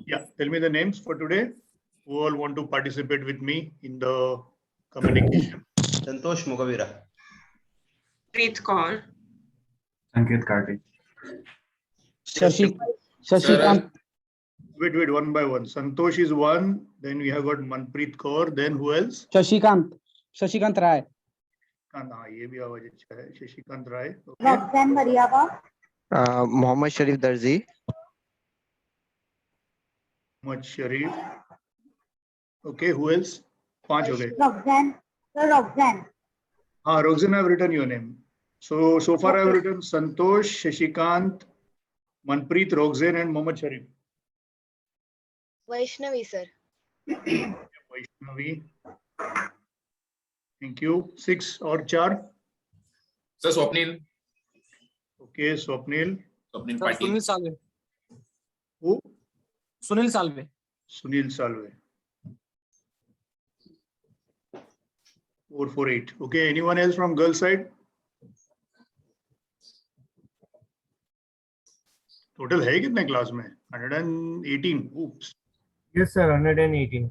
Yeah, tell me the names for today. Who all want to participate with me in the communication? Santosh Mugavira. Preet Kaur. Sanket Kartik. Shashikant. Wait, one by one. Santosh is one. Then we have got Manpreet Kaur. Then who else? Shashikant Rai. हाँ, ये भी आवाज अच्छा है. शशिकांत राय. Roxanne Mariava. Mohammad Sharif Darzi. Muhammad Sharif. Okay, who else? 5 हो गए. Roxanne. Sir, Roxanne. Roxanne, I've written your name. So far I've written Santosh, Shashikant, Manpreet, Roxanne, and Mohammad Sharif. Vaishnavi, sir. Vaishnavi. Thank you. 6 or 4? Sir, Swapnil. Okay, Swapnil. Swapnil Patil. Sunil Salve. Who? Sunil Salve. Sunil Salve. 448. Okay, anyone else from girl side? Total है कितने class में? 118. Oops. Yes, sir. 118.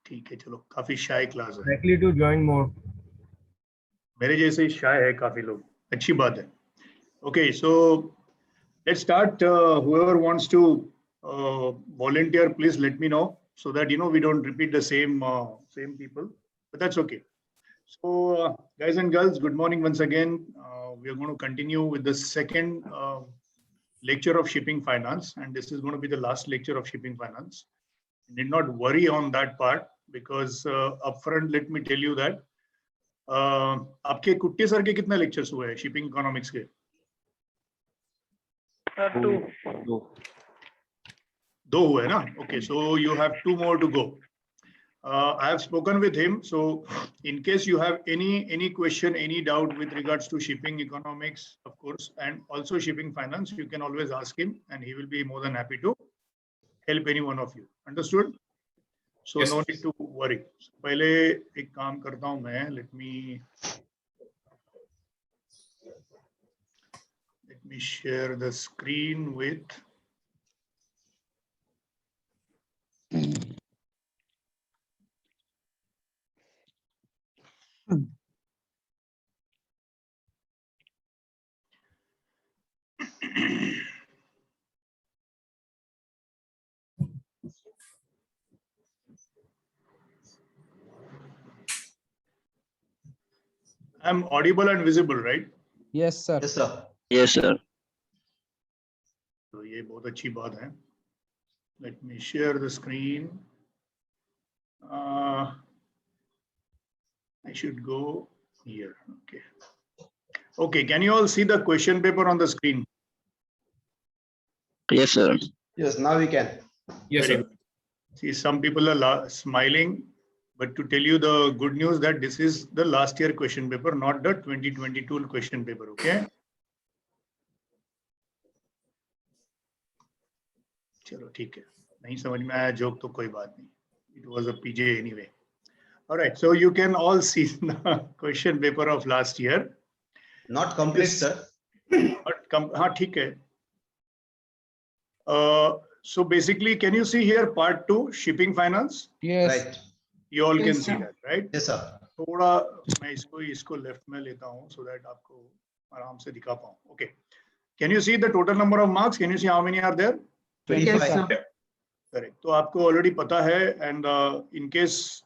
ठीक है, चलो काफी शाय class है. Likely to join more. मेरे जैसे ही शाय है काफी लोग. अच्छी बात है. Okay, so let's start. Whoever wants to volunteer, please let me know so that we don't repeat the same people. But that's okay. So guys and girls, good morning once again. We are going to continue with the second lecture of shipping finance, and this is going to be the last lecture of shipping finance. You need not worry on that part because upfront, let me tell you that आपके कुट्टी sir के कितने lectures हुए हैं shipping economics के? 2 हुए ना? Okay, so you have 2 more to go. I have spoken with him, so in case you have any question, any doubt with regards to shipping economics, of course, and also shipping finance, you can always ask him, and he will be more than happy to help any one of you. Understood? So yes, no need to worry. पहले एक काम करता हूँ मैं. Let me share the screen with. I'm audible and visible, right? Yes, sir. Yes, sir. Yes, sir. तो ये बहुत अच्छी बात है. Let me share the screen. I should go here. Okay. Okay. Can you all see the question paper on the screen? Yes, sir. Yes, now we can. Yes, Very sir. good. See, some people are smiling, but to tell you the good news that this is the last year question paper, not the 2022 question paper. Okay. चलो ठीक है. नहीं समझ में आया joke तो कोई बात नहीं. It was a PJ anyway. All right. So you can all see the question paper of last year. Not complete, sir. हाँ ठीक है. So basically, can you see here part 2, shipping finance? Yes. Right. You all can Yes, see sir. that, right? Yes, sir. थोड़ा मैं इसको left में लेता हूँ so that आपको आराम से दिखा पाऊँ. Okay. Can you see the total number of marks? Can you see how many are there? 25. Yes, sir. Correct. तो आपको already पता है, and in case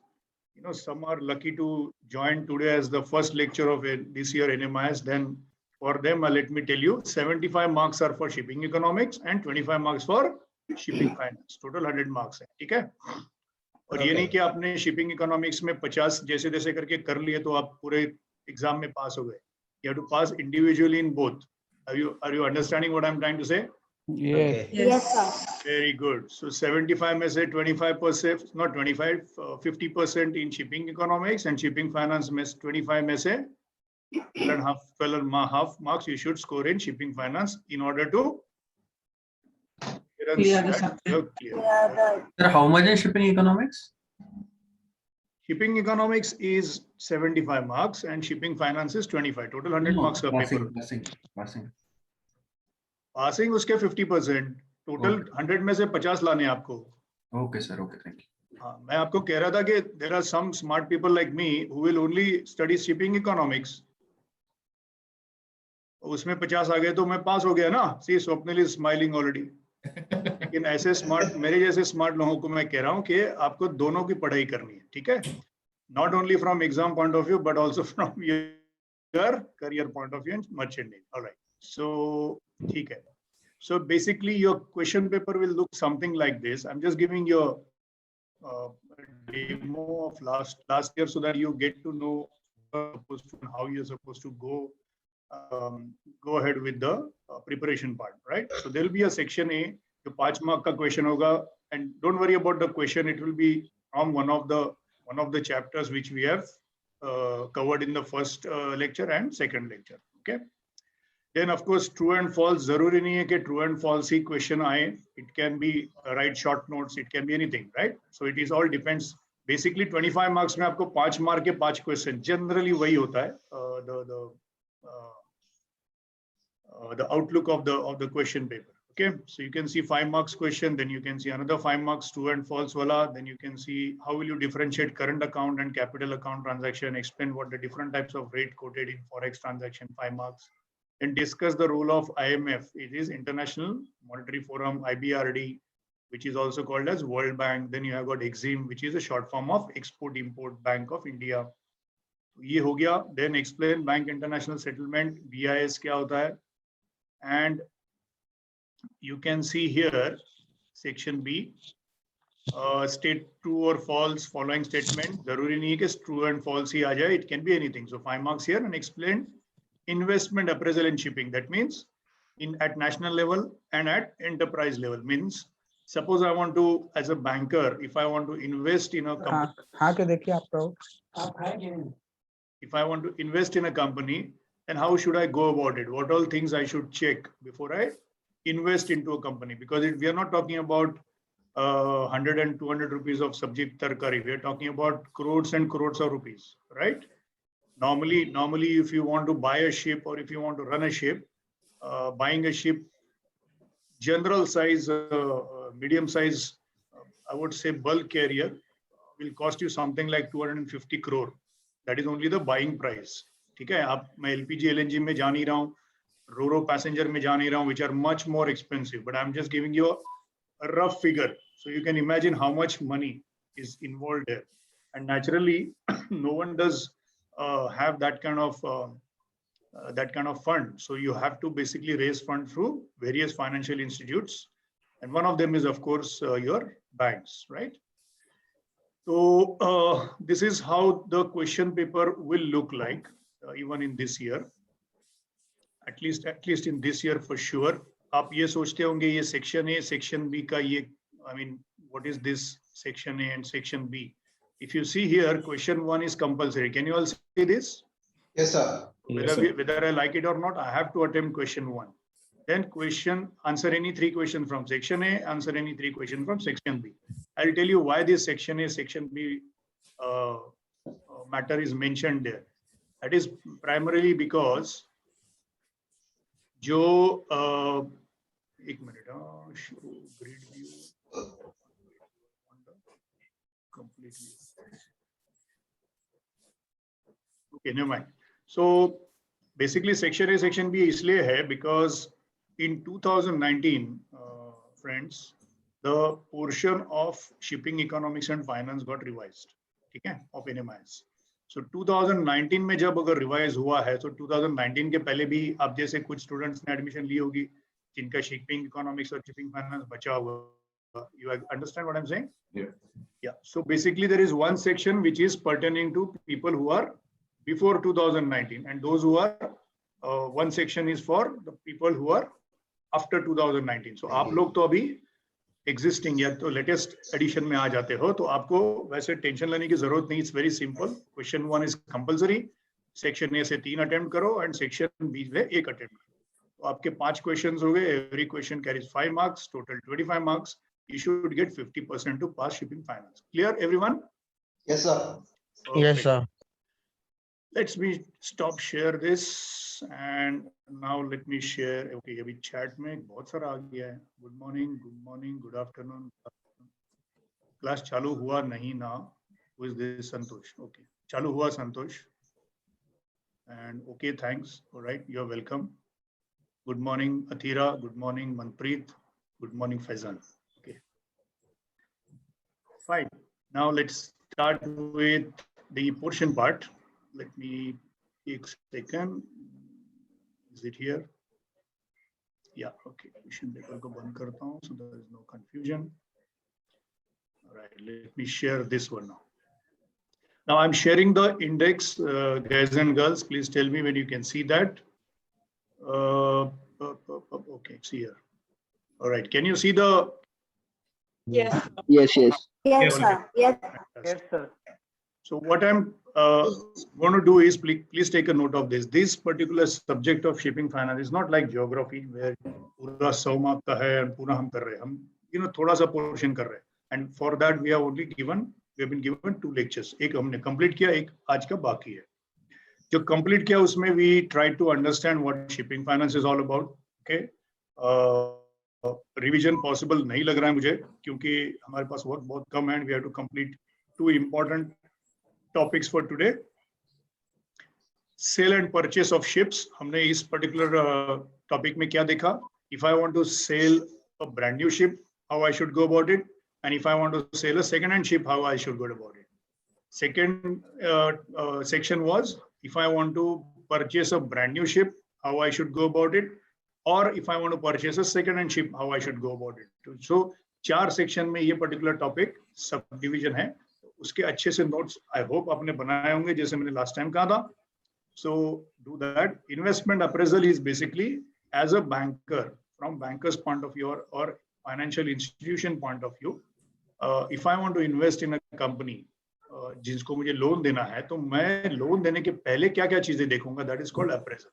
some are lucky to join today as the first lecture of this year NMIS, then for them, let me tell you, 75 marks are for shipping economics and 25 marks for shipping finance. Total 100 marks है, ठीक है? और ये नहीं कि आपने shipping economics में 50 जैसे जैसे करके कर लिए तो आप पूरे एग्जाम में पास हो गए. You have to pass individually in both. Are you understanding what I'm trying to say? Yes. Okay. Yes, sir. Very good. So 75 में से 25%, not 25, 50% in shipping economics, and shipping finance में 25 में से 12.5 marks you should score in shipping finance in order to Clear the subject. Yeah, Sir, how much is shipping economics? shipping economics is 75 marks and shipping finance is 25. Total 100 marks का paper. Passing. Passing उसके 50%. Total 100 में से 50 लाने आपको. Okay, sir. Okay, thank you. हाँ, मैं आपको कह रहा था कि there are some smart people like me who will only study shipping economics. उसमें 50 आ गए तो मैं पास हो गया ना. See, Swapnil is smiling already. लेकिन ऐसे स्मार्ट मेरे जैसे स्मार्ट लोगों को मैं कह रहा हूँ कि आपको दोनों की पढ़ाई करनी है, ठीक है? Not only from exam point of view, but also from your career point of view in merchanting. All right. So, ठीक है. So basically, your question paper will look something like this. I'm just giving you a demo of last year so that you get to know how you're supposed to go ahead with the preparation part, right? So there will be a section A, the 5 mark ka question hoga, and don't worry about the question. It will be from one of the chapters which we have covered in the first lecture and second lecture. Okay. Then of course, true and false. Zaruri nahi hai ki true and false he question आए. It can be write short notes. It can be anything, right? So it is all depends. Basically, 25 marks में आपको 5 mark के 5 question. Generally वही होता है. The outlook of the question paper. Okay, so you can see 5 marks question, then you can see another 5 marks true and false wala. Then you can see how will you differentiate current account and capital account transaction. Explain what the different types of rate quoted in forex transaction, 5 marks. And discuss the role of IMF. It is International Monetary Forum, IBRD, which is also called as World Bank. Then you have got EXIM, which is a short form of Export-Import Bank of India. ये हो गया. Then explain Bank International Settlement, BIS क्या होता है. And you can see here, section B, state true or false following statement. जरूरी नहीं है कि true and false ही आ जाए. It can be anything. So 5 marks here. And explain investment appraisal in shipping. That means at national level and at enterprise level. Means suppose I want to, as a banker, if I want to invest in a company, if I want to invest in a company, then how should I go about it? What all things I should check before I invest into a company? Because we are not talking about 100 and 200 rupees of subject tarkari. We are talking about crores and crores of rupees, right? Normally, if you want to buy a ship or if you want to run a ship, buying a ship, general size, medium size, I would say bulk carrier will cost you something like 250 crore. That is only the buying price. ठीक है? आप मैं LPG, LNG में जा नहीं रहा हूँ, रो passenger में जा नहीं रहा हूँ, which are much more expensive. But I'm just giving you a rough figure, so you can imagine how much money is involved there. And naturally, no one does have that kind of fund. So you have to basically raise fund through various financial institutes, and one of them is of course your banks, right? So this is how the question paper will look like even in this year. At least in this year for sure. आप ये सोचते होंगे ये section A, section B का ये, I mean, what is this section A and section B? If you see here, question 1 is compulsory. Can you all see this? Yes, sir. Whether I like it or not, I have to attempt question 1. Then answer any 3 questions from section A, answer any 3 questions from section B. I'll tell you why this section A, section B matter is mentioned there. That is primarily because जो एक minute show grid view completely. Okay, never mind. So basically section A, section B इसलिए है because in 2019, friends, the portion of shipping economics and finance got revised, ठीक है, of NMIS. So 2019 में जब अगर revise हुआ है, तो 2019 के पहले भी आप जैसे कुछ स्टूडेंट्स ने एडमिशन ली होगी जिनका शिपिंग इकोनॉमिक्स और शिपिंग फाइनेंस बचा हुआ. You understand what I'm saying? Yeah. So basically there is one section which is pertaining to people who are before 2019, and those who are one section is for the people who are after 2019. So आप लोग तो अभी existing या तो latest edition में आ जाते हो, तो आपको वैसे टेंशन लेने की जरूरत नहीं. It's very simple. Question 1 is compulsory. Section A से 3 अटेम्प्ट करो एंड सेक्शन बी से 1 अटेम्प्ट करो. तो आपके 5 क्वेश्चंस हो गए. Every question carries 5 marks, total 25 marks. You should get 50% to pass shipping finance. Clear, everyone? Yes, sir. Yes, sir. Let's me stop share this and now let me share. Okay, अभी chat में बहुत सारा आ गया है. Good morning, good afternoon. Class चालू हुआ नहीं ना? Who is this Santosh? Okay, चालू हुआ Santosh. And okay, thanks. All right, you're welcome. Good morning, Athira. Good morning, Manpreet. Good morning, Faizan. Okay, fine. Now let's start with the portion part. Let me take a second. Is it here? Yeah, okay. Question paper ko band karta hu, so there is no confusion. All right, let me share this one now. Now I'm sharing the index, guys and girls. Please tell me when you can see that. Okay, it's here. All right, can you see the? Yes. Yes, yes. Yes, sir. Yes. Yes, sir. So what I'm going to do is please take a note of this. This particular subject of shipping finance is not like geography where पूरा 100 mark का है and पूरा हम कर रहे हैं. हम थोड़ा सा portion कर रहे हैं. And for that we have been given 2 lectures. एक हमने complete किया, एक आज का बाकी है. जो complete किया उसमें we try to understand what shipping finance is all about. Okay. Revision possible नहीं लग रहा है मुझे क्योंकि हमारे पास वक्त बहुत कम है and we have to complete 2 important topics for today. Sale and purchase of ships. हमने इस particular topic में क्या देखा? If I want to sell a brand new ship, how I should go about it, and if I want to sell a second-hand ship, how I should go about it. Second section was if I want to purchase a brand new ship, how I should go about it, or if I want to purchase a second-hand ship, how I should go about it. So 4 section में ये particular topic subdivision है. उसके अच्छे से notes I hope आपने बनाए होंगे जैसे मैंने last time कहा था. So do that. Investment appraisal is basically as a banker, from banker's point of view or financial institution point of view. If I want to invest in a company, जिसको मुझे loan देना है, तो मैं loan देने के पहले क्या-क्या चीजें देखूंगा? That is called appraisal.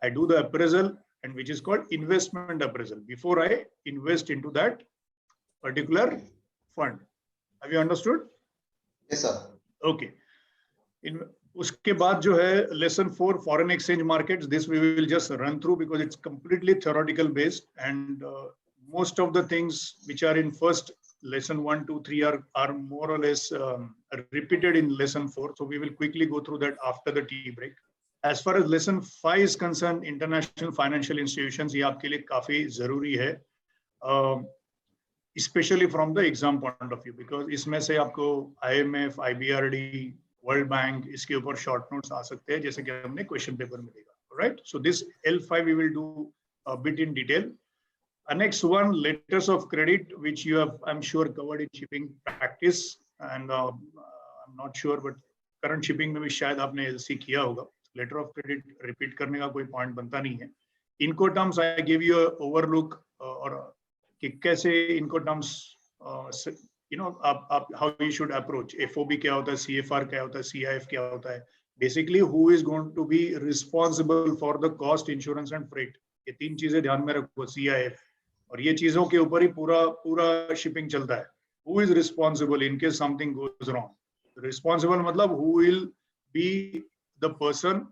I do the appraisal, and which is called investment appraisal before I invest into that particular fund. Have you understood? Yes, sir. Okay. उसके बाद जो है lesson 4 foreign exchange markets. This we will just run through because it's completely theoretical based, and most of the things which are in first lesson 1, 2, 3 are more or less repeated in lesson 4. So we will quickly go through that after the tea break. As far as lesson 5 is concerned, international financial institutions, ये आपके लिए काफी जरूरी है, especially from the exam point of view, because इसमें से आपको IMF, IBRD, World Bank इसके ऊपर short notes आ सकते हैं जैसे कि हमने question paper में देखा. Right? So this L5 we will do a bit in detail. Next one, letters of credit, which you have, I'm sure, covered in shipping practice, and I'm not sure, but current shipping में भी शायद आपने LC किया होगा. Letter of credit repeat करने का कोई point बनता नहीं है. Incoterms, I give you a overlook और कि कैसे Incoterms, you know, how you should approach. FOB क्या होता है, CFR क्या होता है, CIF क्या होता है. Basically, who is going to be responsible for the cost, insurance and freight. ये 3 चीजें ध्यान में रखो, CIF. और ये चीजों के ऊपर ही पूरा shipping चलता है. Who is responsible in case something goes wrong? Responsible मतलब who will be the person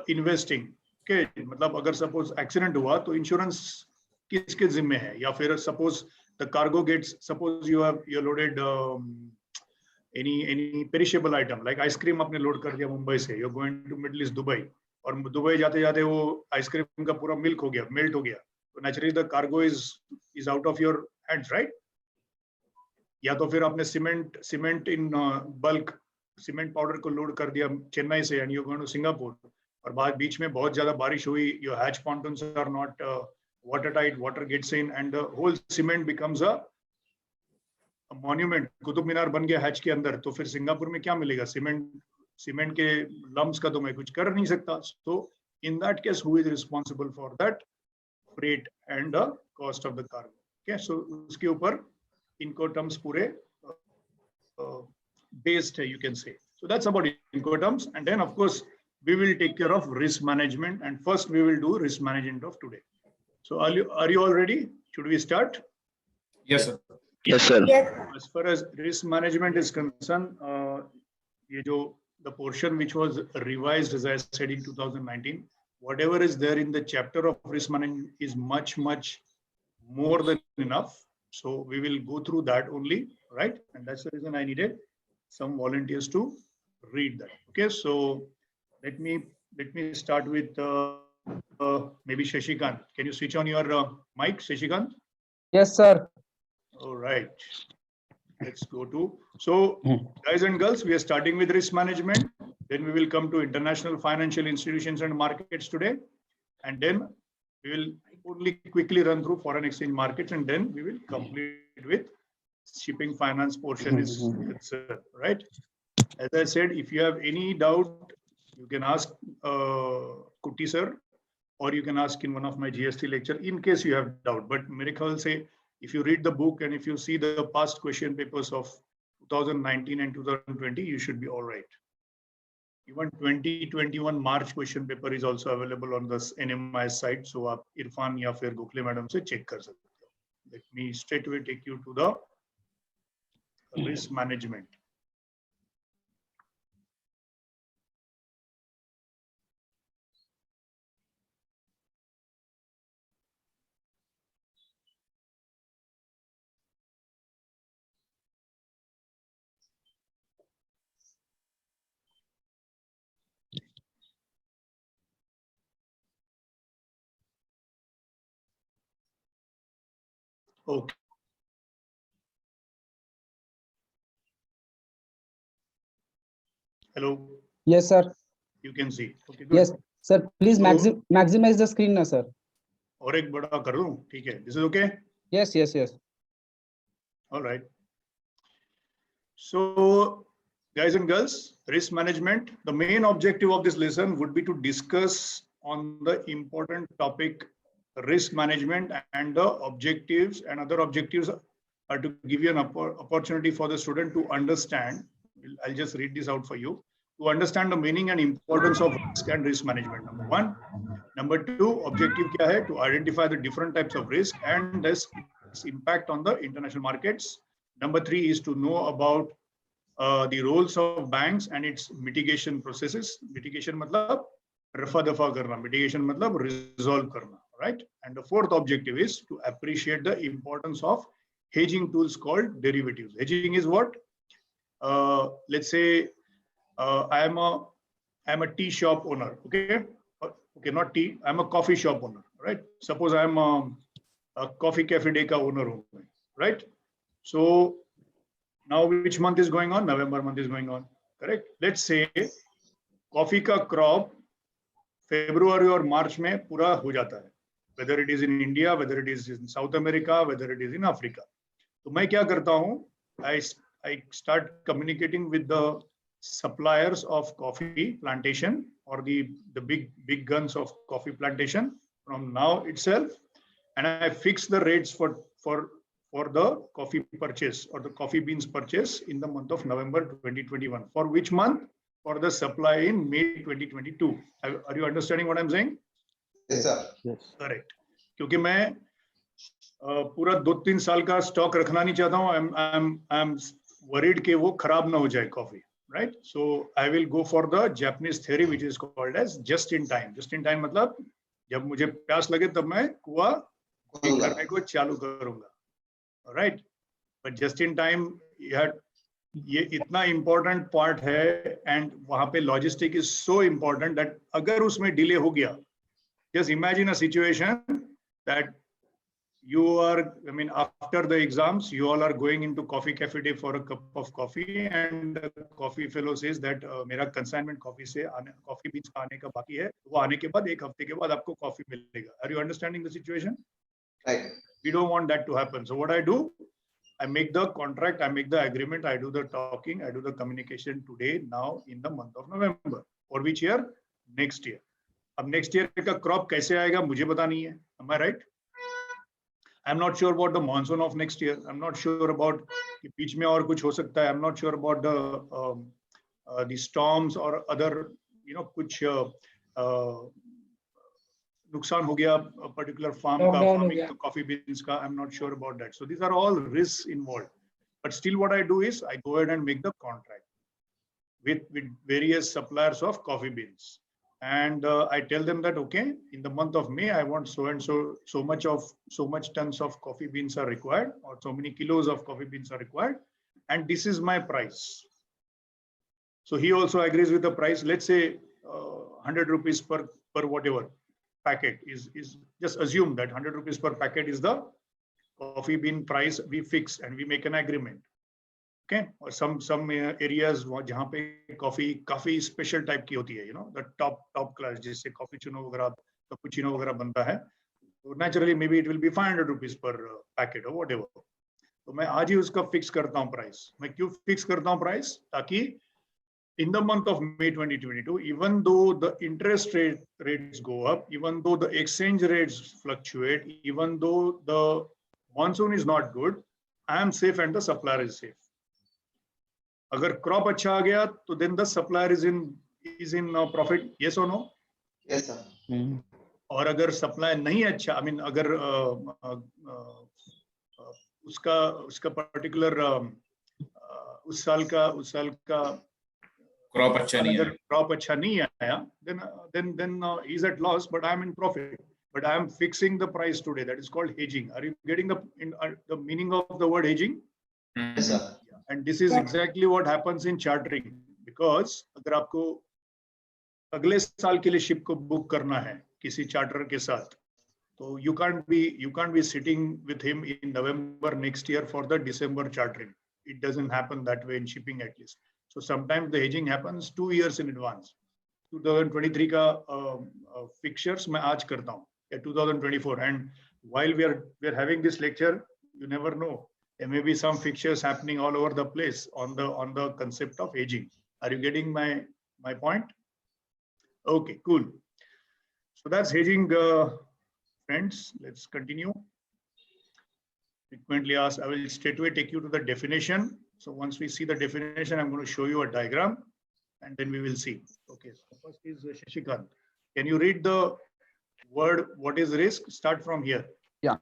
investing. Okay, मतलब अगर suppose accident हुआ तो insurance किसके जिम्मे है, या फिर suppose the cargo gets, suppose you're loaded any perishable item like ice cream आपने load कर दिया मुंबई से, you're going to Middle East Dubai, और दुबई जाते जाते वो ice cream का पूरा milk हो गया, melt हो गया, तो naturally the cargo is out of your hands, right? या तो फिर आपने cement in bulk, cement powder को load कर दिया चेन्नई से and you're going to Singapore, और बाद बीच में बहुत ज्यादा बारिश हुई, your hatch pontoons are not watertight, water gets in and the whole cement becomes a monument. Qutub Minar बन गया hatch के अंदर, तो फिर सिंगापुर में क्या मिलेगा? cement के lumps का तो मैं कुछ कर नहीं सकता. So in that case, who is responsible for that freight and the cost of the cargo? Okay, so उसके ऊपर Incoterms पूरे based है, you can say. So that's about Incoterms, and then of course we will take care of risk management, and first we will do risk management of today. So are you all ready? Should we start? Yes, sir. Yes, sir. Yes. As far as risk management is concerned, ये जो the portion which was revised, as I said, in 2019, whatever is there in the chapter of risk management is much more than enough. So we will go through that only, right? And that's the reason I needed some volunteers to read that. Okay, so let me start with maybe Shashikant. Can you switch on your mic, Shashikant? Yes, sir. All right. Let's go to, so guys and girls, we are starting with risk management. Then we will come to international financial institutions and markets today. And then we will only quickly run through foreign exchange markets, and then we will complete with shipping finance portion is right. As I said, if you have any doubt, you can ask Kuti sir, or you can ask in one of my GST lecture in case you have doubt. But mere khayal se, if you read the book and if you see the past question papers of 2019 and 2020, you should be all right. Even 2021 March question paper is also available on the NMIS site. So आप इरफान या फिर Gokhale madam से check कर सकते हो. Let me straight away take you to the risk management. Okay. Hello. Yes, sir. You can see. Okay, good. Yes, sir. Please So- maximize the screen now, sir. और एक बड़ा कर दूं, ठीक है? This is okay? Yes, yes, yes. All right. So, guys and girls, risk management. The main objective of this lesson would be to discuss on the important topic risk management, and the objectives and other objectives are to give you an opportunity for the student to understand. I'll just read this out for you. To understand the meaning and importance of risk and risk management, number one. Number two, objective kya hai? To identify the different types of risk and its impact on the international markets. Number three is to know about the roles of banks and its mitigation processes. Mitigation matlab rafa dafa karna. Mitigation matlab resolve karna, right? And the fourth objective is to appreciate the importance of hedging tools called derivatives. Hedging is what? Let's say I am a tea shop owner, okay? Okay, not tea. I'm a coffee shop owner, right? Suppose I'm a coffee cafe day ka owner, right? So now which month is going on? November month is going on, correct? Let's say coffee ka crop February or March में पूरा हो जाता है. Whether it is in India, whether it is in South America, whether it is in Africa. तो मैं क्या करता हूँ? I start communicating with the suppliers of coffee plantation or the big guns of coffee plantation from now itself, and I fix the rates for the coffee purchase or the coffee beans purchase in the month of November 2021. For which month? For the supply in May 2022. Are you understanding what I'm saying? Yes, sir. Yes. Correct. क्योंकि मैं पूरा 2-3 साल का stock रखना नहीं चाहता हूँ. I'm worried कि वो खराब ना हो जाए coffee, right? So I will go for the Japanese theory which is called as just in time. Just in time मतलब जब मुझे प्यास लगे तब मैं कुआं करने को चालू करूंगा, right? But just in time ये इतना important part है, and वहाँ पे logistic is so important that अगर उसमें delay हो गया, just imagine a situation that you are, I mean, after the exams, you all are going into coffee cafe day for a cup of coffee, and the coffee fellow says that मेरा consignment coffee beans का आने का बाकी है, वो आने के बाद 1 हफ्ते के बाद आपको coffee मिलेगा. Are you understanding the situation? Right. We don't want that to happen. So what I do, I make the contract, I make the agreement, I do the talking, I do the communication today, now in the month of November. For which year? Next year. अब next year का crop कैसे आएगा मुझे पता नहीं है. Am I right? I'm not sure about the monsoon of next year. I'm not sure about कि बीच में और कुछ हो सकता है. I'm not sure about the storms or other, कुछ नुकसान हो गया particular farm का, farming to coffee beans का. I'm not sure about that. So these are all risks involved. But still what I do is I go ahead and make the contract with various suppliers of coffee beans. And I tell them that, okay, in the month of May, I want so and so much tons of coffee beans are required, or so many kilos of coffee beans are required, and this is my price. So he also agrees with the price. Let's say 100 rupees per whatever packet is just assume that 100 rupees per packet is the coffee bean price we fix, and we make an agreement. Okay, or some areas जहाँ पे coffee काफी special type की होती है, the top class, जिससे cappuccino वगैरह cappuccino वगैरह बनता है, तो naturally maybe it will be 500 rupees per packet or whatever. तो मैं आज ही उसका fix करता हूँ price. मैं क्यों fix करता हूँ price? ताकि in the month of May 2022, even though the interest rates go up, even though the exchange rates fluctuate, even though the monsoon is not good, I am safe and the supplier is safe. अगर crop अच्छा आ गया तो then the supplier is in profit, yes or no? Yes, sir. और अगर supply नहीं अच्छा, I mean अगर उसका पर्टिकुलर उस साल का क्रॉप अच्छा नहीं अगर है, क्रॉप अच्छा नहीं आया, then he's at loss, but I am in profit. But I am fixing the price today. That is called hedging. Are you getting the meaning of the word hedging? Yes, sir. And this is exactly what happens in chartering, because अगर आपको अगले साल के लिए ship को book करना है किसी चार्टर के साथ, तो you can't be sitting with him in November next year for the December chartering. It doesn't happen that way in shipping, at least. So sometimes the hedging happens 2 years in advance. 2023 का fixtures मैं आज करता हूँ, या 2024, and while we are having this lecture, you never know. There may be some fixtures happening all over the place on the concept of hedging. Are you getting my point? Okay, cool. So that's hedging, friends. Let's continue. Frequently asked, I will straightway take you to the definition. So once we see the definition, I'm going to show you a diagram, and then we will see. Okay, so first is Shashikant. Can you read the word, what is risk? Start from here. Yeah.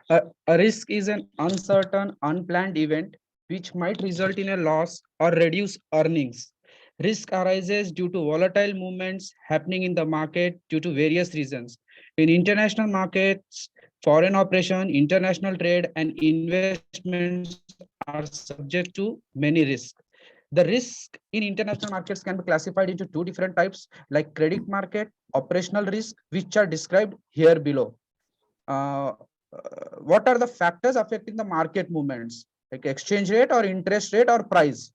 A risk is an uncertain, unplanned event which might result in a loss or reduce earnings. Risk arises due to volatile movements happening in the market due to various reasons. In international markets, foreign operation, international trade, and investments are subject to many risks. The risk in international markets can be classified into two different types, like credit market, operational risk, which are described here below. What are the factors affecting the market movements, like exchange rate or interest rate or price?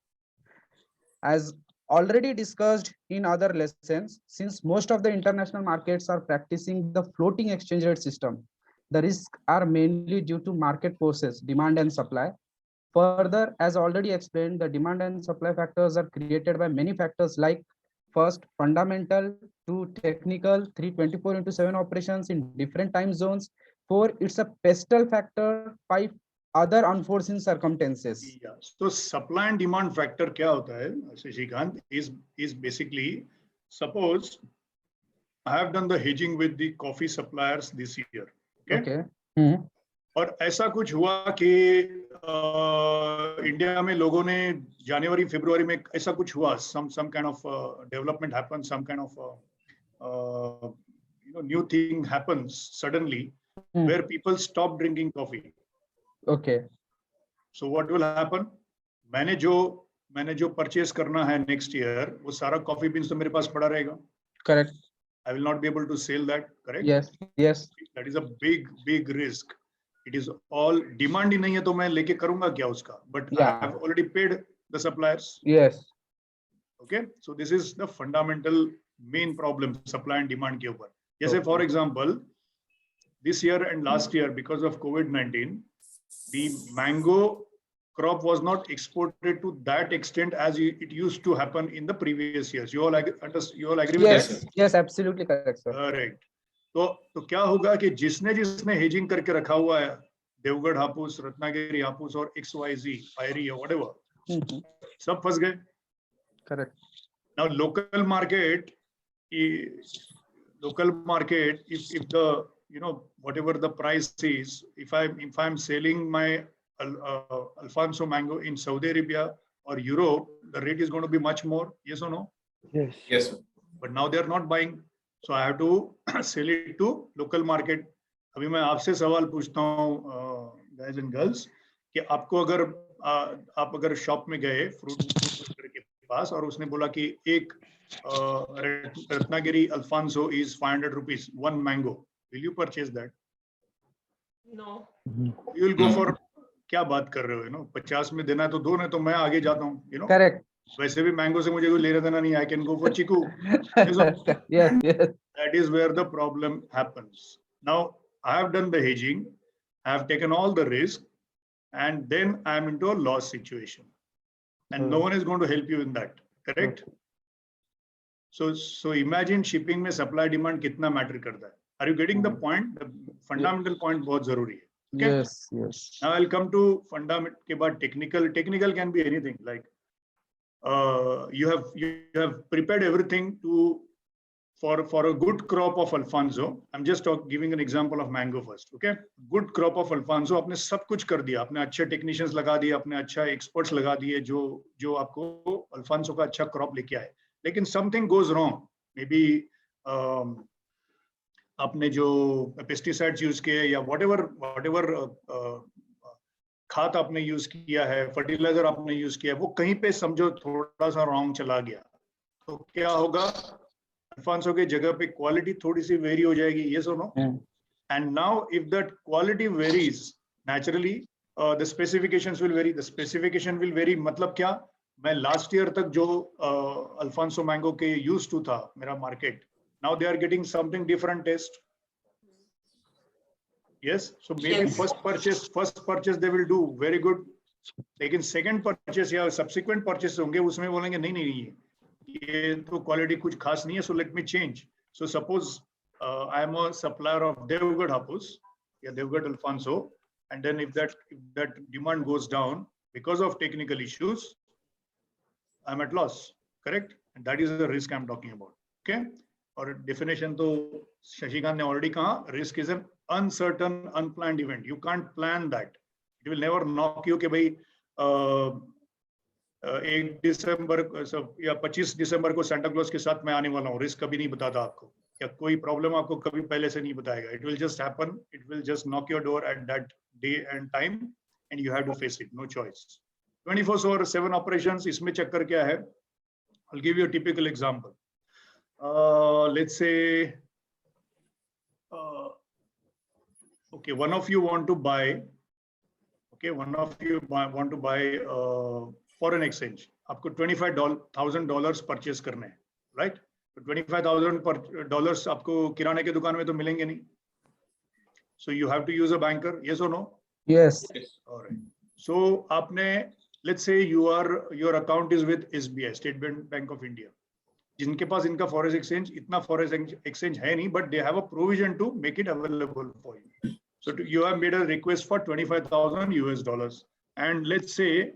As already discussed in other lessons, since most of the international markets are practicing the floating exchange rate system, the risks are mainly due to market forces, demand and supply. Further, as already explained, the demand and supply factors are created by many factors, like first, fundamental, 2, technical, 3, 24/7 operations in different time zones, 4, it's a pestle factor, 5, other unforeseen circumstances. Yeah. So supply and demand factor क्या होता है, Shashikant, is basically, suppose I have done the hedging with the coffee suppliers this year. Okay. और ऐसा कुछ हुआ कि India में लोगों ने जनवरी फरवरी में ऐसा कुछ हुआ, some kind of development happens, some kind of new thing happens suddenly, where people stop drinking coffee. Okay. So what will happen? मैंने जो परचेस करना है नेक्स्ट ईयर, वो सारा कॉफी बीन्स तो मेरे पास पड़ा रहेगा. Correct. I will not be able to sell that. Correct? Yes. That is a big risk. It is all demand ही नहीं है तो मैं लेके करूंगा क्या उसका? But I have already paid the suppliers. Yes. Okay. So this is the fundamental main problem, supply and demand के ऊपर. जैसे for example, this year and last year, because of COVID-19, the mango crop was not exported to that extent as it used to happen in the previous years. You all agree with that? Yes, absolutely correct, sir. Correct. तो क्या होगा कि जिसने hedging करके रखा हुआ है, देवगढ़ हापुस, रत्नागिरी हापुस और XYZ, Fiery or whatever, सब फंस गए. Correct. Now local market, if the whatever the price is, if I'm selling my Alfonso mango in Saudi Arabia or Europe, the rate is going to be much more. Yes or no? Yes. Yes, sir. But now they are not buying, so I have to sell it to local market. अभी मैं आपसे सवाल पूछता हूँ guys and girls कि आपको अगर आप अगर शॉप में गए फ्रूट के पास और उसने बोला कि एक Ratnagiri Alphonso is 500 rupees, one mango, will you purchase that? No. You will go for क्या बात कर रहे हो, you know, 50 में देना है तो दो, नहीं तो मैं आगे जाता हूँ, you know. Correct. वैसे भी मैंगो से मुझे कोई लेना देना नहीं, I can go for chiku. Yes, yes. That is where the problem happens. Now I have done the hedging, I have taken all the risk, and then I am into a loss situation, and no one is going to help you in that. Correct? So imagine shipping में supply demand कितना matter करता है. Are you getting the point? The fundamental point बहुत जरूरी है. Okay? Yes, yes. Now I'll come to fundamental के बाद technical. Technical can be anything, like you have prepared everything for a good crop of Alfonso. I'm just giving an example of mango first. Okay, good crop of Alfonso. आपने सब कुछ कर दिया, आपने अच्छे technicians लगा दिए, आपने अच्छा experts लगा दिए जो आपको Alfonso का अच्छा crop लेके आए. लेकिन something goes wrong. Maybe आपने जो pesticides use किए या whatever खाद आपने यूज किया है, फर्टिलाइजर आपने यूज किया है, वो कहीं पे समझो थोड़ा सा रॉन्ग चला गया, तो क्या होगा? अल्फांसो की जगह पे क्वालिटी थोड़ी सी वेरी हो जाएगी. Yes or no? And now if that quality varies, naturally the specifications will vary. The specification will vary मतलब क्या? मैं लास्ट ईयर तक जो अल्फांसो मैंगो के यूज टू था मेरा market, now they are getting something different taste. Yes, so maybe Yes. first purchase they will do very good. लेकिन second purchase या subsequent purchase होंगे, उसमें बोलेंगे नहीं ये तो quality कुछ खास नहीं है, so let me change. So suppose I am a supplier of Devgad Hapus, या Devgad Alfonso, and then if that demand goes down because of technical issues, I'm at loss. Correct? And that is the risk I'm talking about. Okay? और definition तो शशिकांत ने already कहा, risk is an uncertain, unplanned event. You can't plan that. It will never knock you कि भाई 1 दिसंबर या 25 दिसंबर को Santa Claus के साथ मैं आने वाला हूँ. रिस्क कभी नहीं बताता आपको, या कोई प्रॉब्लम आपको कभी पहले से नहीं बताएगा. It will just happen. It will just knock your door at that day and time, and you have to face it. No choice. 24/7 operations. इसमें चक्कर क्या है? I'll give you a typical example. Let's say, okay, one of you want to buy. Okay, one of you want to buy foreign exchange. आपको $25,000 purchase करने हैं, right? तो $25,000 आपको किराने के दुकान में तो मिलेंगे नहीं. So you have to use a banker. Yes or no? Yes. All right. So आपने, let's say your account is with SBI, State Bank of India. जिनके पास इनका foreign exchange, इतना foreign exchange है नहीं, but they have a provision to make it available for you. So you have made a request for $25,000, and let's say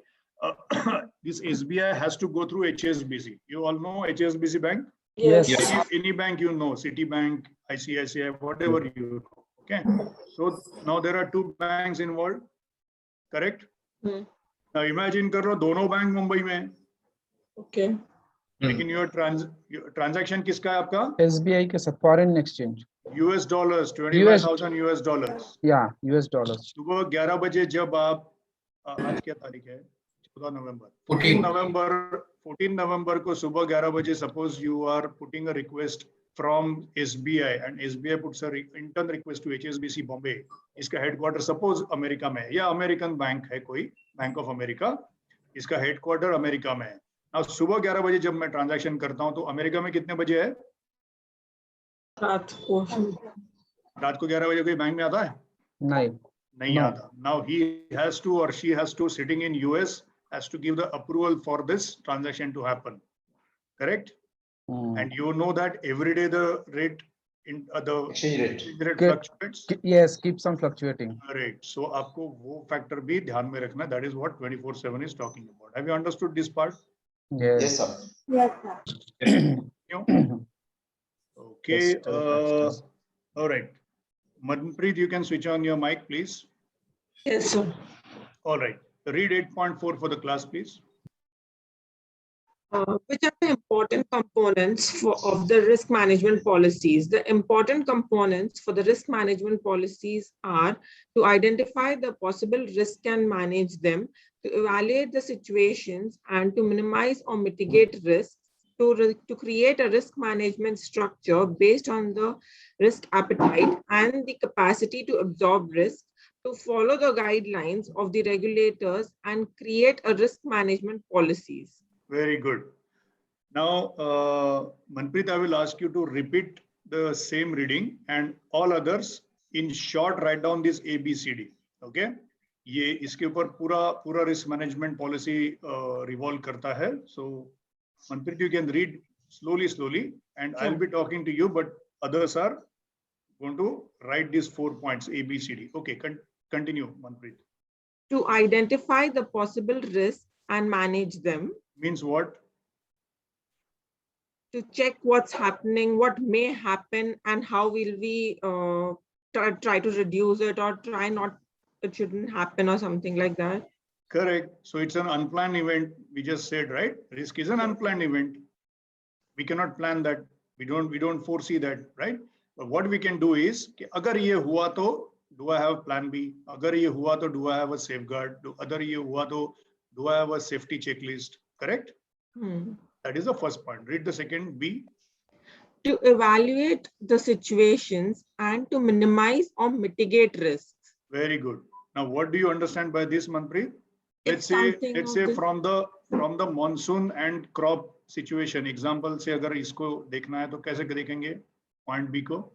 this SBI has to go through HSBC. You all know HSBC Bank? Yes. Any bank you know, Citibank, ICICI, whatever you know. Okay. So now there are 2 banks involved. Correct? Now imagine कर लो दोनों bank Mumbai में हैं. Okay. लेकिन your transaction किसका है आपका? SBI के साथ foreign exchange. US dollars, $25,000. Yeah, US dollars. सुबह 11 बजे जब आप आज क्या तारीख है? 14 नवंबर. 14 नवंबर को सुबह 11 बजे suppose you are putting a request from SBI and SBI puts a return request to HSBC Bombay. इसका headquarter suppose अमेरिका में है या अमेरिकन बैंक है कोई, बैंक ऑफ अमेरिका, इसका हेडक्वार्टर अमेरिका में है. अब सुबह 11 बजे जब मैं ट्रांजैक्शन करता हूं तो अमेरिका में कितने बजे है? रात को 11 बजे कोई बैंक में आता है? नहीं आता. Now he has to or she has to, sitting in US, has to give the approval for this transaction to happen. Correct? And you know that every day the rate in the exchange rate fluctuates. Yes, keeps on fluctuating. Correct. So आपको वो factor भी ध्यान में रखना. That is what 24/7 is talking about. Have you understood this part? Yes, sir. Yes, sir. Okay. All right. Madanpreet, you can switch on your mic, please. Yes, sir. All right. Read 8.4 for the class, please. Which are the important components of the risk management policies? The important components for the risk management policies are to identify the possible risk and manage them, to evaluate the situations and to minimize or mitigate risks, to create a risk management structure based on the risk appetite and the capacity to absorb risk, to follow the guidelines of the regulators and create a risk management policies. Very good. Now, Manpreet, I will ask you to repeat the same reading and all others in short write down this ABCD. Okay? ये इसके ऊपर पूरा risk management policy revolve करता है. So, Manpreet, you can read slowly, and I'll be talking to you, but others are going to write these 4 points ABCD. Okay, continue, Manpreet. To identify the possible risks and manage them. Means what? To check what's happening, what may happen, and how will we try to reduce it or try not, it shouldn't happen or something like that. Correct. So it's an unplanned event. We just said, right? Risk is an unplanned event. We cannot plan that. We don't foresee that, right? But what we can do is, agar ye hua to, do I have plan B? Agar ye hua to, do I have a safeguard? Agar ye hua to, do I have a safety checklist? Correct? That is the first point. Read the second B. To evaluate the situations and to minimize or mitigate risks. Very good. Now, what do you understand by this, Manpreet? Let's say from the monsoon and crop situation. Example से अगर इसको देखना है तो कैसे देखेंगे? Point B को.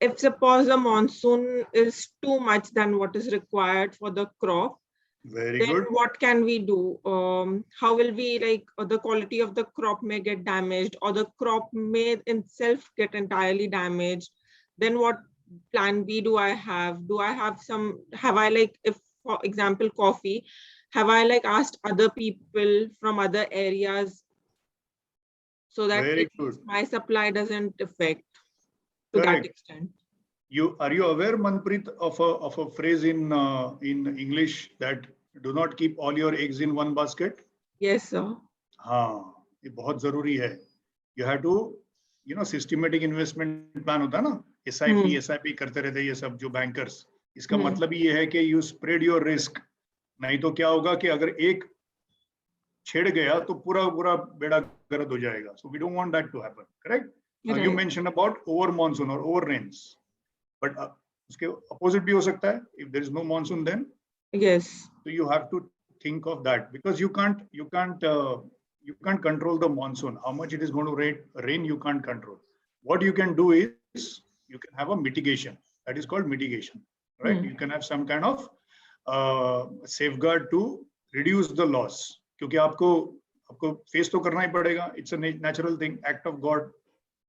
If suppose the monsoon is too much than what is required for the crop, very then good. What can we do? How will we, like, the quality of the crop may get damaged, or the crop may itself get entirely damaged? Then what plan B do I have? Do I have have I, like, if for example coffee, have I like asked other people from other areas so that my supply doesn't affect to that extent? Are you aware, Manpreet, of a phrase in English that do not keep all your eggs in one basket? Yes, sir. हाँ, ये बहुत जरूरी है. You have to, systematic investment plan होता है ना, SIP करते रहते हैं ये सब जो bankers. इसका मतलब ये है कि you spread your risk. नहीं तो क्या होगा कि अगर एक छेड़ गया तो पूरा बेड़ा गर्द हो जाएगा. So we don't want that to happen. Correct? Now you mentioned about over monsoon or over rains. But उसके opposite भी हो सकता है. If there is no monsoon, then yes. So you have to think of that, because you can't control the monsoon. How much it is going to rain, you can't control. What you can do is you can have a mitigation. That is called mitigation, right? You can have some kind of safeguard to reduce the loss. क्योंकि आपको face तो करना ही पड़ेगा. It's a natural thing, act of God.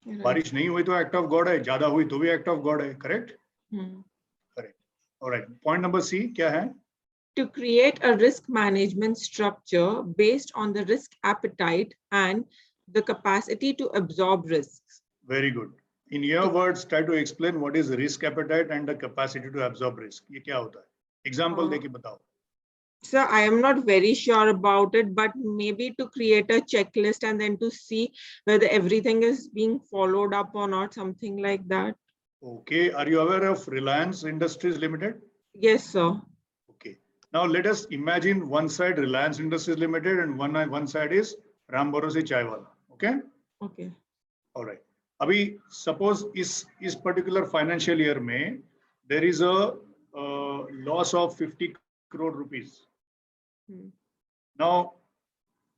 बारिश नहीं हुई तो act of God है, ज़्यादा हुई तो भी act of God है, correct? Correct. All right. Point number C क्या है? To create a risk management structure based on the risk appetite and the capacity to absorb risks. Very good. In your words, try to explain what is risk appetite and the capacity to absorb risk. ये क्या होता है? Example देके बताओ. Sir, I am not very sure about it, but maybe to create a checklist and then to see whether everything is being followed up or not, something like that. Okay. Are you aware of Reliance Industries Limited? Yes, sir. Okay. Now let us imagine one side Reliance Industries Limited and one side is Ram Bharosi Chai Wala. Okay? Okay. All right. Abhi suppose is particular financial year में there is a loss of 50 crore rupees. Now,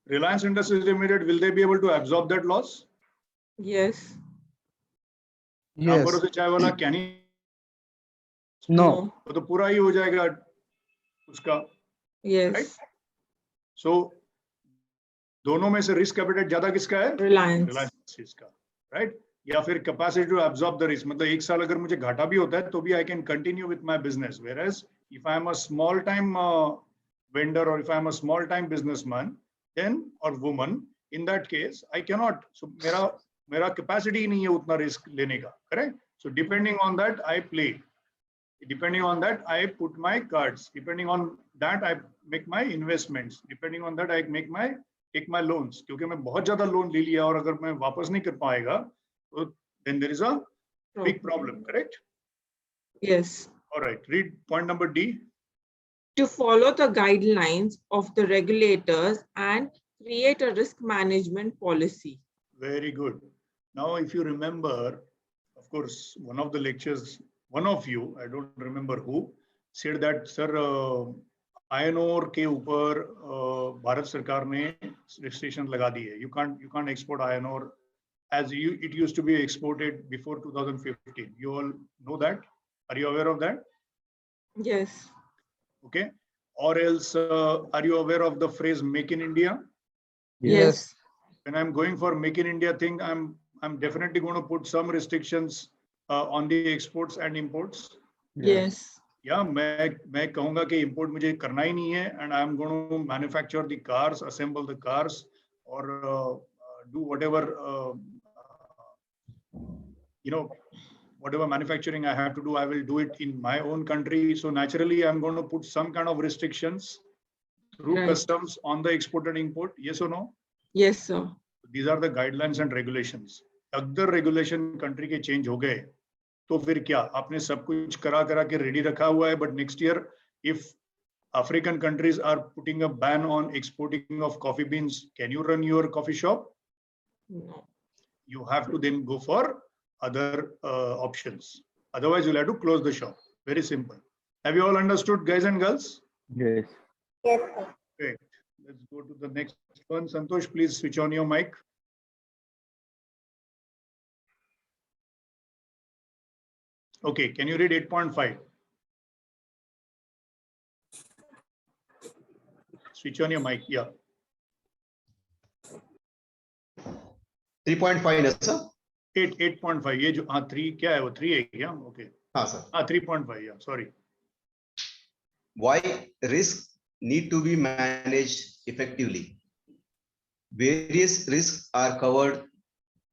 Reliance Industries Limited, will they be able to absorb that loss? Yes. Ram Bharosi Chai Wala can he? No. तो पूरा ही हो जाएगा उसका. Yes. Right? So दोनों में से risk appetite ज्यादा किसका है? Reliance का, right? या फिर capacity to absorb the risk. मतलब एक साल अगर मुझे घाटा भी होता है तो भी I can continue with my business. Whereas if I am a small time vendor or if I am a small time businessman, then or woman, in that case I cannot. So मेरा capacity ही नहीं है उतना risk लेने का. Correct? So depending on that I play. Depending on that, I put my cards. Depending on that, I make my investments. Depending on that, I make my take my loans, क्योंकि मैं बहुत ज्यादा loan ले लिया और अगर मैं वापस नहीं कर पाएगा तो then there is a big problem, correct? Yes. Alright, read point number D. To follow the guidelines of the regulators and create a risk management policy. Very good. Now, if you remember, of course, one of the lectures, one of you, I don't remember who, said that, sir, iron ore के ऊपर भारत सरकार ने restriction लगा दी है. You can't export iron ore as it used to be exported before 2015. You all know that? Are you aware of that? Yes. Okay. Or else, are you aware of the phrase "Make in India"? Yes. When I'm going for Make in India thing, I'm definitely going to put some restrictions on the exports and imports. Yes. Yeah, मैं कहूँगा कि import मुझे करना ही नहीं है, and I'm going to manufacture the cars, assemble the cars, or do whatever whatever manufacturing I have to do, I will do it in my own country. So naturally, I'm going to put some kind of restrictions through customs on the export and import. Yes or no? Yes, sir. These are the guidelines and regulations. अगर regulation country के change हो गए, तो फिर क्या? आपने सब कुछ करा के ready रखा हुआ है, but next year, if African countries are putting a ban on exporting of coffee beans, can you run your coffee shop? No. You have to then go for other options. Otherwise, you'll have to close the shop. Very simple. Have you all understood, guys and girls? Yes. Yes, sir. Great. Let's go to the next one. Santosh, please switch on your mic. Okay, can you read 8.5? Switch on your mic. Yeah. 3.5 है sir. 8.5. ये जो 3 क्या है वो 3 है क्या? Okay. हाँ sir. 3.5. Yeah. Sorry. Why risks need to be managed effectively? Various risks are covered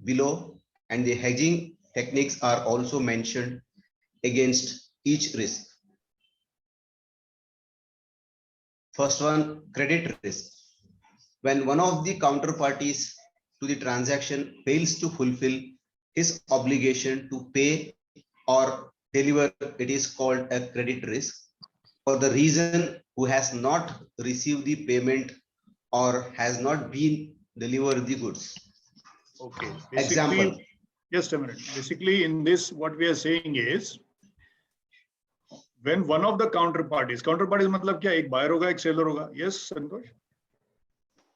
below, and the hedging techniques are also mentioned against each risk. First one, credit risk. When one of the counterparties to the transaction fails to fulfill his obligation to pay or deliver, it is called a credit risk, for the reason who has not received the payment or has not been delivered the goods. Okay. Example. Just a minute. Basically, in this, what we are saying is, when one of the counterparties मतलब क्या? एक buyer होगा, एक seller होगा. Yes, Santosh?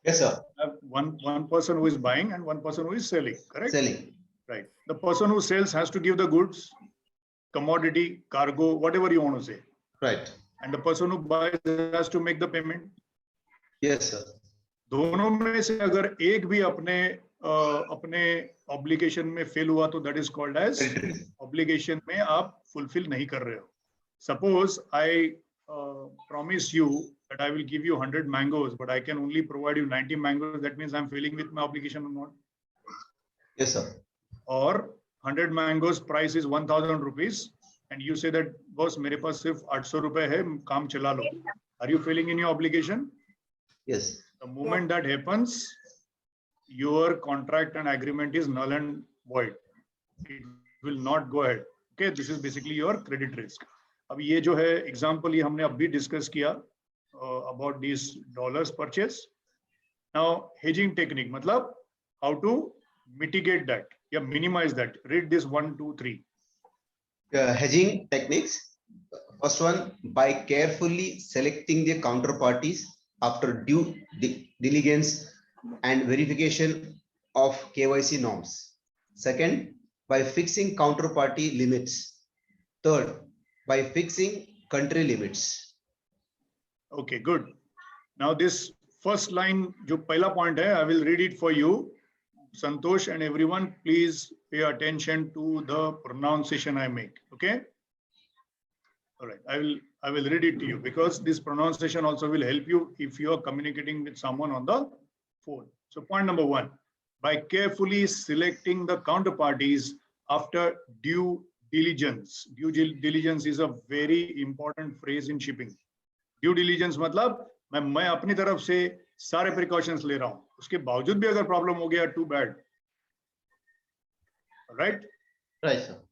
Yes, sir. One person who is buying and one person who is selling, correct? Selling. Right. The person who sells has to give the goods, commodity, cargo, whatever you want to say. Right. And the person who buys has to make the payment. Yes, sir. दोनों में से अगर एक भी अपने obligation में fail हुआ तो that is called as obligation में आप fulfill नहीं कर रहे हो. Suppose I promise you that I will give you 100 mangoes, but I can only provide you 90 mangoes. That means I'm failing with my obligation or not? Yes, sir. Or 100 mangoes price is 1,000 rupees, and you say that boss, मेरे पास सिर्फ 800 रुपए है, काम चला लो. Are you failing in your obligation? Yes. The moment that happens, your contract and agreement is null and void. It will not go ahead. Okay, this is basically your credit risk. अब ये जो है example ये हमने अभी discuss किया about these dollars purchase. Now hedging technique मतलब how to mitigate that, yeah, minimize that. Read this 1, 2, 3. Hedging techniques. First one, by carefully selecting the counterparties after due diligence and verification of KYC norms. Second, by fixing counterparty limits. Third, by fixing country limits. Okay, good. Now this first line, जो पहला point है, I will read it for you. Santosh and everyone, please pay attention to the pronunciation I make. Okay. All right. I will read it to you because this pronunciation also will help you if you are communicating with someone on the phone. So point number 1, by carefully selecting the counterparties after due diligence. Due diligence is a very important phrase in shipping. Due diligence मतलब मैं अपनी तरफ से सारे precautions ले रहा हूं, उसके बावजूद भी अगर प्रॉब्लम हो गया, too bad, right? Right sir.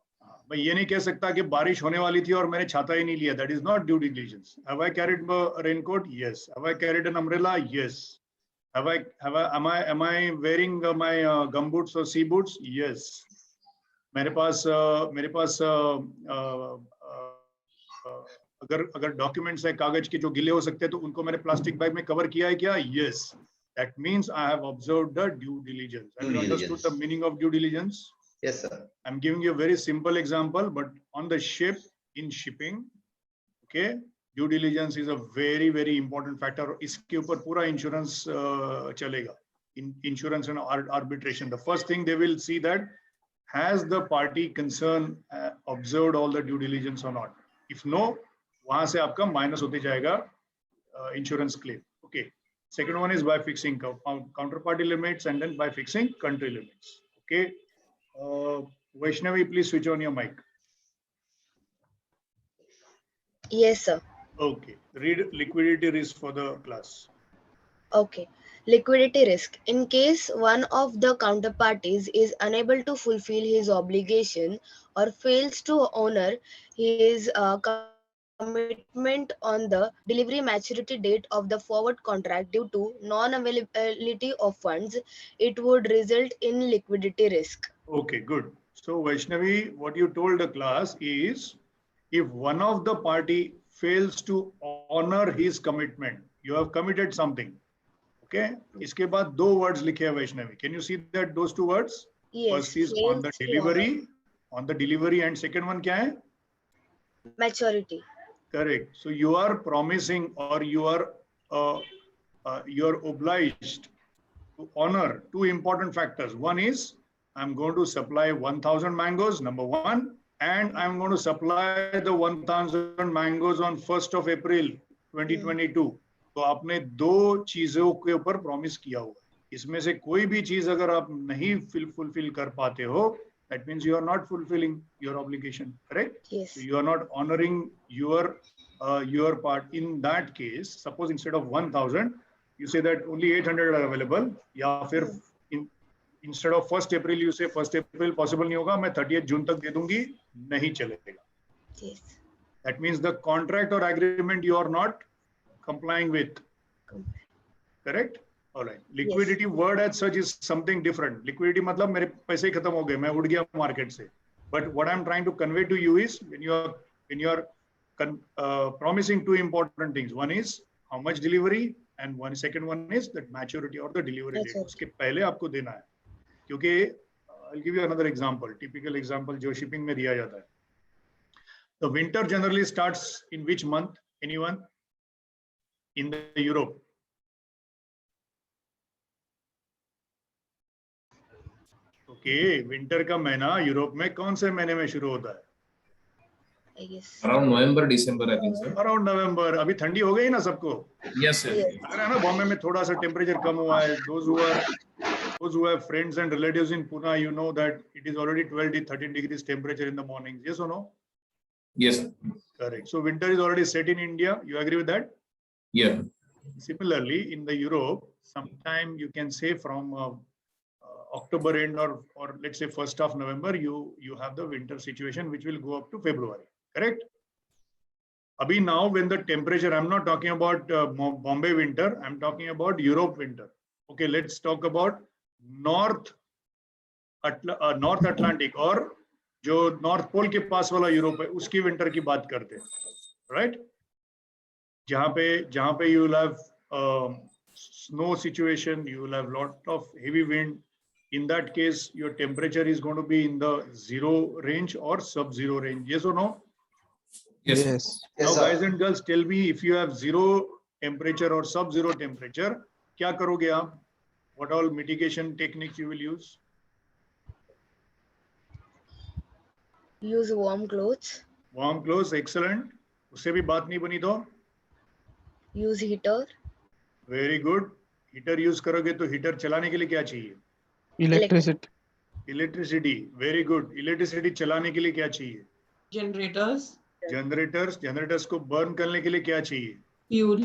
मैं ये नहीं कह सकता कि बारिश होने वाली थी और मैंने छाता ही नहीं लिया. That is not due diligence. Have I carried a raincoat? Yes. Have I carried an umbrella? Yes. am I wearing my gumboots or sea boots? Yes. मेरे पास अगर डॉक्यूमेंट्स है कागज के जो गिले हो सकते हैं तो उनको मैंने प्लास्टिक बैग में कवर किया है क्या? Yes. That means I have observed the due diligence. Have you understood the meaning of due diligence? Yes sir. I'm giving you a very simple example, but on the ship, in shipping, okay, due diligence is a very, very important factor. इसके ऊपर पूरा insurance चलेगा. In insurance and arbitration, the first thing they will see that has the party concerned observed all the due diligence or not. If no, वहां से आपका minus होते जाएगा insurance claim. Okay. Second one is by fixing counterparty limits and then by fixing country limits. Okay. Vaishnavi, please switch on your mic. Yes, sir. Okay. Read liquidity risk for the class. Okay. Liquidity risk. In case one of the counterparties is unable to fulfill his obligation or fails to honor his commitment on the delivery maturity date of the forward contract due to non-availability of funds, it would result in liquidity risk. Okay, good. So Vaishnavi, what you told the class is if one of the party fails to honor his commitment, you have committed something. Okay. इसके बाद दो words लिखे हैं Vaishnavi. Can you see that those two words? Yes. First is on the delivery, and second one क्या है? Maturity. Correct. So you are promising or you are obliged to honor two important factors. One is I'm going to supply 1,000 mangoes, number one, and I'm going to supply the 1,000 mangoes on 1st of April 2022. तो आपने दो चीजों के ऊपर promise किया हुआ है. इसमें से कोई भी चीज अगर आप नहीं फुलफिल कर पाते हो, that means you are not fulfilling your obligation, correct? Yes. So you are not honoring your part. In that case, suppose instead of 1,000, you say that only 800 are available, या फिर instead of 1st April you say 1st April possible नहीं होगा, मैं 30th June तक दे दूंगी, नहीं चलेगा. Yes. That means the contract or agreement you are not complying with. Correct? All right. Liquidity word as such is something different. Liquidity मतलब मेरे पैसे खत्म हो गए, मैं उड़ गया मार्केट से. But what I'm trying to convey to you is when you are promising two important things. One is how much delivery, and second one is that maturity or the delivery date. उसके पहले आपको देना है. क्योंकि I'll give you another example. Typical example जो shipping में दिया जाता है. The winter generally starts in which month? Anyone? In the Europe. Okay, winter का महीना यूरोप में कौन से महीने में शुरू होता है? I guess. Around November, December, I think, sir. Around November. अभी ठंडी हो गई ना सबको? Yes, sir. अगर है ना बॉम्बे में थोड़ा सा टेम्परेचर कम हुआ है. Those who have friends and relatives in Pune, you know that it is already 12-13 degrees temperature in the mornings. Yes or no? Yes. Correct. So winter is already set in India. You agree with that? Yeah. Similarly, in the Europe, sometime you can say from October end or let's say 1st of November, you have the winter situation which will go up to February. Correct? Abhi now when the temperature, I'm not talking about Bombay winter, I'm talking about Europe winter. Okay, let's talk about North Atlantic और जो North Pole के पास वाला Europe है उसकी winter की बात करते हैं, right? जहाँ पे you will have snow situation, you will have lot of heavy wind. In that case, your temperature is going to be in the 0 range or sub-zero range. Yes or no? Yes. Now, guys and girls, tell me if you have 0 temperature or sub-zero temperature, क्या करोगे आप? What all mitigation techniques you will use? Use warm clothes. Warm clothes, excellent. उससे भी बात नहीं बनी तो? Use heater. Very good. Heater use करोगे तो heater चलाने के लिए क्या चाहिए? Electricity. Electricity. Very good. Electricity चलाने के लिए क्या चाहिए? Generators. Generators को burn करने के लिए क्या चाहिए? Fuel.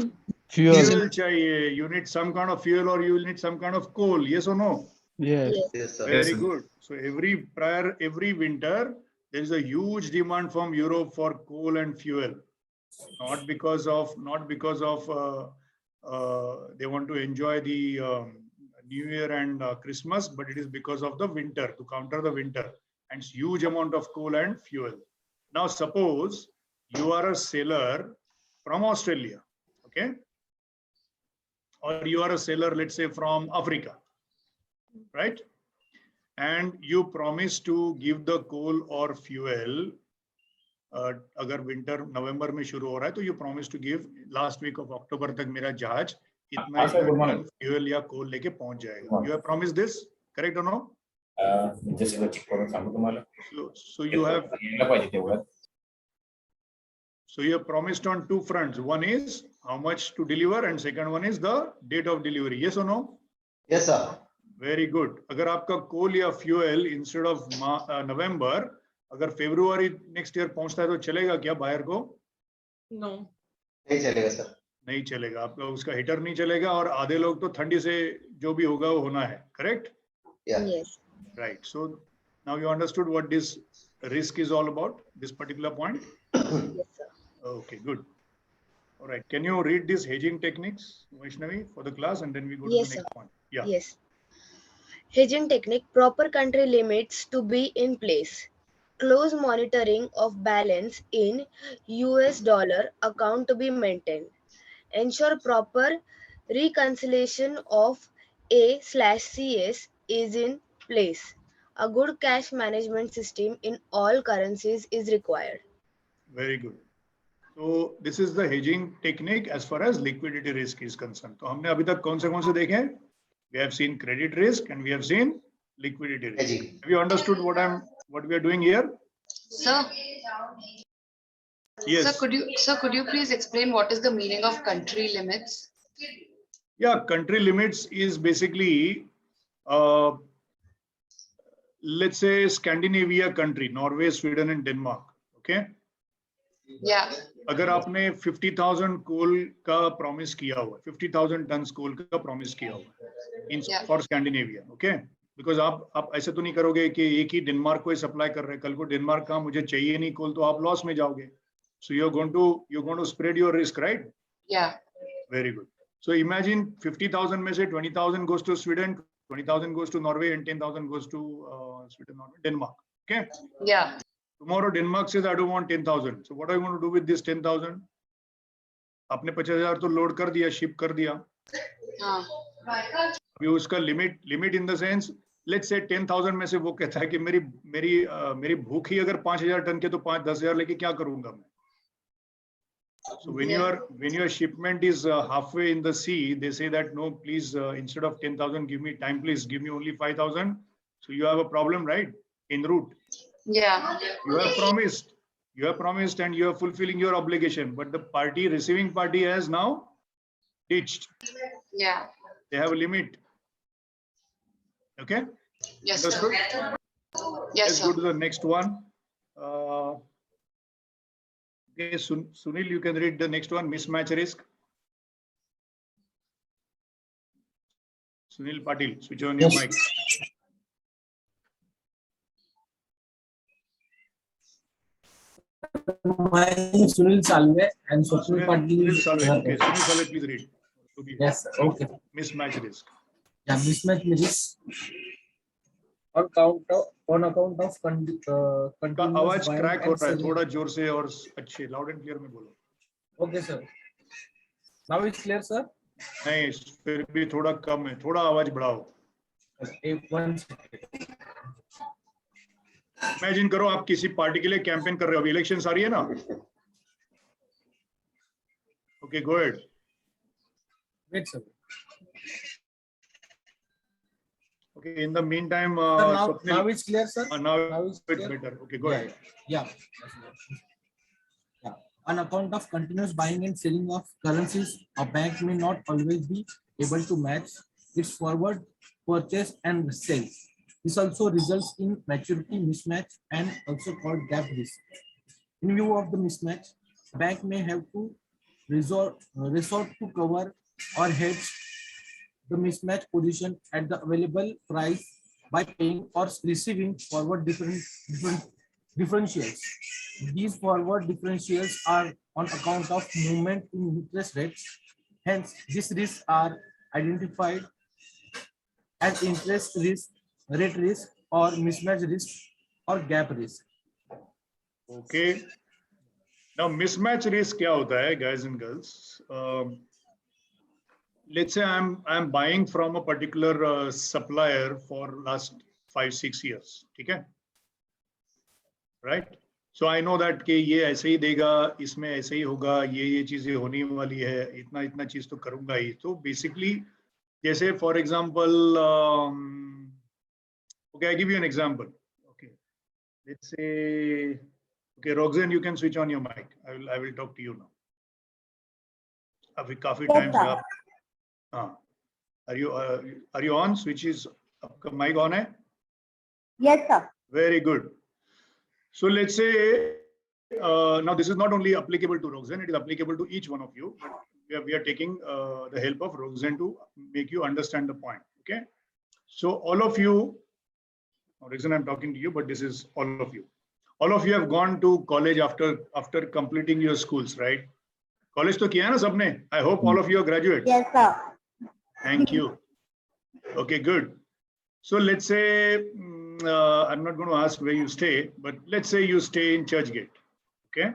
Fuel chahiye. You need some kind of fuel or you will need some kind of coal. Yes or no? Yes. Yes, sir. Very good. So every winter, there is a huge demand from Europe for coal and fuel. Not because of they want to enjoy the New Year and Christmas, but it is because of the winter, to counter the winter, and huge amount of coal and fuel. Now suppose you are a seller from Australia, okay, or you are a seller, let's say, from Africa, right? And you promise to give the coal or fuel. अगर winter November में शुरू हो रहा है तो you promise to give last week of October तक मेरा जहाज इतना फ्यूल या कोल लेके पहुंच जाएगा. You have promised this, correct or no? So you have promised on two fronts. One is how much to deliver, and second one is the date of delivery. Yes or no? Yes, sir. Very good. अगर आपका कोल या fuel instead of November अगर फरवरी next year पहुंचता है तो चलेगा क्या buyer को? No. नहीं चलेगा सर. नहीं चलेगा. आपका उसका हीटर नहीं चलेगा और आधे लोग तो ठंडी से जो भी होगा वो होना है. Correct? Yes. Right. So now you understood what this risk is all about, this particular point? Yes, sir. Okay, good. All right. Can you read these hedging techniques, Vaishnavi, for the class, and then we go to Yes, the next sir. point? Yeah. Yes. Hedging technique, proper country limits to be in place. Close monitoring of balance in US dollar account to be maintained. Ensure proper reconciliation of A/CS is in place. A good cash management system in all currencies is required. Very good. So this is the hedging technique as far as liquidity risk is concerned. तो हमने अभी तक कौन से देखे? We have seen credit risk and we have seen liquidity risk. Hedging. Have you understood what we are doing here? Sir. Yes. Sir, could you please explain what is the meaning of country limits? Yeah, country limits is basically, let's say Scandinavia country, Norway, Sweden, and Denmark. Okay. Yeah. अगर आपने 50,000 कोल का promise किया हुआ, 50,000 ton coal का promise किया हुआ in for Scandinavia, okay, because आप ऐसे तो नहीं करोगे कि एक ही डेनमार्क को सप्लाई कर रहे हैं, कल को डेनमार्क का मुझे चाहिए नहीं कोल तो आप लॉस में जाओगे. So you are going to spread your risk, right? Yeah. Very good. So imagine 50,000 में से 20,000 goes to Sweden, 20,000 goes to Norway, and 10,000 goes to Sweden, Norway, Denmark. Okay. Yeah. Tomorrow Denmark says I don't want 10,000. So what are you going to do with this 10,000? आपने 50,000 तो load कर दिया, ship कर दिया. अभी उसका limit in the sense, let's say 10,000 में से वो कहता है कि मेरी भूख ही अगर 5,000 टन के तो 5-10,000 लेके क्या करूंगा मैं? So when your shipment is halfway in the sea, they say that no, please instead of 10,000, give me time, please give me only 5,000. So you have a problem, right? En route. Yeah. You have promised, and you are fulfilling your obligation. But the receiving party has now ditched. Yeah. They have a limit. Okay. Yes, Understood? sir. Yes, Let's sir. go to the next one. Okay, Sunil, you can read the next one. Mismatch risk. Sunil Patil, switch on your mic. My name is Sunil Salve and Sunil Patil. Sunil Salve. Okay, Sunil Salve, please read. Yes, sir. Okay. Mismatch risk. Yeah, mismatch risk on account of continuous आवाज buying crack हो and रहा है, selling. थोड़ा जोर से और अच्छे loud and clear में बोलो. Okay, sir. Now it's clear, sir. नहीं, फिर भी थोड़ा कम है, थोड़ा आवाज बढ़ाओ. One second. इमेजिन करो आप किसी पार्टी के लिए कैंपेन कर रहे हो, अभी इलेक्शंस आ रही है ना. Okay, go ahead. Wait, sir. Okay, in the meantime, Sir, now it's clear, sir. Now it's it's clear. better. Okay, go ahead. Yeah. Yeah. On account of continuous buying and selling of currencies, a bank may not always be able to match its forward purchase and sales. This also results in maturity mismatch and also called gap risk. In view of the mismatch, bank may have to resort to cover or hedge the mismatch position at the available price by paying or receiving forward differentials. These forward differentials are on account of movement in interest rates. Hence, these risks are identified as interest risk, rate risk, or mismatch risk, or gap risk. Okay. Now, mismatch risk क्या होता है, guys and girls? Let's say I'm buying from a particular supplier for last 5-6 years. ठीक है? Right? So I know that कि ये ऐसे ही देगा, इसमें ऐसे ही होगा, ये चीजें होने वाली है, इतना चीज तो करूंगा ही. तो basically, जैसे for example, okay, I give you an example. Okay, let's say, okay, Roxanne, you can switch on your mic. I will talk to you now. अभी काफी टाइम से आप, हाँ, are you on? Switch is, आपका mic on है? Yes, sir. Very good. So let's say, now this is not only applicable to Roxanne, it is applicable to each one of you. But we are taking the help of Roxanne to make you understand the point. Okay. So all of you, Roxanne, I'm talking to you, but this is all of you. All of you have gone to college after completing your schools, right? College to kiya na sabne? I hope all of you are graduates. Yes, sir. Thank you. Okay, good. So let's say, I'm not going to ask where you stay, but let's say you stay in Churchgate, okay?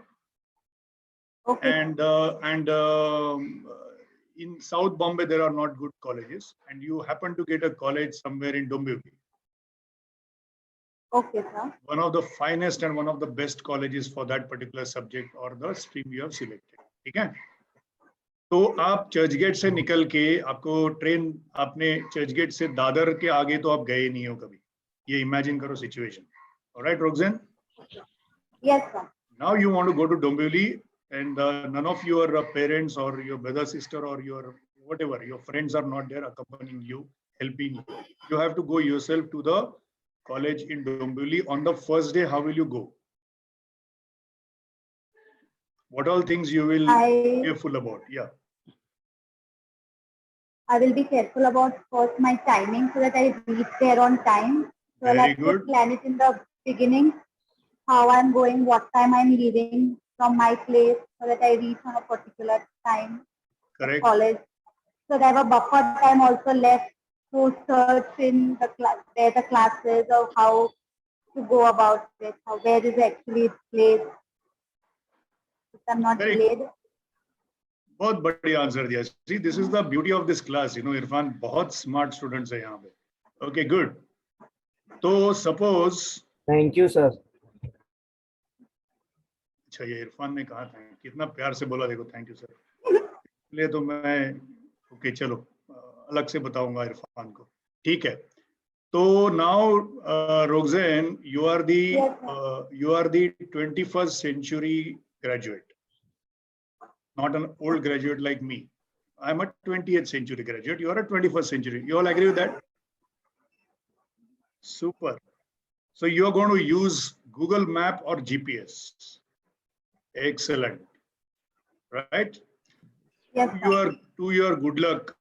Okay. And in South Bombay, there are not good colleges, and you happen to get a college somewhere in Dombivli. Okay, sir. One of the finest and one of the best colleges for that particular subject or the stream you have selected. ठीक है? तो आप चर्चगेट से निकल के आपको train, आपने चर्चगेट से दादर के आगे तो आप गए नहीं हो कभी. ये इमेजिन करो situation. Alright Roxanne? Yes, sir. Now you want to go to Dombivli, and none of your parents or your brother, sister, or your whatever, your friends are not there accompanying you, helping you. You have to go yourself to the college in Dombivli. On the first day, how will you go? What all things you will be careful about? Yeah. I will be careful about first my timing so that I reach there on time. So I'll have to plan it in the beginning, how I'm going, what time I'm leaving from my place so that I reach on a particular time. Correct. College. So I have a buffer time also left to search in the class, where the classes of how to go about it, how where is actually its place. If I'm not delayed. बहुत बढ़िया answer दिया. See, this is the beauty of this class. You know, Irfan, बहुत smart students है यहाँ पे. Okay, good. तो suppose. Thank you, sir. अच्छा, ये इरफान ने कहा था, कितना प्यार से बोला, देखो, थैंक यू सर. इसलिए तो मैं, ओके, चलो अलग से बताऊंगा इरफान को. ठीक है. तो now, Roxanne, you are the 21st century graduate. Not an old graduate like me. I'm a 20th century graduate. You are a 21st century. You all agree with that? Super. So you're going to use Google Map or GPS. Excellent. Right? Yes, to your good luck.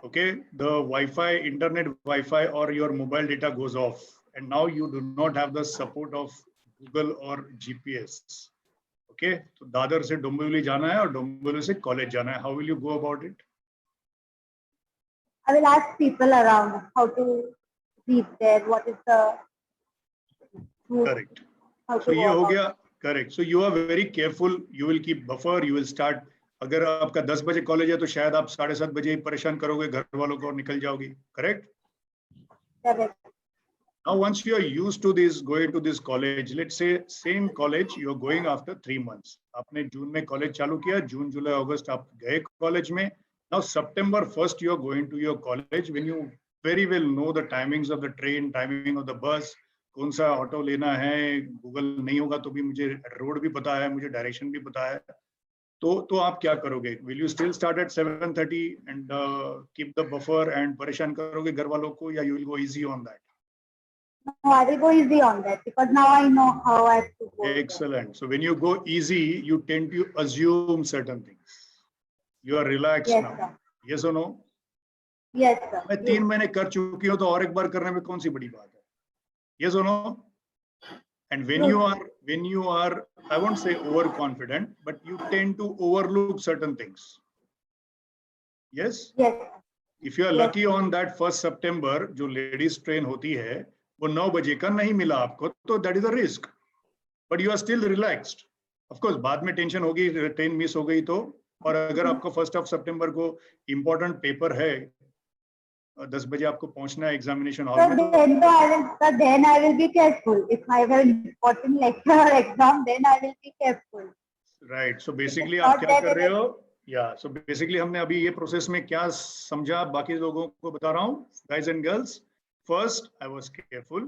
Okay. The Wi-Fi, internet Wi-Fi or your mobile data goes off. And now you do not have the support of Google or GPS. Okay, so Dadar से डोंबिवली जाना है और डोंबिवली से college जाना है. How will you go about it? I will ask people around how to reach there. What is the route? Correct. So ये हो गया. Correct. So you are very careful. You will keep buffer. You will start. अगर आपका 10 बजे college है तो शायद आप 7:30 बजे परेशान करोगे घर वालों को और निकल जाओगी. Correct? Correct. Now, once you are used to this, going to this college, let's say same college, you are going after 3 months. आपने जून में कॉलेज चालू किया, जून, जुलाई, अगस्त आप गए कॉलेज में. Now, September 1st, you are going to your college when you very well know the timings of the train, timing of the bus, कौन सा auto लेना है. गूगल नहीं होगा तो भी मुझे रोड भी पता है, मुझे डायरेक्शन भी पता है. तो आप क्या करोगे? Will you still start at 7:30 and keep the buffer and परेशान करोगे घर वालों को, या you will go easy on that? No, I will go easy on that because now I know how I have to go. Excellent. So when you go easy, you tend to assume certain things. You are relaxed Yes, now. sir. Yes or no? Yes, sir. मैं 3 महीने कर चुकी हूँ तो और एक बार करने में कौन सी बड़ी बात है? Yes or no? And when you are, I won't say overconfident, but you tend to overlook certain things. Yes? Yes. If you are lucky on that 1st September, जो ladies train होती है, वो 9 बजे का नहीं मिला आपको, तो that is a risk. But you are still relaxed. Of course, बाद में टेंशन होगी, ट्रेन मिस हो गई तो, और अगर आपको 1st of September को important पेपर है, 10 बजे आपको पहुंचना है एग्जामिनेशन हॉल में, Then I will be careful. If I have an important lecture or exam, then I will be careful. Right. So basically आप क्या कर रहे हो? Yeah. So basically हमने अभी ये प्रोसेस में क्या समझा, बाकी लोगों को बता रहा हूँ, guys and girls. First, I was careful.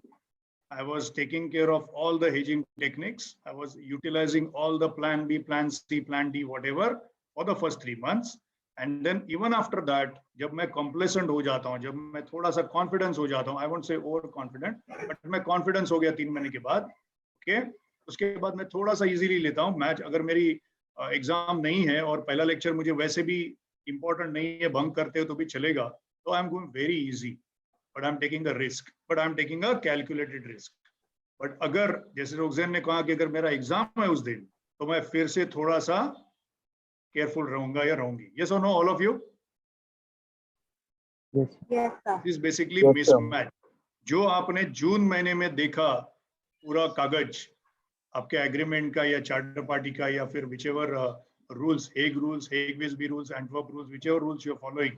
I was taking care of all the hedging techniques. I was utilizing all the plan B, plan C, plan D, whatever for the first 3 months. And then even after that, जब मैं complacent हो जाता हूँ, जब मैं थोड़ा सा confidence हो जाता हूँ, I won't say overconfident, but मैं confidence हो गया 3 महीने के बाद, okay? उसके बाद मैं थोड़ा सा easily लेता हूँ मैच. अगर मेरी एग्जाम नहीं है और पहला लेक्चर मुझे वैसे भी important नहीं है, बंक करते हो तो भी चलेगा, तो I am going very easy. But I'm taking a risk. But I'm taking a calculated risk. But अगर जैसे रोक्सेन ने कहा कि अगर मेरा एग्जाम है उस दिन, तो मैं फिर से थोड़ा सा केयरफुल रहूंगा या रहूंगी. Yes or no, all of you? Yes. Yes, sir. This is basically mismatch. जो आपने जून महीने में देखा पूरा कागज आपके एग्रीमेंट का या चार्टर पार्टी का या फिर whichever rules, Hague Wisby rules, Antwerp rules, whichever rules you are following,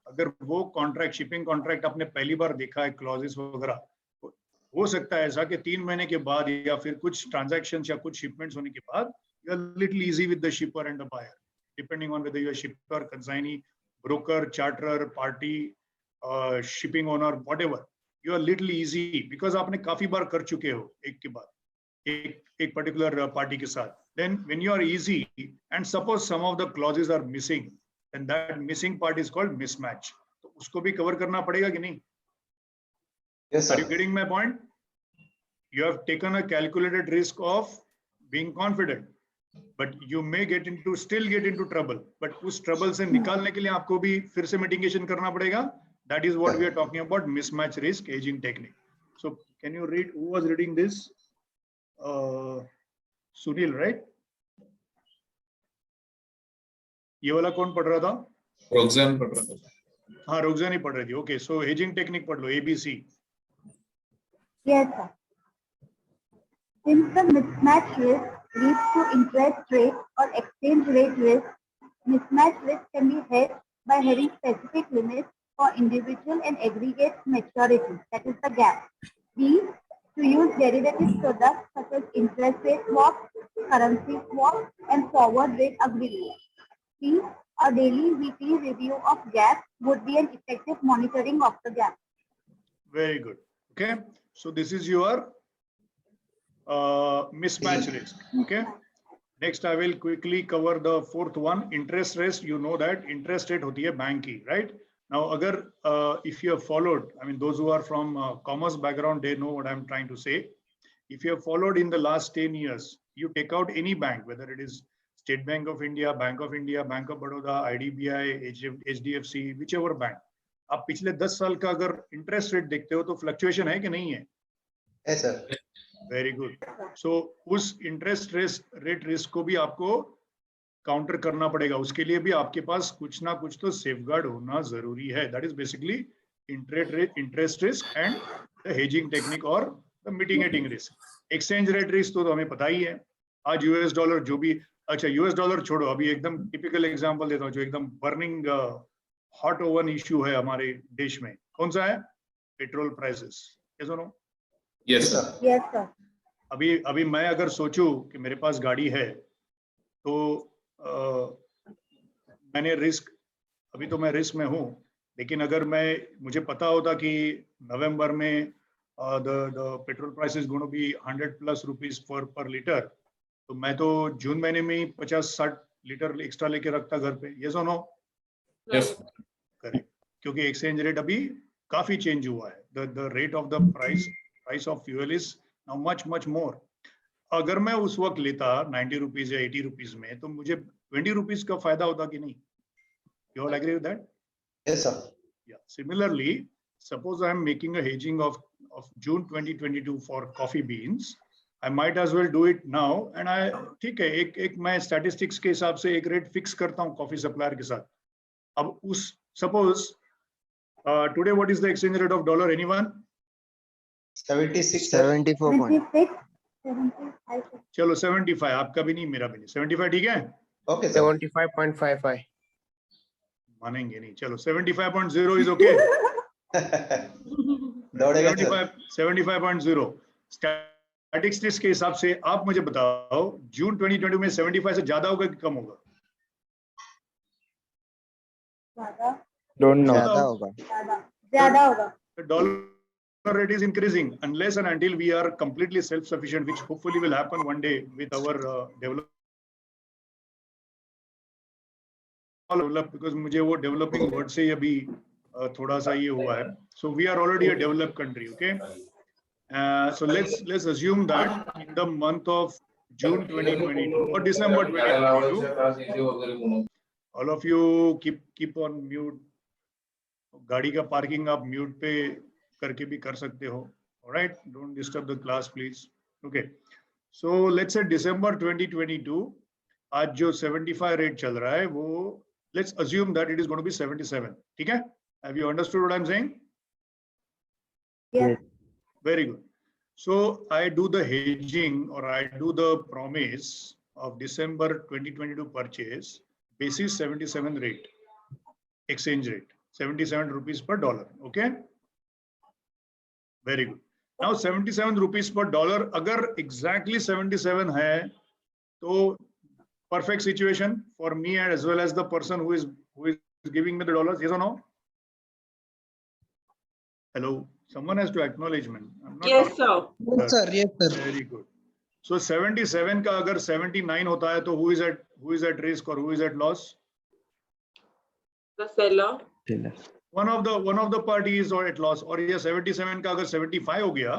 अगर वो कॉन्ट्रैक्ट, शिपिंग कॉन्ट्रैक्ट आपने पहली बार देखा है, क्लॉजेस वगैरह, हो सकता है ऐसा कि 3 महीने के बाद या फिर कुछ ट्रांजैक्शन या कुछ शिपमेंट्स होने के बाद you are little easy with the shipper and the buyer, depending on whether you are shipper, consignee, broker, charter, party, shipping owner, whatever, you are little easy because आपने काफी बार कर चुके हो एक के बाद एक पर्टिकुलर पार्टी के साथ. Then when you are easy and suppose some of the clauses are missing, and that missing part is called mismatch. तो उसको भी कवर करना पड़ेगा कि नहीं? Yes, sir. Are you getting my point? You have taken a calculated risk of being confident, but you may still get into trouble. But उस trouble से निकालने के लिए आपको भी फिर से mitigation करना पड़ेगा. That is what we are talking about, mismatch risk hedging technique. So can you read? Who was reading this? Sunil, right? ये वाला कौन पढ़ रहा था? रोक्सेन पढ़ रहा था. हाँ, रोक्सेन ही पढ़ रही थी. ओके, सो हेजिंग टेक्निक पढ़ लो, ABC. Yes, sir. Since the mismatch risk leads to interest rate or exchange rate risk, mismatch risk can be hedged by having specific limits for individual and aggregate maturity, that is the gap. B, to use derivative products such as interest rate swap, currency swap, and forward rate agreement. C, a daily weekly review of gap would be an effective monitoring of the gap. Very good. Okay, so this is your mismatch risk. Okay, next I will quickly cover the fourth one, interest rate. You know that interest rate होती है bank की, right? Now अगर if you have followed, I mean those who are from commerce background, they know what I'm trying to say. If you have followed in the last 10 years, you take out any bank, whether it is State Bank of India, Bank of Baroda, IDBI, HDFC, whichever bank, आप पिछले 10 साल का अगर interest rate देखते हो तो fluctuation है कि नहीं है? Yes, sir. Very good. So उस इंटरेस्ट रेट रिस्क को भी आपको काउंटर करना पड़ेगा. उसके लिए भी आपके पास कुछ ना कुछ तो सेफगार्ड होना जरूरी है. That is basically interest risk and the hedging technique और the mitigating risk. Exchange rate risk तो हमें पता ही है. आज यूएस डॉलर जो भी, अच्छा यूएस डॉलर छोड़ो, अभी एकदम टिपिकल एग्जांपल देता हूँ जो एकदम बर्निंग हॉट ओवन इश्यू है हमारे देश में. कौन सा है? Petrol prices. यस और no? Yes sir. Yes, sir. अभी मैं अगर सोचूं कि मेरे पास गाड़ी है तो मैंने रिस्क, अभी तो मैं रिस्क में हूं, लेकिन अगर मुझे पता होता कि नवंबर में the petrol price is going to be 100+ rupees per liter, तो मैं तो जून महीने में ही 50-60 लीटर एक्स्ट्रा लेके रखता घर पे. यस और नो? यस. करेक्ट. क्योंकि एक्सचेंज रेट अभी काफी चेंज हुआ है. the rate of the price price of fuel is now much more. अगर मैं उस वक्त लेता 90 रुपीज या 80 रुपीज में, तो मुझे 20 रुपीज का फायदा होता कि नहीं? You all agree with that? Yes, sir. Yeah. Similarly, suppose I am making a hedging of June 2022 for coffee beans. I might as well do it now, and I ठीक है, एक मैं statistics के हिसाब से एक रेट फिक्स करता हूँ कॉफी सप्लायर के साथ. अब उस suppose today what is the exchange rate of dollar? Anyone? 76. 74. चलो 75, आपका भी नहीं मेरा भी नहीं. 75 ठीक है? Okay, sir. 75.55. मानेंगे नहीं. चलो 75.0 is okay. 75.0 स्टैटिस्टिक्स के हिसाब से आप मुझे बताओ जून 2020 में 75 से ज्यादा होगा कि कम होगा? Don't know. ज्यादा होगा. Dollar rate is increasing unless and until we are completely self-sufficient, which hopefully will happen one day with our develop, because मुझे वो developing word से अभी थोड़ा सा ये हुआ है. So we are already a developed country, okay? So let's assume that in the month of June 2022 or December 2022, all of you keep on mute. गाड़ी का parking आप mute पे करके भी कर सकते हो. All right, don't disturb the class, please. Okay, so let's say December 2022, आज जो 75 rate चल रहा है वो let's assume that it is going to be 77. ठीक है? Have you understood what I'm saying? Yes. Very good. So I do the hedging or I do the promise of December 2022 purchase basis 77 rate, exchange rate, 77 rupees per dollar. Okay. Very good. Now 77 rupees per dollar, अगर exactly 77 है, तो perfect situation for me and as well as the person who is giving me the dollars. Yes or no? Hello. Someone has to acknowledge me. Yes, sir. Yes, sir. Yes, sir. Very good. So 77 का अगर 79 होता है, तो who is at risk or who is at loss? The seller. One of the parties or at loss. और ये 77 का अगर 75 हो गया,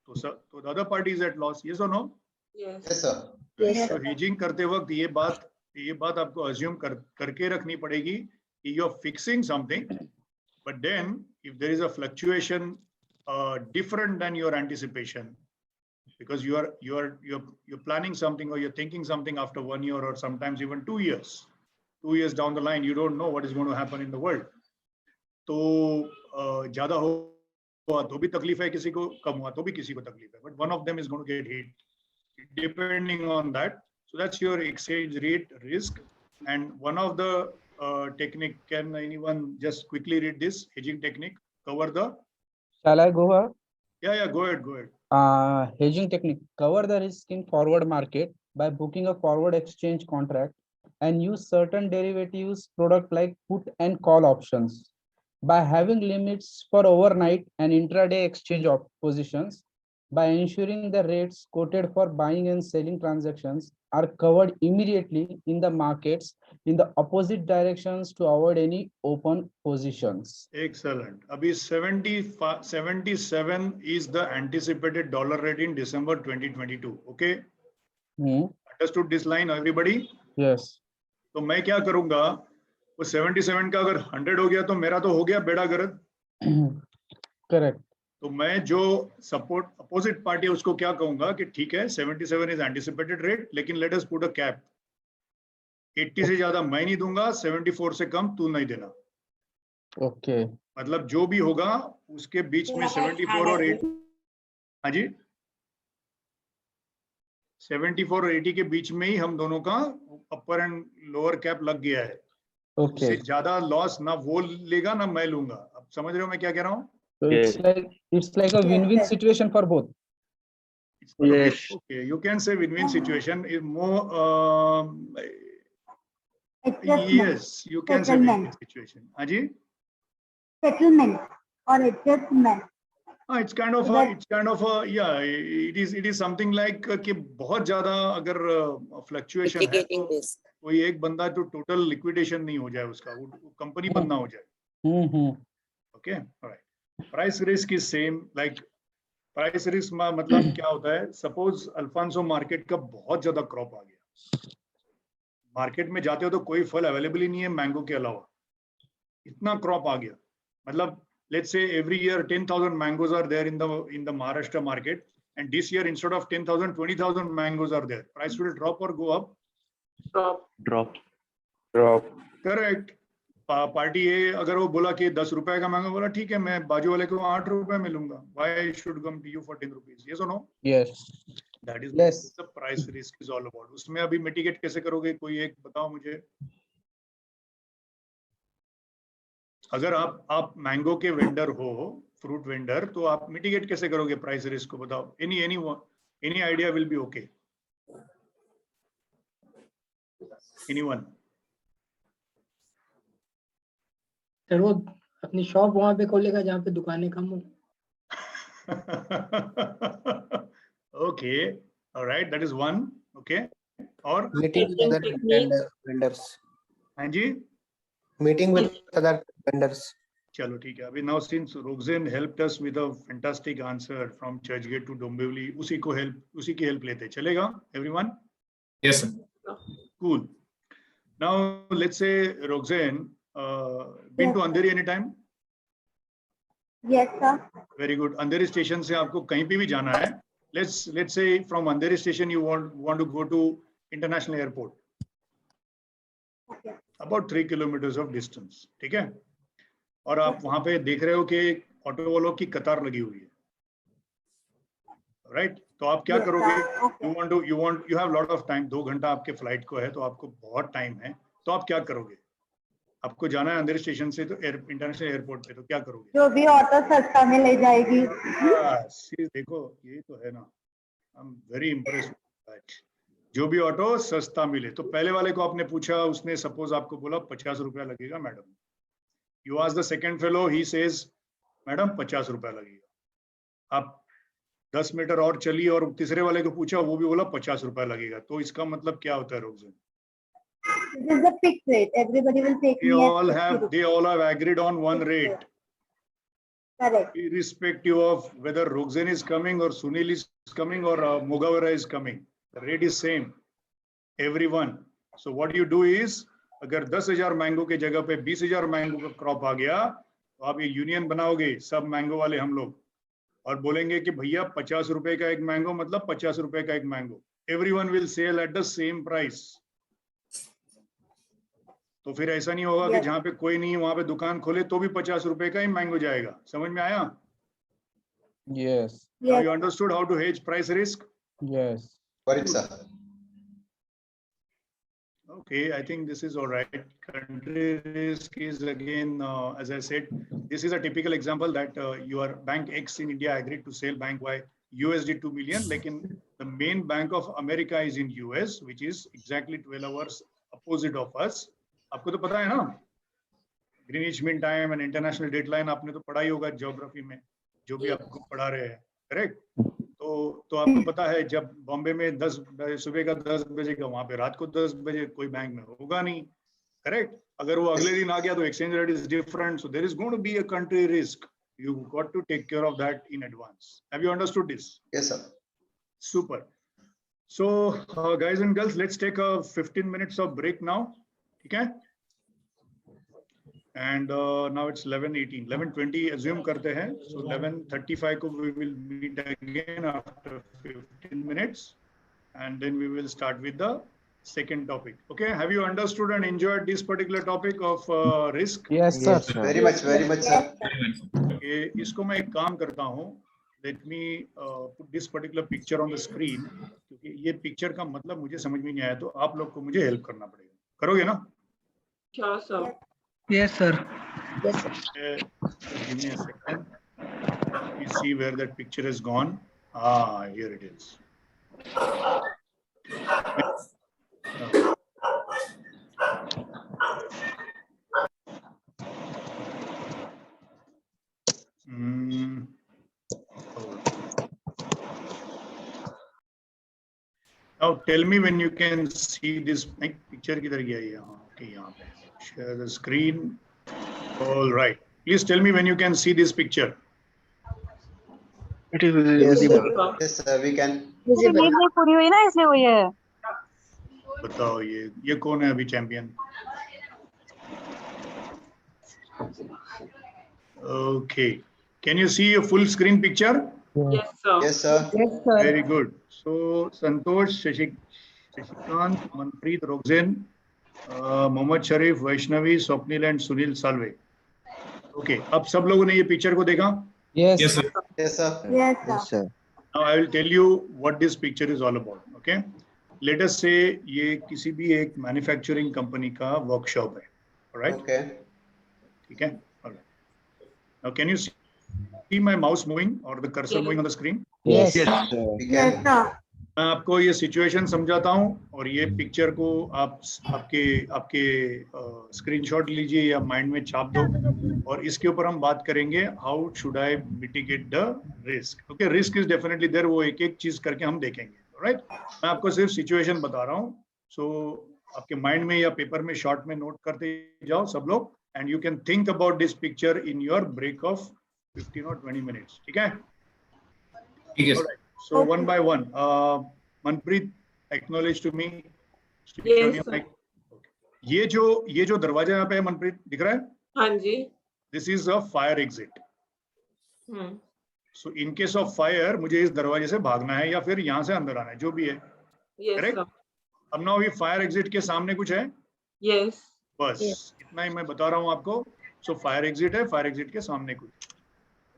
तो the other party is at loss. Yes or no? Yes. Yes, sir. Yes, तो hedging करते वक्त ये बात आपको assume करके रखनी पड़ेगी कि you are fixing something, but then if there is a fluctuation different than your anticipation, because you're planning something or you're thinking something after 1 year or sometimes even 2 years. 2 years down the line, you don't know what is going to happen in the world. तो ज्यादा हुआ तो भी तकलीफ है किसी को, कम हुआ तो भी किसी को तकलीफ है, but one of them is going to get hit depending on that. So that's your exchange rate risk. And one of the technique, can anyone just quickly read this hedging technique? Cover the. Shall I go ahead? Yeah, go ahead. Hedging technique: cover the risk in forward market by booking a forward exchange contract and use certain derivatives product like put and call options. By having limits for overnight and intraday exchange positions, by ensuring the rates quoted for buying and selling transactions are covered immediately in the markets in the opposite directions to avoid any open positions. Excellent. Abhi 77 is the anticipated dollar rate in December 2022. Okay. Understood this line, everybody? Yes. तो मैं क्या करूंगा, वो 77 का अगर 100 हो गया तो मेरा तो हो गया बेड़ा गर्द. Correct. तो मैं जो सपोर्ट अपोजिट पार्टी है उसको क्या कहूंगा कि ठीक है 77 इज एंटिसिपेटेड रेट, लेकिन let us put a cap. 80 से ज्यादा मैं नहीं दूंगा, 74 से कम तू नहीं देना. ओके. मतलब जो भी होगा उसके बीच में 74 और 80. हाँ जी, 74 और 80 के बीच में ही हम दोनों का अपर एंड लोअर कैप लग गया है. उससे ज्यादा लॉस ना वो लेगा ना मैं लूंगा. अब समझ रहे हो मैं क्या कह रहा हूँ? So it's like a win-win situation for both. Yes. Okay, you can say win-win situation is more. Yes, you can say win-win situation. Aji? Settlement or adjustment. It's kind of a yeah. It is something like कि बहुत ज़्यादा अगर fluctuation है तो कोई एक बंदा तो total liquidation नहीं हो जाए उसका, वो कंपनी बंद ना हो जाए. Okay, all right. Price risk is same, like price risk मतलब क्या होता है? सपोज अल्फांसो मार्केट का बहुत ज्यादा क्रॉप आ गया, मार्केट में जाते हो तो कोई फल अवेलेबल ही नहीं है मैंगो के अलावा, इतना क्रॉप आ गया. मतलब let's say every year 10,000 mangoes are there in the Maharashtra market, and this year instead of 10,000 20,000 mangoes are there. Price will drop or go up? Drop. Correct. Party A अगर वो बोला कि 10 रुपए का मैंगो, बोला ठीक है मैं बाजू वाले को 8 रुपए में लूंगा. Why I should come to you for 10 rupees? Yes or no? Yes. That is Yes. what the price risk is all about. उसमें अभी मिटिगेट कैसे करोगे? कोई एक बताओ मुझे. अगर आप मैंगो के वेंडर हो, फ्रूट वेंडर, तो आप मिटिगेट कैसे करोगे प्राइस रिस्क को? बताओ. Any idea will be okay. Anyone? Sir वो अपनी शॉप वहां पे खोलेगा जहाँ पे दुकानें कम हो. Okay, alright, that is one. Okay, और Meeting with other vendors. हाँ जी, Meeting with other vendors. चलो ठीक है. अभी now since Roxanne helped us with a fantastic answer from Churchgate to Dombivli, उसी की हेल्प लेते चलेगा everyone? Yes, sir. Cool. Now let's say Roxanne, been to Andheri any time? Yes, sir. Very good. Andheri station से आपको कहीं पे भी जाना है. Let's say from Andheri station you want to go to international airport. Okay. About 3 kilometers of distance. ठीक है? और आप वहां पे देख रहे हो कि ऑटो वालों की कतार लगी हुई है. राइट? तो आप क्या करोगे? You have lot of time. 2 घंटा आपके फ्लाइट को है, तो आपको बहुत टाइम है. तो आप क्या करोगे? आपको जाना है अंधेरी स्टेशन से तो इंटरनेशनल एयरपोर्ट पे, तो क्या करोगे? जो भी ऑटो सस्ता में ले जाएगी. देखो ये तो है ना, I am very impressed that. जो भी ऑटो सस्ता मिले. तो पहले वाले को आपने पूछा, उसने सपोज आपको बोला 50 रुपया लगेगा madam. You ask the second fellow, he says madam 50 रुपया लगेगा. आप 10 मीटर और चलिए और तीसरे वाले को पूछा, वो भी बोला 50 रुपया लगेगा. तो इसका मतलब क्या होता है रोक्सेन? This is the fixed rate. Everybody will take They me at all 50 have agreed on one rate. Correct. Irrespective of whether Roxanne is coming or Sunil is coming or Mugawara is coming, the rate is same. Everyone. So what you do is, अगर 10,000 mango के जगह पे 20,000 mango का crop आ गया, तो आप ये union बनाओगे सब मैंगो वाले हम लोग, और बोलेंगे कि भैया 50 रुपए का एक मैंगो मतलब 50 रुपए का एक mango. Everyone will sell at the same price. तो फिर ऐसा नहीं होगा कि जहाँ पे कोई नहीं वहां पे दुकान खोले तो भी 50 रुपए का ही मैंगो जाएगा. समझ में आया? Yes. Have you understood how to hedge price risk? Yes. Correct, sir. Okay, I think this is all right. Country risk is again, as I said, this is a typical example that your bank X in India agreed to sell bank Y USD 2 million. Like in the main bank of America is in US, which is exactly 12 hours opposite of us. आपको तो पता है ना, Greenwich mean time and international deadline आपने तो पढ़ा ही होगा geography में, जो भी आपको पढ़ा रहे हैं. करेक्ट? तो आपको पता है जब बॉम्बे में 10 सुबह का 10 बजे का, वहां पे रात को 10 बजे कोई बैंक में होगा नहीं. करेक्ट? अगर वो अगले दिन आ गया तो exchange rate is different. So there is going to be a country risk. You got to take care of that in advance. Have you understood this? Yes, sir. Super. So guys and girls, let's take a 15 minutes of break now. ठीक है? And now it's 11:18, 11:20 assume करते हैं. So 11:35 को we will meet again after 15 minutes, and then we will start with the second topic. Okay? Have you understood and enjoyed this particular topic of risk? Yes, sir. Very much, sir. Okay, इसको मैं एक काम करता हूँ. Let me put this particular picture on the screen, क्योंकि ये picture का मतलब मुझे समझ में नहीं आया, तो आप लोग को मुझे हेल्प करना पड़ेगा. करोगे ना? Sure, sir. Yes, sir. Yes, sir. Give me a second. You see where that picture is gone? Here it is. Now tell me when you can see this picture. किधर गया ये? Okay, यहाँ पे. Share the screen. All right. Please tell me when you can see this picture. It is Yes, visible. sir. Yes, sir. We can. Visible. पूरी हुई ना इसलिए वो ये है। बताओ ये कौन है अभी champion? Okay. Can you see a full screen picture? Yes, sir. Yes, sir. Yes, sir. Very good. So Santosh, Shashikant, Manpreet, Roxanne, Mohammad Sharif, Vaishnavi, Swapnil and Sunil Salve. Okay. अब सब लोगों ने ये पिक्चर को देखा? Yes. Yes, sir. Yes, sir. Yes, Yes, sir. Now I will tell you what this picture is all about. Okay. Let us say ये किसी भी एक मैन्युफैक्चरिंग कंपनी का वर्कशॉप है. Alright? Okay. ठीक है? Alright. Now can you see my mouse moving or the cursor moving on the screen? Yes. Yes, sir. We yes, can. sir. मैं आपको ये सिचुएशन समझाता हूँ और ये पिक्चर को आप आपके स्क्रीनशॉट लीजिए या माइंड में छाप दो और इसके ऊपर हम बात करेंगे how should I mitigate the risk. Okay, risk is definitely there, वो एक एक चीज करके हम देखेंगे. राइट, मैं आपको सिर्फ सिचुएशन बता रहा हूँ. सो आपके माइंड में या पेपर में शॉर्ट में नोट करते जाओ सब लोग and you can think about this picture in your break of 15 or 20 minutes. ठीक है? ठीक है. So one by one, Manpreet, acknowledge to me. Yes, sir. Okay. ये जो दरवाजा यहाँ पे है मनप्रीत, दिख रहा है? हाँ जी. This is a fire exit. So in case of fire, मुझे इस दरवाजे से भागना है या फिर यहाँ से अंदर आना है, जो भी है. Yes, Correct? sir. अब ना अभी फायर एग्जिट के सामने कुछ है? Yes. बस इतना ही मैं बता रहा हूँ आपको. So फायर एग्जिट है, फायर एग्जिट के सामने कुछ.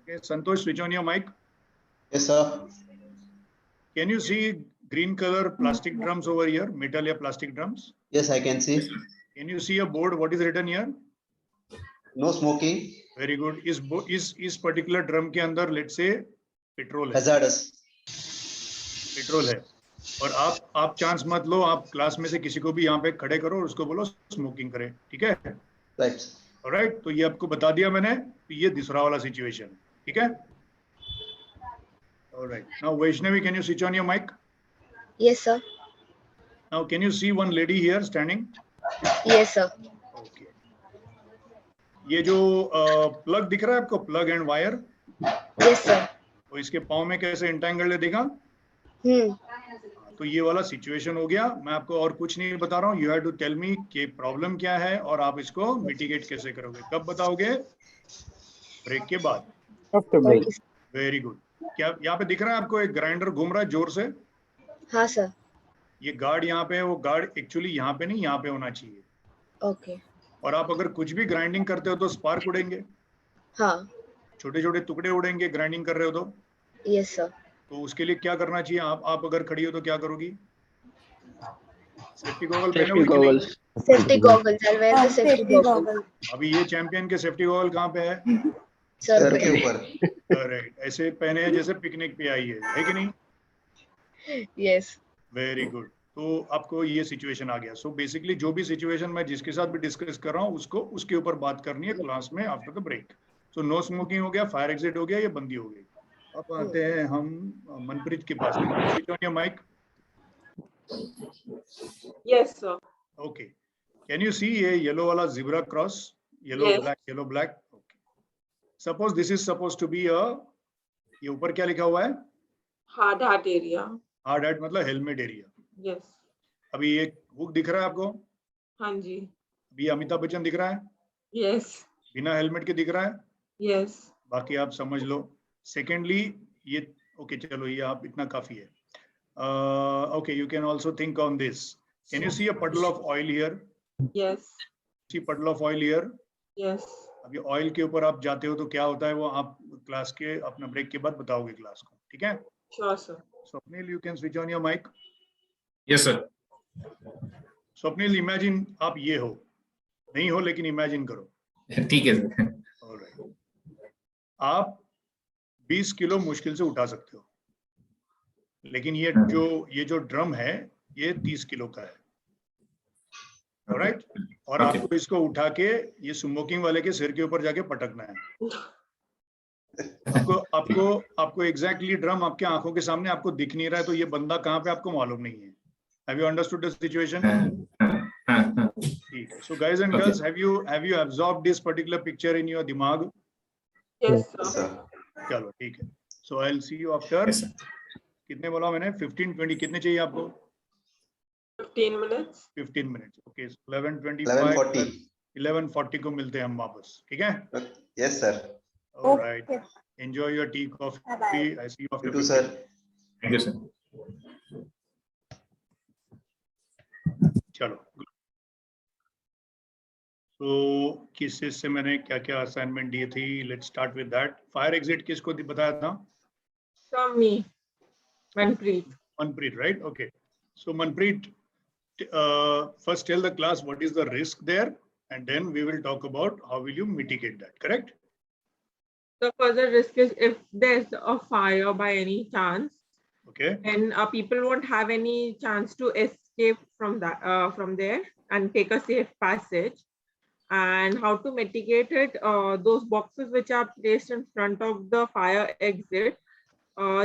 Okay, Santosh, switch on your mic. Yes, sir. Can you see green color plastic drums over here? Metal या plastic drums? Yes, I can see. Can you see a board? What is written here? No smoking. Very good. इस particular drum के अंदर let's say petrol है. Hazardous. Petrol है और आप chance मत लो, आप क्लास में से किसी को भी यहाँ पे खड़े करो और उसको बोलो स्मोकिंग करे. ठीक है? Right. ऑलराइट, तो ये आपको बता दिया मैंने. तो ये दूसरा वाला सिचुएशन. ठीक है? Alright. Now Vaishnavi, can you switch on your mic? Yes, sir. Now can you see one lady here standing? Yes, sir. Okay. ये जो प्लग दिख रहा है आपको, plug and wire? Yes, sir. तो इसके पाँव में कैसे इंटेंगल्ड है, देखा? तो ये वाला सिचुएशन हो गया. मैं आपको और कुछ नहीं बता रहा हूँ. You have to tell me कि प्रॉब्लम क्या है और आप इसको मिटिगेट कैसे करोगे. कब बताओगे? ब्रेक के बाद. After break. Very good. क्या यहाँ पे दिख रहा है आपको एक ग्राइंडर घूम रहा है जोर से? हाँ सर. ये गार्ड यहाँ पे है, वो गार्ड एक्चुअली यहाँ पे नहीं, यहाँ पे होना चाहिए. ओके. और आप अगर कुछ भी ग्राइंडिंग करते हो तो स्पार्क उड़ेंगे. हाँ. छोटे छोटे टुकड़े उड़ेंगे ग्राइंडिंग कर रहे हो तो. Yes sir. तो उसके लिए क्या करना चाहिए? आप अगर खड़ी हो तो क्या करोगी? सेफ्टी गॉगल पहनोगी कि नहीं? Safety goggles. I wear the safety goggles. अभी ये चैंपियन के सेफ्टी गॉगल कहाँ पे है? सर के ऊपर. करेक्ट. ऐसे पहने हैं जैसे पिकनिक पे आई है कि नहीं? यस. Very good. तो आपको ये सिचुएशन आ गया. सो बेसिकली जो भी सिचुएशन मैं जिसके साथ भी डिस्कस कर रहा हूँ उसको उसके ऊपर बात करनी है क्लास में after the break. So no smoking हो गया, फायर एग्जिट हो गया, ये बंदी हो गई. अब आते हैं हम मनप्रीत के पास. Switch on your mic. Yes, sir. Okay. Can you see ये येलो वाला zebra cross? Yellow black, yellow black. Okay. Suppose this is suppose to be a, ये ऊपर क्या लिखा हुआ है? Hard hat area. Hard hat मतलब हेलमेट एरिया. Yes. अभी एक हुक दिख रहा है आपको? हाँ जी. अभी अमिताभ बच्चन दिख रहा है? Yes. बिना हेलमेट के दिख रहा है? Yes. बाकी आप समझ लो. सेकेंडली ये ओके, चलो ये आप इतना काफी है. Okay, you can also think on this. Can you see a puddle of oil here? Yes. See puddle of oil here? Yes. अभी ऑयल के ऊपर आप जाते हो तो क्या होता है वो आप क्लास के अपना ब्रेक के बाद बताओगे क्लास को. ठीक है? Sure, sir. Swapnil, you can switch on your mic. Yes, sir. Swapnil, imagine आप ये हो, नहीं हो लेकिन इमेजिन करो. ठीक है सर. ऑलराइट. आप 20 किलो मुश्किल से उठा सकते हो, लेकिन ये जो ड्रम है ये 30 किलो का है. ऑलराइट. और Okay. आपको इसको उठा के ये स्मोकिंग वाले के सिर के ऊपर जाके पटकना है. आपको एग्जैक्टली ड्रम आपके आंखों के सामने आपको दिख नहीं रहा है, तो ये बंदा कहाँ पे आपको मालूम नहीं है. Have you understood the situation? ठीक है. So guys and girls, have you absorbed this particular picture in your दिमाग? Yes, sir. sir. चलो ठीक है. So I'll see you after. Yes, sir. कितने बोला मैंने? 15-20 कितने चाहिए आपको? 15 minutes. 15 minutes. Okay. So 11:25. 11:40. 11:40 को मिलते हैं हम वापस. ठीक है? Yes, sir. All right. Enjoy your tea, coffee. Bye-bye. I see you after. You too, 15. sir. Thank you, sir. चलो. तो किस से मैंने क्या क्या असाइनमेंट दिए थी? Let's start with that. Fire exit किसको बताया था? From me, Manpreet. Manpreet, right? Okay. So Manpreet, first tell the class what is the risk there, and then we will talk about how will you mitigate that. Correct? The further risk is if there's a fire by any chance, Okay. and people won't have any chance to escape from that from there and take a safe passage. And how to mitigate it? Those boxes which are placed in front of the fire exit,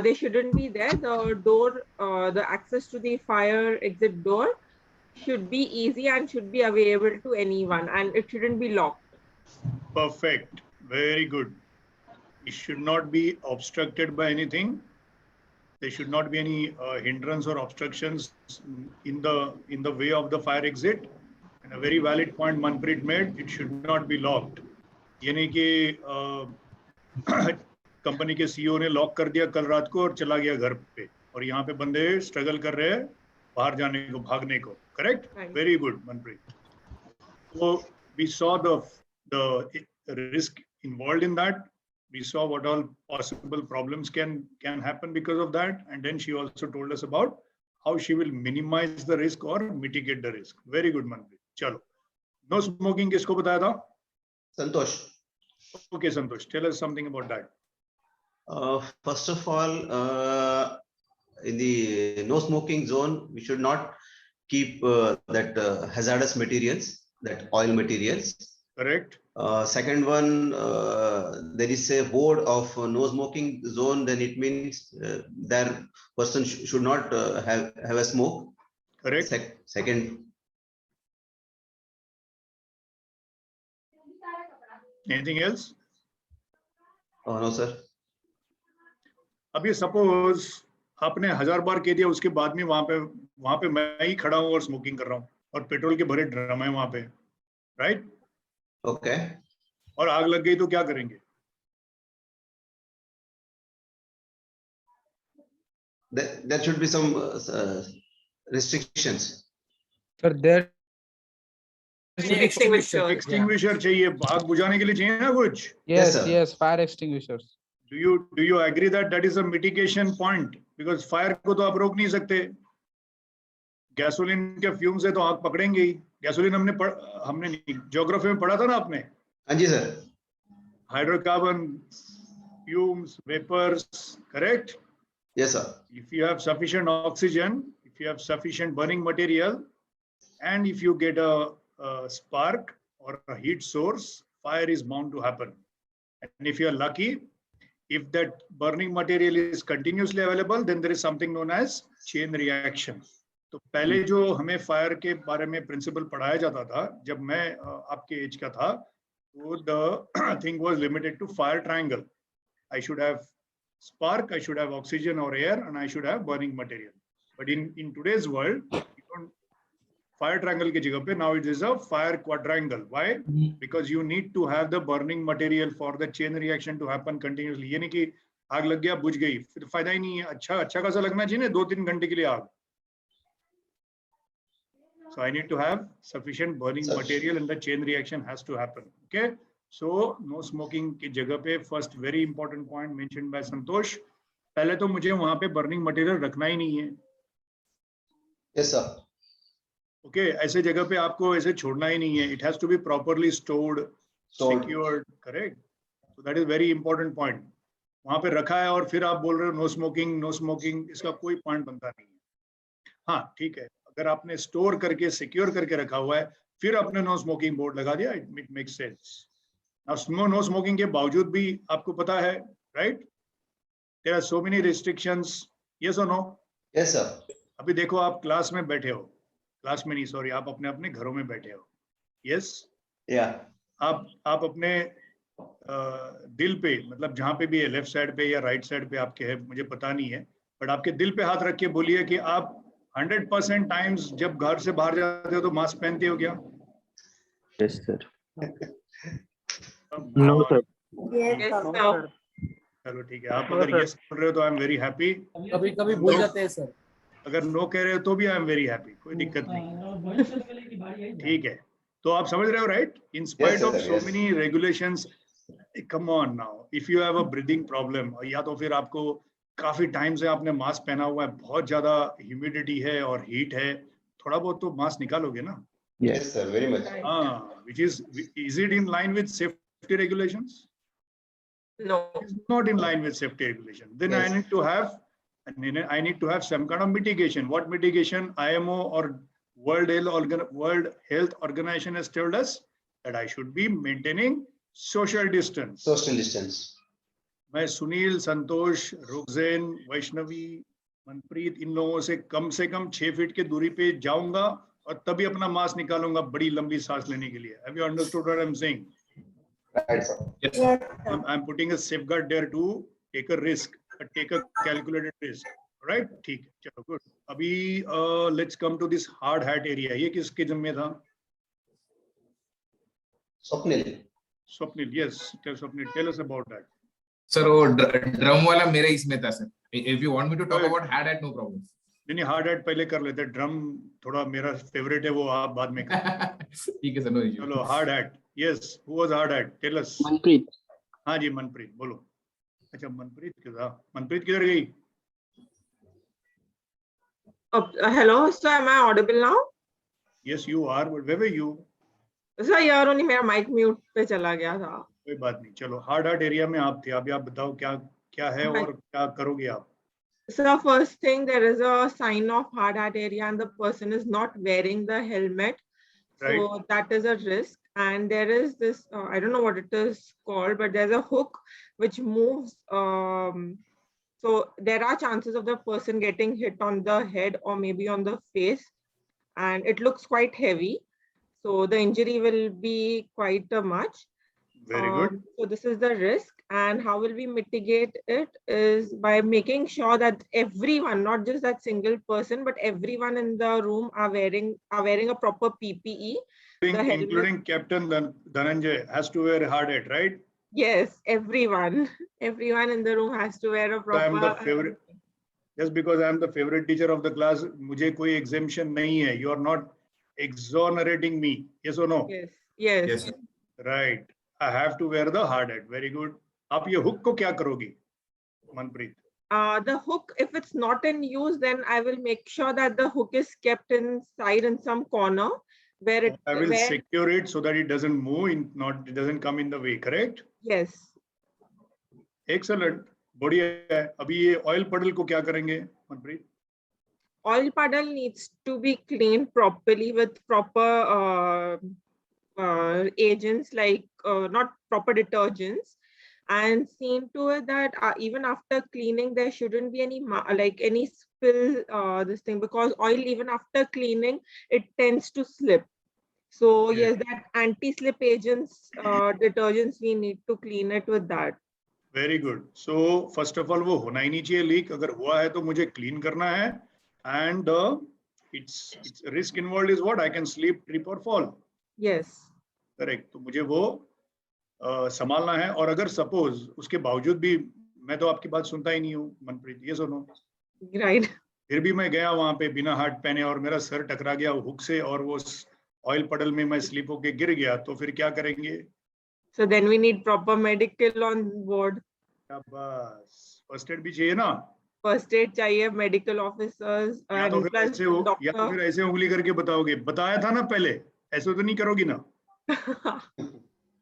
they shouldn't be there. The door, the access to the fire exit door should be easy and should be available to anyone, and it shouldn't be locked. Perfect. Very good. It should not be obstructed by anything. There should not be any hindrance or obstructions in the way of the fire exit. And a very valid point Manpreet made, it should not be locked. यानी कि company के CEO ने lock कर दिया कल रात को और चला गया घर पे, और यहाँ पे बंदे स्ट्रगल कर रहे हैं बाहर जाने को, भागने को. Correct? Very good, Manpreet. So we saw the risk involved in that. We saw what all possible problems can happen because of that, and then she also told us about how she will minimize the risk or mitigate the risk. Very good, Manpreet. चलो. No smoking किसको बताया था? Santosh. Okay, Santosh, tell us something about that. First of all, in the no smoking zone, we should not keep that hazardous materials, that oil materials. Correct. Second one, there is a board of no smoking zone, then it means that person should not have a smoke. Correct. Second. Anything else? No, sir. अभी suppose आपने 1000 बार कह दिया, उसके बाद में वहां पे मैं ही खड़ा हूं और स्मोकिंग कर रहा हूं और पेट्रोल के भरे ड्रम है वहां पे, राइट? ओके. और आग लग गई तो क्या करेंगे? There should be some restrictions. Sir, there extinguisher चाहिए, आग बुझाने के लिए चाहिए ना कुछ? yes, fire extinguishers. Do you agree that is a mitigation point? Because fire को तो आप रोक नहीं सकते. गैसोलीन के फ्यूम से तो आग पकड़ेंगे ही. गैसोलीन हमने ज्योग्राफी में पढ़ा था ना आपने? हाँ जी sir. Hydrocarbon, fumes, vapors, correct? Yes, sir. If you have sufficient oxygen, if you have sufficient burning material, and if you get a spark or a heat source, fire is bound to happen. And if you are lucky, if that burning material is continuously available, then there is something known as chain reaction. तो पहले जो हमें fire के बारे में principal पढ़ाया जाता था जब मैं आपके एज का था, तो the thing was limited to fire triangle. I should have spark, I should have oxygen or air, and I should have burning material. But in today's world, you don't fire triangle के जगह पे now it is a fire quadrangle. Why? Because you need to have the burning material for the chain reaction to happen continuously. यानी कि आग लग गया, बुझ गई, फिर फायदा ही नहीं है. अच्छा खासा लगना चाहिए ना 2-3 घंटे के लिए आग. So I need to have sufficient burning material and the chain reaction has to happen. Okay. So no smoking की जगह पे first very important point mentioned by Santosh. पहले तो मुझे वहां पे burning material रखना ही नहीं है. Yes, sir. Okay, ऐसे जगह पे आपको ऐसे छोड़ना ही नहीं है. It has to be properly stored, secured, correct? So that is very important point. वहां पे रखा है और फिर आप बोल रहे हो no smoking, इसका कोई point बनता नहीं है. हाँ ठीक है, अगर आपने स्टोर करके सिक्योर करके रखा हुआ है फिर आपने नो स्मोकिंग बोर्ड लगा दिया, it makes sense. Now no smoking के बावजूद भी आपको पता है, right, there are so many restrictions. Yes और नो? Yes sir. अभी देखो आप क्लास में बैठे हो, क्लास में नहीं सॉरी, आप अपने अपने घरों में बैठे हो. यस, या आप अपने दिल पे, मतलब जहाँ पे भी है, लेफ्ट साइड पे या राइट साइड पे आपके है, मुझे पता नहीं है, बट आपके दिल पे हाथ रख के बोलिए कि आप 100% टाइम्स जब घर से बाहर जाते हो तो मास्क पहनते हो क्या? Yes sir. No sir. चलो ठीक है, आप अगर यस बोल रहे हो तो आई एम वेरी हैप्पी। कभी कभी भूल जाते हैं सर। अगर नो कह रहे हो तो भी आई एम वेरी हैप्पी, कोई दिक्कत नहीं। ठीक है, तो आप समझ रहे हो, right? In spite of so many regulations, come on now, if you have a breathing problem, या तो फिर आपको काफी टाइम से आपने मास्क पहना हुआ है, बहुत ज्यादा ह्यूमिडिटी है और हीट है, थोड़ा बहुत तो मास्क निकालोगे ना? Yes, sir. Very much. Which is it in line with safety regulations? No. It's not in line with safety regulation. Then Yes. I need to have some kind of mitigation. What mitigation? IMO or World Health Organization has told us that I should be maintaining social distance. Social distance. मैं सुनील, संतोष, रुकजैन, वैष्णवी, मनप्रीत, इन लोगों से कम 6 feet की दूरी पे जाऊंगा और तभी अपना मास्क निकालूंगा बड़ी लंबी सांस लेने के लिए. Have you understood what I'm saying? Right, sir. Yes, sir. I'm putting a safeguard there to take a risk, take a calculated risk. Right? ठीक है, चलो good. अभी let's come to this hard hat area. ये किसके जिम्मे था? Swapnil. Swapnil, yes. Swapnil, tell us about that. Sir वो drum वाला मेरे इसमें था sir. If you want me to talk about hard hat, no problem. नहीं, हार्ड हैट पहले कर लेते. ड्रम थोड़ा मेरा फेवरेट है, वो आप बाद में करें. ठीक है सर, नो इश्यू. चलो hard hat. Yes, who was hard hat? Tell us. Manpreet. हाँ जी, मनप्रीत बोलो. अच्छा, मनप्रीत किधर? मनप्रीत किधर गई? Hello, sir, am I audible now? Yes, you are, but where were you? Sir, यार नहीं, मेरा माइक म्यूट पे चला गया था. कोई बात नहीं, चलो हार्ड हैट एरिया में आप थे. अभी आप बताओ क्या क्या है और क्या करोगे आप? So first thing, there is a sign of hard hat area and the person is not wearing the helmet. Right. So that is a risk. And there is this, I don't know what it is called, but there's a hook which moves. So there are chances of the person getting hit on the head or maybe on the face. And it looks quite heavy. So the injury will be quite much. Very good. So this is the risk, and how will we mitigate it is by making sure that everyone, not just that single person, but everyone in the room are wearing a proper PPE. Including Captain Dhananjay has to wear a hard hat, right? Yes, everyone in the room has to wear a proper. I am the favorite. Just because I am the favorite teacher of the class, मुझे कोई exemption नहीं है. You are not exonerating me. Yes or no? Yes. Yes. Yes, sir. Right. I have to wear the hard hat. Very good. आप ये hook को क्या करोगी, Manpreet? The hook, if it's not in use, then I will make sure that the hook is kept inside in some corner where it. I will secure it so that it doesn't move, it doesn't come in the way. Correct? Yes. Excellent. बढ़िया है. अभी ये oil puddle को क्या करेंगे, Manpreet? Oil puddle needs to be cleaned properly with proper agents, like not proper detergents, and seen to it that even after cleaning there shouldn't be any spill this thing, because oil, even after cleaning, it tends to slip. So yes, that anti-slip agents, detergents, we need to clean it with that. Very good. So first of all, वो होना ही नहीं चाहिए leak. अगर हुआ है तो मुझे clean करना है, and it's risk involved is what? I can slip, trip or fall. Yes. Correct. तो मुझे वो संभालना है. और अगर सपोज उसके बावजूद भी, मैं तो आपकी बात सुनता ही नहीं हूँ मनप्रीत, ये सुनो. Right. फिर भी मैं गया वहां पे बिना हाथ पहने और मेरा सर टकरा गया हुक से और वो ऑयल पडल में मैं स्लिप होके गिर गया, तो फिर क्या करेंगे? So then we need proper medical on board. बस फर्स्ट एड भी चाहिए ना. फर्स्ट एड चाहिए, मेडिकल ऑफिसर्स, या तो फिर ऐसे उंगली करके बताओगे, बताया था ना पहले, ऐसे तो नहीं करोगी ना.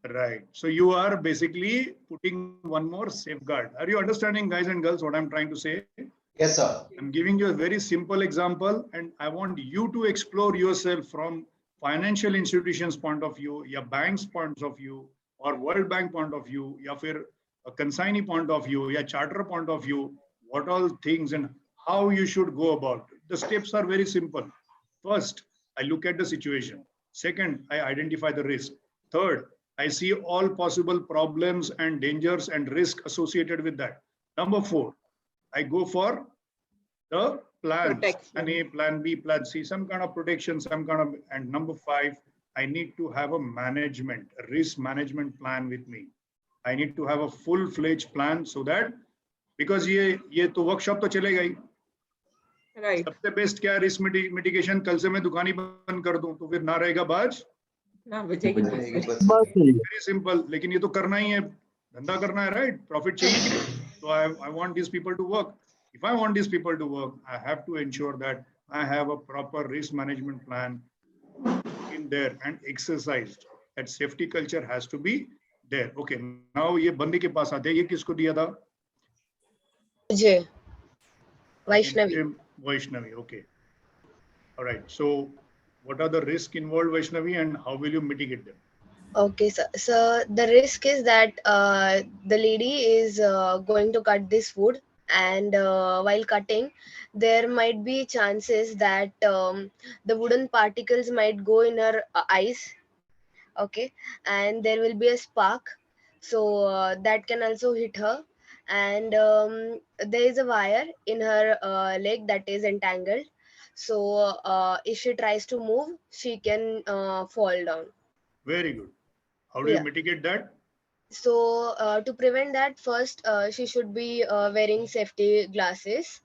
Right. So you are basically putting one more safeguard. Are you understanding, guys and girls, what I'm trying to say? Yes, sir. I'm giving you a very simple example, and I want you to explore yourself from financial institutions point of view, या banks points of view, or World Bank point of view, या फिर a consignee point of view, या charter point of view, what all things and how you should go about it. The steps are very simple. First, I look at the situation. Second, I identify the risk. Third, I see all possible problems and dangers and risk associated with that. Number 4, I go for the plans, plan A, plan B, plan C, some kind of protection, some kind of, and number 5, I need to have a management, a risk management plan with me. I need to have a full-fledged plan so that, because ये तो workshop तो चलेगा ही. Right. सबसे best क्या है risk mitigation? कल से मैं दुकान ही बंद कर दूं तो फिर ना रहेगा बाज ना बचेगी. Very simple. लेकिन ये तो करना ही है, धंधा करना है, राइट? प्रॉफिट चाहिए. तो I want this people to work. If I want these people to work, I have to ensure that I have a proper risk management plan in there and exercised. That safety culture has to be there. Okay, now ये बंदी के पास आते हैं. ये किसको दिया था? मुझे. Vaishnavi. Vaishnavi, okay. All right. So, what are the risks involved, Vaishnavi, and how will you mitigate them? Okay, so the risk is that the lady is going to cut this food, and while cutting, there might be chances that the wooden particles might go in her eyes. Okay, and there will be a spark, so that can also hit her. And there is a wire in her leg that is entangled, so if she tries to move, she can fall down. Very good. How do you mitigate that? So to prevent that, first she should be wearing safety glasses.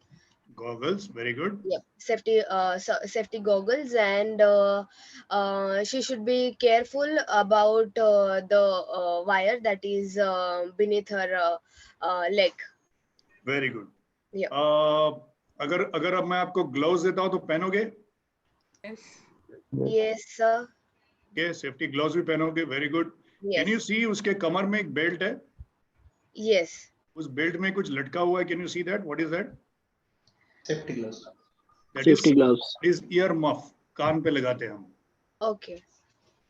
Goggles, very good. Yeah, safety goggles, and she should be careful about the wire that is beneath her leg. Very good. Yeah. अगर अब मैं आपको gloves देता हूँ तो पहनोगे? Yes, sir. Okay, safety gloves भी पहनोगे. Very good. Yes. Can you see उसके कमर में एक बेल्ट है? Yes. उस बेल्ट में कुछ लटका हुआ है. Can you see that? What is that? Safety gloves. Safety gloves. Is ear muff. कान पे लगाते हैं हम. Okay.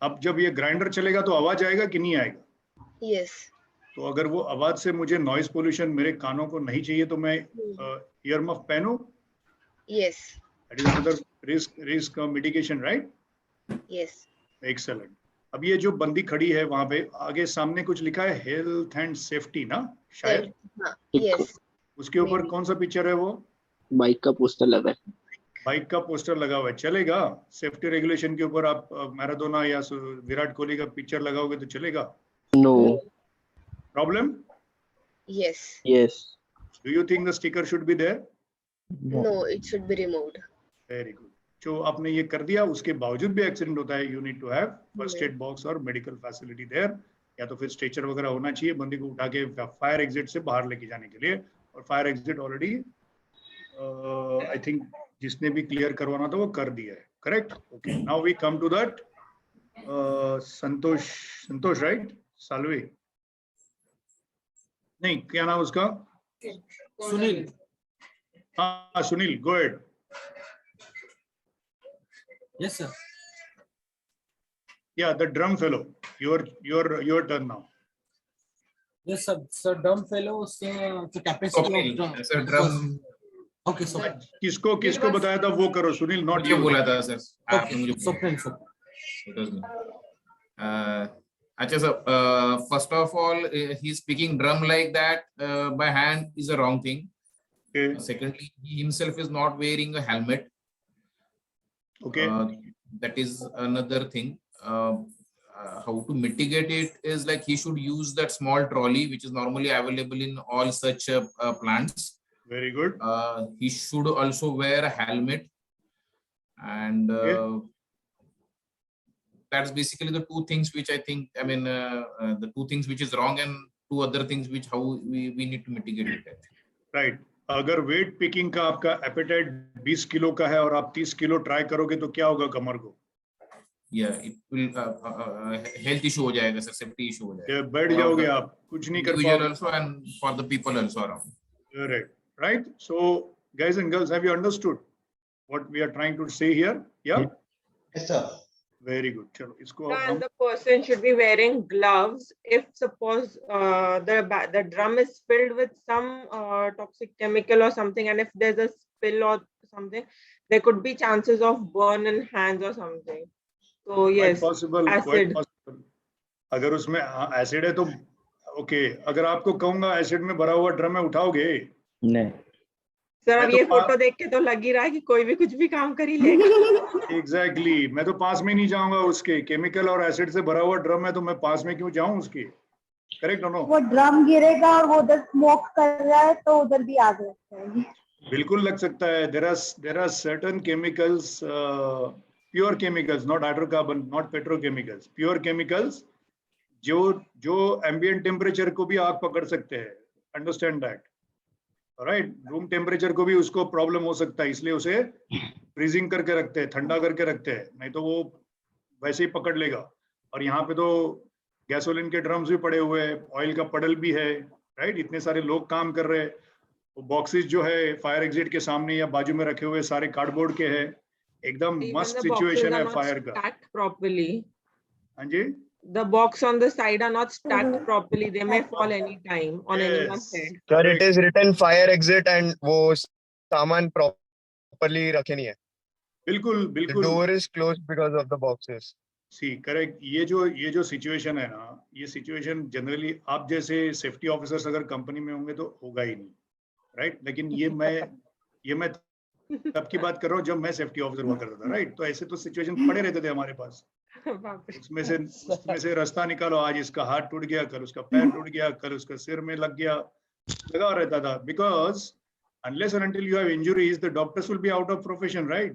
अब जब ये ग्राइंडर चलेगा तो आवाज आएगा कि नहीं आएगा? Yes. तो अगर वो आवाज से मुझे नॉइज पोल्यूशन मेरे कानों को नहीं चाहिए तो मैं ईयर मफ पहनूं? Yes. That is another risk mitigation, right? Yes. Excellent. अब ये जो बंदी खड़ी है वहां पे आगे सामने कुछ लिखा है हेल्थ एंड सेफ्टी ना शायद? Yes. उसके ऊपर कौन सा पिक्चर है वो? बाइक का पोस्टर लगा है. बाइक का पोस्टर लगा हुआ है. चलेगा? सेफ्टी रेगुलेशन के ऊपर आप मैराडोना या विराट कोहली का पिक्चर लगाओगे तो चलेगा? No. Problem? Yes. Yes. Do you think the sticker should be there? No, it should be removed. Very good. जो आपने ये कर दिया उसके बावजूद भी एक्सीडेंट होता है, you need to have first aid box और medical facility there. या तो फिर स्ट्रेचर वगैरह होना चाहिए बंदी को उठा के फायर एग्जिट से बाहर लेके जाने के लिए. और fire exit already I think जिसने भी क्लियर करवाना था वो कर दिया है. Correct? Okay. Now we come to that Santosh right? Salve नहीं, क्या नाम उसका? सुनील. हाँ Sunil, go ahead. Yes, sir. Yeah, the drum fellow. Your turn now. Yes, sir. So drum fellow, the capacity of drum. Sir, drum. Okay, so किसको बताया था वो करो सुनील. नॉट मुझे बोला था सर. Okay. अच्छा sir, first of all, he's speaking drum like that by hand is a wrong thing. Okay. Secondly, he himself is not wearing a helmet. Okay. That is another thing. How to mitigate it is like he should use that small trolley which is normally available in all such plants. Very good. He should also wear a helmet, and that's basically the two things which I think, I mean, the two things which is wrong and two other things which how we need to mitigate it. Right. अगर wait picking का आपका apatite 20 kilo का है और आप 30 kilo try करोगे तो क्या होगा कमर को? it will health issue हो जाएगा सर, सेफ्टी इशू हो जाएगा. बैठ जाओगे आप, कुछ नहीं कर पाओगे. Also and for the people also around. Right. So guys and girls, have you understood what we are trying to say here? Yeah. Yes, sir. Very good. चलो इसको. And the person should be wearing gloves if suppose the drum is filled with some toxic chemical or something, and if there's a spill or something, there could be chances of burn in hands or something. So yes, quite possible. acid. Quite possible. अगर उसमें acid है तो okay, अगर आपको कहूंगा acid में भरा हुआ ड्रम में उठाओगे? नहीं सर, अब मैं तो ये फोटो देख के तो लग ही रहा है कि कोई भी कुछ भी काम कर ही लेगा। एग्जैक्टली मैं तो पास में नहीं जाऊंगा उसके, केमिकल और एसिड से भरा हुआ ड्रम है तो मैं पास में क्यों जाऊं उसके? Correct no? वो ड्रम गिरेगा और वो उधर स्मोक कर रहा है तो उधर भी आग लग जाएगी। बिल्कुल लग सकता है। there are certain chemicals, pure chemicals, not hydrocarbon, not petrochemicals, pure chemicals जो एम्बिएंट टेम्परेचर को भी आग पकड़ सकते हैं। Understand that, right? Room temperature को भी उसको प्रॉब्लम हो सकता है, इसलिए उसे फ्रीजिंग करके रखते हैं, ठंडा करके रखते हैं, नहीं तो वो वैसे ही पकड़ लेगा। और यहाँ पे तो गैसोलीन के ड्रम्स भी पड़े हुए हैं, ऑयल का पडल भी है, राइट? इतने सारे लोग काम कर रहे हैं। वो बॉक्सेस जो है फायर एग्जिट के सामने या बाजू में रखे हुए सारे कार्डबोर्ड के हैं। एकदम मस्त सिचुएशन है फायर का। हाँ जी, The box on the side are not stacked properly. They may fall anytime on anyone's head. Sir, it is written fire exit and वो सामान properly रखे नहीं है. बिल्कुल बिल्कुल। The door is closed because of the boxes. See correct. ये जो situation है ना, ये सिचुएशन जनरली आप जैसे सेफ्टी ऑफिसर्स अगर कंपनी में होंगे तो होगा ही नहीं, राइट? लेकिन ये मैं तब की बात कर रहा हूँ जब मैं सेफ्टी ऑफिसर हुआ करता था, राइट? तो ऐसे तो सिचुएशन पड़े रहते थे हमारे पास। उसमें से रास्ता निकालो, आज इसका हाथ टूट गया, कल उसका पैर टूट गया, कल उसका सिर में लग गया, लगा रहता था। Because unless and until you have injuries, the doctors will be out of profession, right?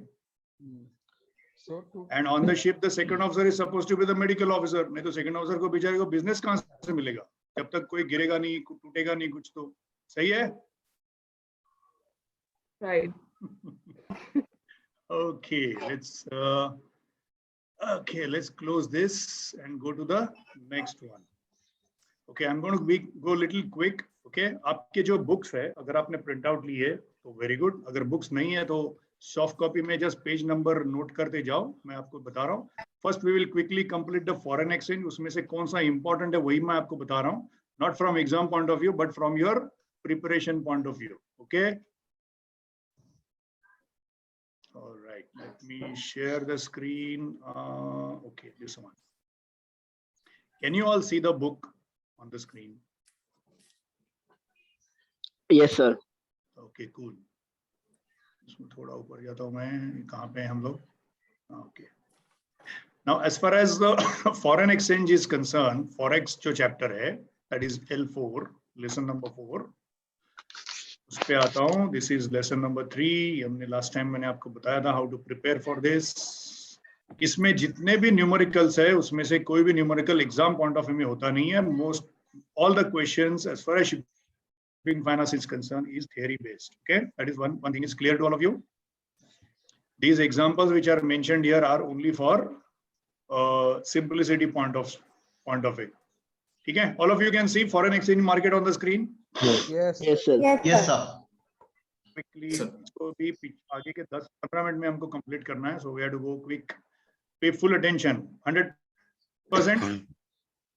And on the ship, the second officer is supposed to be the medical officer. नहीं तो second officer को बेचारे को business कहाँ से मिलेगा जब तक कोई गिरेगा नहीं, टूटेगा नहीं कुछ तो। सही है? Right. Okay, let's close this and go to the next one. Okay, I'm going to go little quick. Okay, आपके जो books है, अगर आपने प्रिंट आउट ली है तो वेरी गुड, अगर बुक्स नहीं है तो सॉफ्ट कॉपी में जस्ट पेज नंबर नोट करते जाओ। मैं आपको बता रहा हूँ। First we will quickly complete the foreign exchange. उसमें से कौन सा इंपॉर्टेंट है वही मैं आपको बता रहा हूँ, not from exam point of view but from your preparation point of view. Okay, all right, let me share the screen. Okay, this one. Can you all see the book on the screen? Yes sir. Okay, cool. इसमें थोड़ा ऊपर जाता हूँ मैं, कहाँ पे हैं हम लोग? Okay. Now, as far as the foreign exchange is concerned, forex जो chapter है, that is L4, lesson number 4. उस पे आता हूँ। This is lesson number 3. हमने last time मैंने आपको बताया था how to prepare for this. इसमें जितने भी न्यूमेरिकल्स है उसमें से कोई भी numerical exam point of view में होता नहीं है। Most all the questions as far as shipping finance is concerned is theory based. Okay, that is one thing is clear to all of you. These examples which are mentioned here are only for simplicity point of view. ठीक है? All of you can see foreign exchange market on the screen. Yes. Yes sir. Yes sir. Quickly, इसको भी आगे के 10-15 minute में हमको complete करना है, so we have to go quick. Pay full attention. 100%.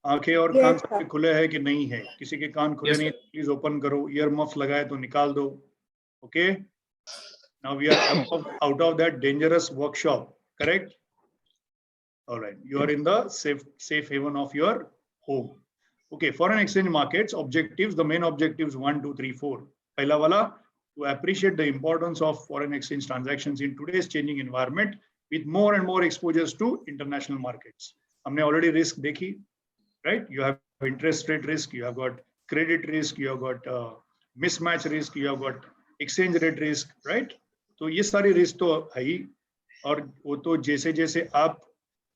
आंखें और कान सबके खुले हैं कि नहीं है? किसी के कान खुले नहीं, प्लीज ओपन करो। ईयर मफ्स लगाए तो निकाल दो। Okay, now we are out of that dangerous workshop. Correct? All right, you are in the safe haven of your home. Okay, foreign exchange markets objectives, the main objectives 1, 2, 3, 4. पहला वाला, to appreciate the importance of foreign exchange transactions in today's changing environment with more and more exposures to international markets. हमने already risk देखी, right? You have interest rate risk, you have got credit risk, you have got mismatch risk, you have got exchange rate risk, right? तो ये सारी risk तो है ही, और वो तो जैसे जैसे आप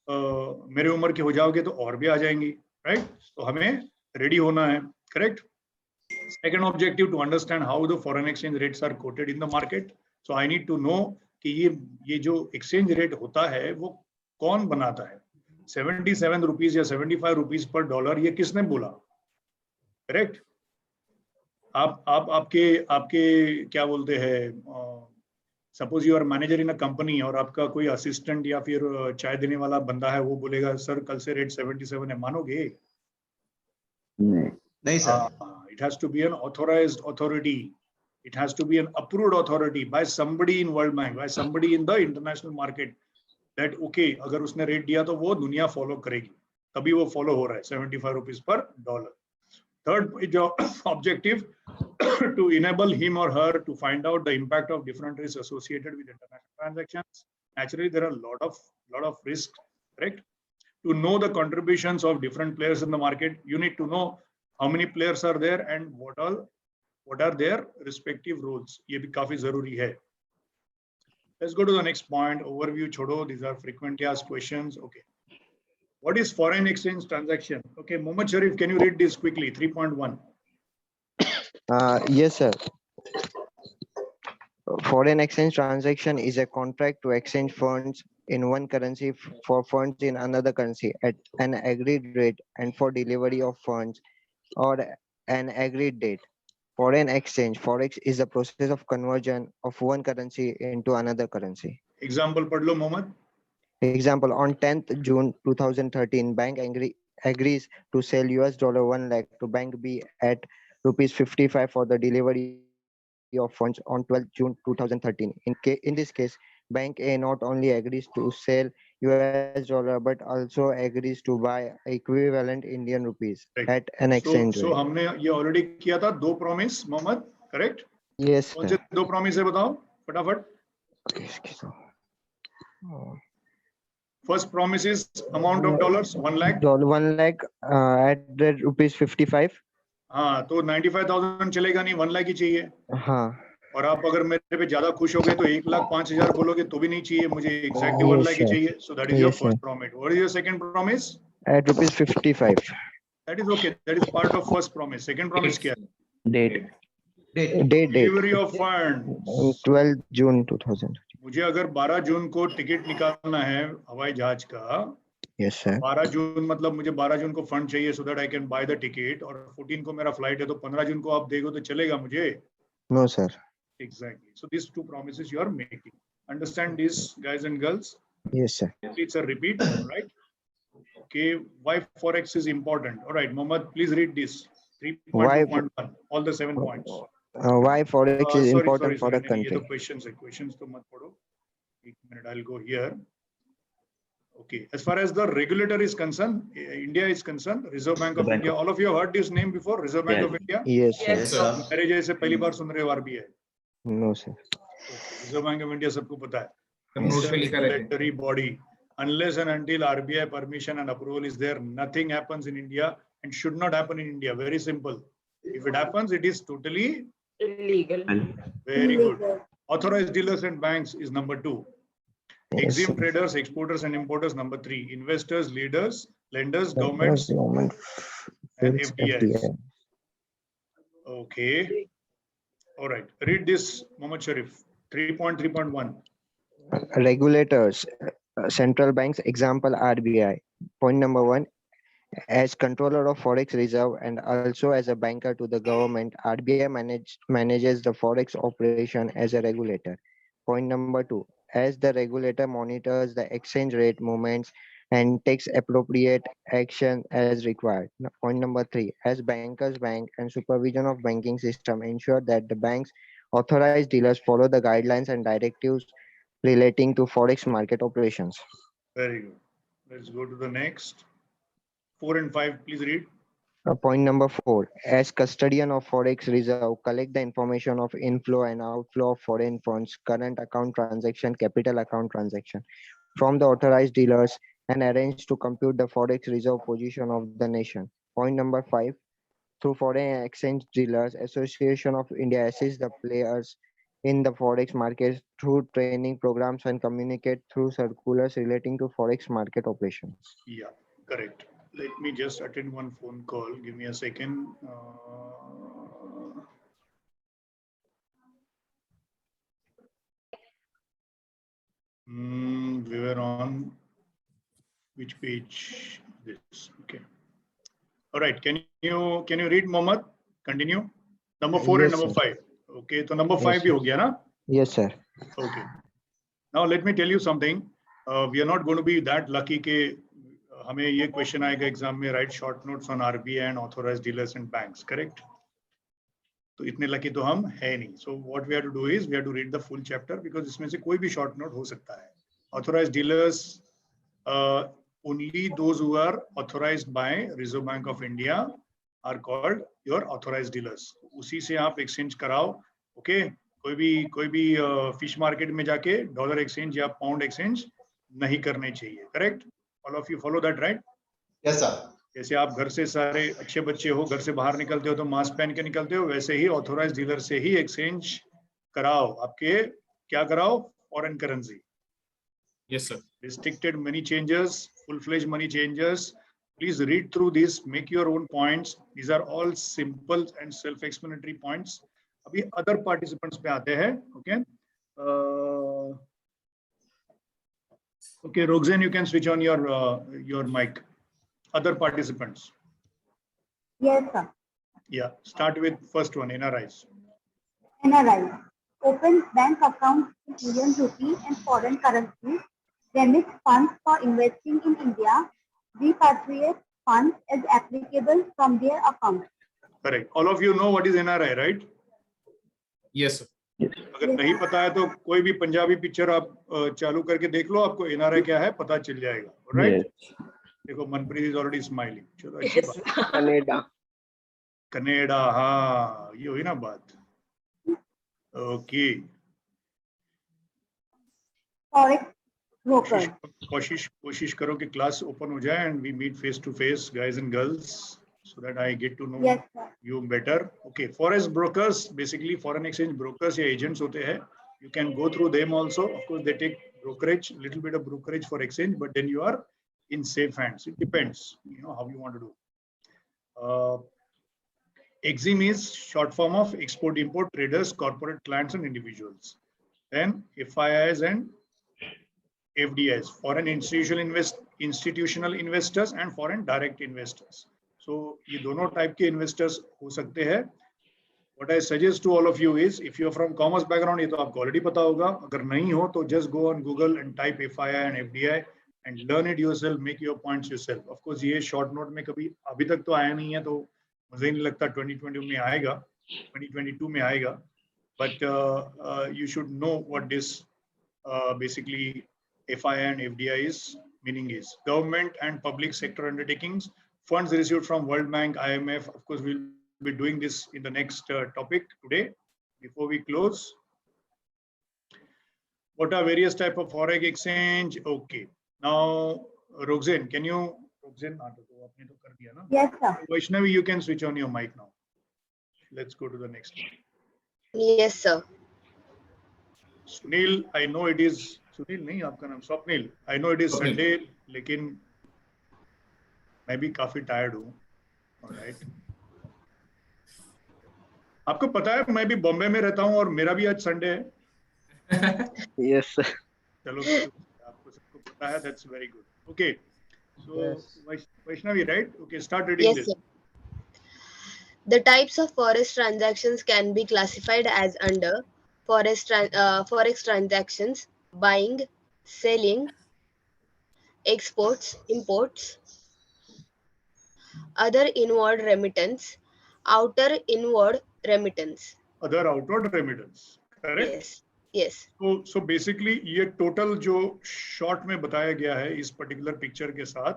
मेरे उम्र के हो जाओगे तो और भी आ जाएंगी, राइट? तो हमें रेडी होना है, correct? Second objective, to understand how the foreign exchange rates are quoted in the market. So I need to know कि ये जो एक्सचेंज रेट होता है वो कौन बनाता है. 77 रुपीज या 75 रुपीज पर डॉलर, ये किसने बोला? करेक्ट? आपके क्या बोलते हैं, suppose you are manager in a company और आपका कोई असिस्टेंट या फिर चाय देने वाला बंदा है, वो बोलेगा सर कल से रेट 77 है, मानोगे? नहीं sir. It has to be an authorized authority. It has to be an approved authority by somebody in World Bank, by somebody in the international market. That okay, अगर उसने रेट दिया तो वो दुनिया फॉलो करेगी. तभी वो फॉलो हो रहा है 75 rupees per dollar. Third objective to enable him or her to find out the impact of different risks associated with international transactions. Naturally, there are a lot of risks, correct? To know the contributions of different players in the market, you need to know how many players are there and what are their respective roles. ये भी काफी जरूरी है. Let's go to the next point. Overview छोड़ो. These are frequently asked questions. Okay. What is foreign exchange transaction? Okay, Mohammad Sharif, can you read this quickly? 3.1. Yes, sir. Foreign exchange transaction is a contract to exchange funds in one currency for funds in another currency at an agreed rate and for delivery of funds or an agreed date. Foreign exchange, forex, is the process of conversion of one currency into another currency. Example पढ़ लो Mohammad. Example, on 10th June 2013, bank agrees to sell US dollar 1 lakh to bank B at rupees 55 for the delivery of funds on 12th June 2013. In this case, bank A not only agrees to sell US dollar but also agrees to buy equivalent Indian rupees at an exchange rate. So हमने ये already किया था दो promise Mohammad, correct? Yes, कौन से दो promise है बताओ फटाफट. First promise is amount of dollars 1 lakh. 1 lakh at the rupees 55. हाँ तो 95,000 चलेगा नहीं, 1 लाख ही चाहिए. हाँ. और आप अगर मेरे पे ज्यादा खुश हो गए तो 1,05,000 बोलोगे तो भी नहीं चाहिए, मुझे exactly 1 लाख ही चाहिए. So that is your first promise. What is your second promise? At rupees 55. That is okay. That is part of first promise. Second promise क्या है? Date. Delivery of funds. 12 June 2000. मुझे अगर 12 जून को टिकट निकालना है हवाई जहाज का. Yes, sir. 12 जून मतलब मुझे 12 जून को फंड चाहिए so that I can buy the ticket. और 14 को मेरा फ्लाइट है तो 15 जून को आप देखो तो चलेगा मुझे? No, sir. Exactly. So these two promises you are making. Understand this, guys and girls? Yes, sir. It's a repeat, right? Okay. Why forex is important? All right, Mohammed, please read this. 3.2.1. All the 7 points. Why forex is important for a ये country? तो questions है. Questions तो मत पढ़ो. एक minute, I'll go here. Okay. As far as the regulator is concerned, India is concerned. Reserve Bank of India. All of you have heard this name before. Reserve Bank of India. Yes, sir. Yes, sir. मेरे जैसे पहली बार सुन रहे हो RBI. No, sir. Reserve Bank of India सबको पता है. Note पे लिखा रहता है. Regulatory body. Unless and until RBI permission and approval is there, nothing happens in India and should not happen in India. Very simple. If it happens, it is totally illegal. Very good. Authorized dealers and banks is number 2. Yes, Exempt sir. traders, exporters and importers number 3. Investors, leaders, lenders, governments, and FDIs. Okay. All right. Read this, Mohammad Sharif. 3.3.1. Regulators, central banks, example RBI. Point number 1. As controller of forex reserve and also as a banker to the government, RBI manages the forex operation as a regulator. Point number 2. As the regulator monitors the exchange rate movements and takes appropriate action as required. Point number 3. As bankers bank and supervision of banking system ensure that the bank's authorized dealers follow the guidelines and directives relating to forex market operations. Very good. Let's go to the next. 4 and 5, please read. Point number 4. As custodian of forex reserve, collect the information of inflow and outflow of foreign funds, current account transaction, capital account transaction from the authorized dealers and arrange to compute the forex reserve position of the nation. Point number 5. Through foreign exchange dealers, Association of India assists the players in the forex market through training programs and communicate through circulars relating to forex market operations. Yeah, correct. Let me just attend one phone call. Give me a second. We were on which page? This. Okay. All right. Can you read, Mohammed? Continue. Number 4 Yes, and number sir. 5. Okay. So number 5 Yes, bhi ho gaya na? Yes, sir. Okay. Now let me tell you something. We are not going to be that lucky ke हमें ये question आएगा exam में, write short notes on RBI and authorised dealers and banks, correct? तो इतने lucky तो हम है नहीं. So what we have to do is we have to read the full chapter because इसमें से कोई भी शॉर्ट नोट हो सकता है. Authorised dealers only those who are authorized by Reserve Bank of India are called your authorized dealers. उसी से आप exchange कराओ, okay? कोई भी fish market में जाके dollar exchange या pound exchange नहीं करने चाहिए, correct? All of you follow that, right? Yes, sir. जैसे आप घर से सारे अच्छे बच्चे हो, घर से बाहर निकलते हो तो मास्क पहन के निकलते हो, वैसे ही ऑथोराइज्ड डीलर से ही एक्सचेंज कराओ। आपके क्या कराओ? Foreign currency. Yes, sir. Restricted money changers, full-fledged money changers. Please read through this, make your own points. These are all simple and self-explanatory points. अभी other participants पे आते हैं, okay? Okay, Roxanne, you can switch on your mic. Other participants. Yes, sir. Yeah, start with first one, NRIs. NRI opens bank accounts in Indian rupee and foreign currencies, remits funds for investing in India, repatriates funds as applicable from their account. Correct. All of you know what is NRI, right? Yes, sir. अगर नहीं पता है तो कोई भी Punjabi picture आप चालू करके देख लो, आपको NRI क्या है पता चल जाएगा, right? देखो मनप्रीत is already smiling. चलो अच्छी बात। कनाडा, हाँ ये हुई ना बात। ओके। कोशिश करो कि क्लास ओपन हो जाए and we meet face to face, guys and girls, so that I get to know you better. Okay, forex brokers, basically foreign exchange brokers या agents होते हैं. You can go through them also. Of course, they take brokerage, little bit of brokerage for exchange, but then you are in safe hands. It depends, you know, how you want to do. EXIM is short form of export-import traders, corporate clients, and individuals. Then FIIs and FDIs, foreign institutional investors and foreign direct investors. So ये दोनों type के investors हो सकते हैं. What I suggest to all of you is, if you're from commerce background, ये तो आपको already पता होगा. अगर नहीं हो तो just go on Google and type FII and FDI and learn it yourself, make your points yourself. Of course ये short note में कभी अभी तक तो आया नहीं है, तो मुझे नहीं लगता 2020 में आएगा, 2022 में आएगा. But you should know what this basically FII and FDI is meaning is. Government and public sector undertakings, funds received from World Bank, IMF. Of course, we'll be doing this in the next topic today. Before we close, what are various type of forex exchange? Okay, now Roxanne, can you? Roxanne, yes, sir. Vaishnavi, you can switch on your mic now. Let's go to the next one. Yes, sir. Sunil, I know it is Sunil नहीं आपका नाम Swapnil. I know it is Sunday, लेकिन मैं भी काफी tired हूँ. All right. आपको पता है मैं भी बॉम्बे में रहता हूँ और मेरा भी आज संडे है. Yes, sir. चलो आपको सबको पता है. That's very good. Okay. So Vaishnavi, right? Okay, start reading this. Sir. The types of forex transactions can be classified as under forex transactions: buying, selling, exports, imports, other inward remittance, outer inward remittance. Other outward remittance, correct? Yes. Yes. So basically ये total जो short में बताया गया है इस particular picture के साथ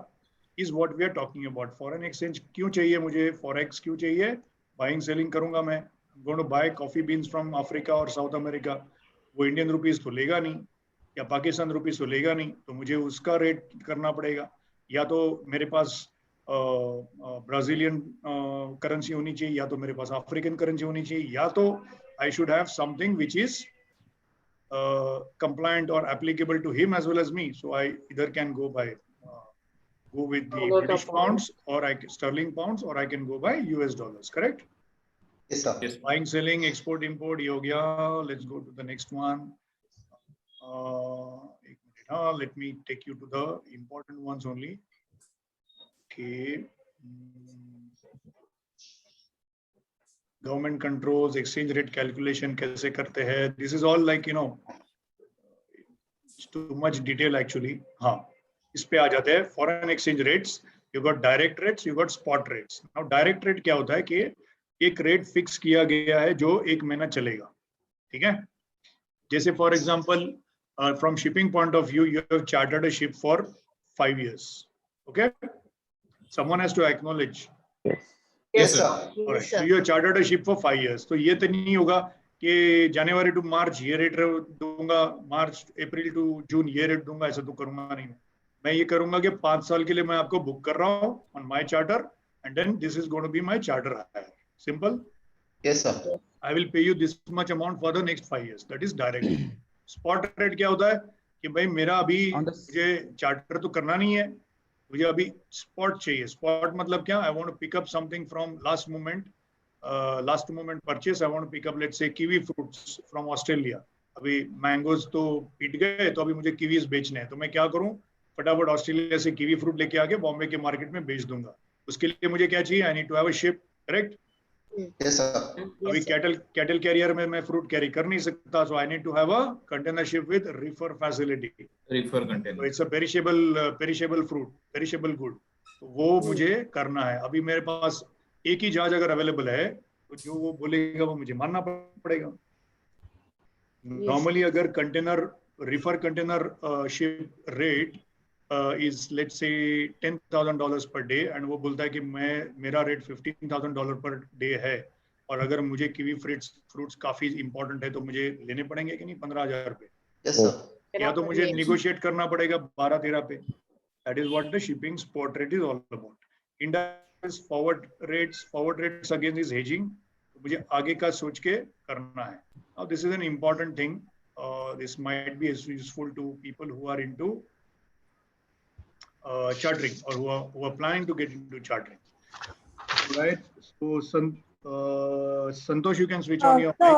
is what we are talking about. Foreign exchange क्यों चाहिए मुझे? Forex क्यों चाहिए? Buying, selling करूँगा मैं. I'm going to buy coffee beans from Africa or South America. वो Indian rupees तो लेगा नहीं, या पाकिस्तान रुपीस तो लेगा नहीं, तो मुझे उसका रेट करना पड़ेगा. या तो मेरे पास ब्राजीलियन करेंसी होनी चाहिए, या तो मेरे पास अफ्रीकन करेंसी होनी चाहिए, या तो I should have something which is compliant or applicable to him as well as me. So I either can go with the British pounds, or sterling pounds, or I can go by US dollars. Correct? Yes, sir. Yes. Buying, selling, export, import. Ye ho gaya. Let's go to the next one. Let me take you to the important ones only. Okay. Government controls, exchange rate calculation कैसे करते हैं? This is all like, you know, it's too much detail actually. हाँ, इस पे आ जाते हैं. Foreign exchange rates, you got direct rates, you got spot rates. Now direct rate क्या होता है कि एक rate fix किया गया है जो एक महीना चलेगा, ठीक है? जैसे for example, from shipping point of view, you have chartered a ship for 5 years. Okay, someone has to acknowledge. Yes, sir. All right. So you are chartered a ship for 5 years. तो ये तो नहीं होगा कि January to March ये rate दूंगा, March April to June ये rate दूंगा, ऐसा तो करूंगा नहीं. मैं ये करूंगा कि 5 साल के लिए मैं आपको बुक कर रहा हूँ on my charter, and then this is going to be my charter hire. Simple. Yes, sir. I will pay you this much amount for the next 5 years. That is direct. Spot rate क्या होता है कि भाई मेरा अभी मुझे charter तो करना नहीं है, मुझे अभी स्पॉट चाहिए. स्पॉट मतलब क्या? I want to pick up something from last moment purchase. I want to pick up let's say kiwi fruits from Australia. अभी मैंगोज तो पीट गए, तो अभी मुझे कीवीज बेचने हैं. तो मैं क्या करूं, फटाफट ऑस्ट्रेलिया से कीवी फ्रूट लेके आके बॉम्बे के मार्केट में बेच दूंगा. उसके लिए मुझे क्या चाहिए? I need to have a ship. Correct? Yes, sir. अभी कैटल कैरियर में मैं फ्रूट कैरी कर नहीं सकता, so I need to have a container ship with reefer facility. Reefer container. It's a perishable fruit, perishable good. तो वो मुझे करना है. अभी मेरे पास एक ही जहाज अगर अवेलेबल है, तो जो वो बोलेगा वो मुझे मानना पड़ेगा. नॉर्मली अगर refer container ship rate is let's say $10,000 per day, and वो बोलता है कि मेरा रेट $15,000 पर डे है, और अगर मुझे कीवी फ्रूट्स काफी इंपॉर्टेंट है तो मुझे लेने पड़ेंगे कि नहीं 15,000 पे. Yes, sir. या तो मुझे निगोशिएट करना पड़ेगा 12-13 पे. That is what the shipping spot rate is all about. Indirect forward rates again is hedging. मुझे आगे का सोच के करना है. Now this is an important thing. This might be useful to people who are into chartering, or who are planning to get into chartering. Right. So Santosh, you can switch on your mic.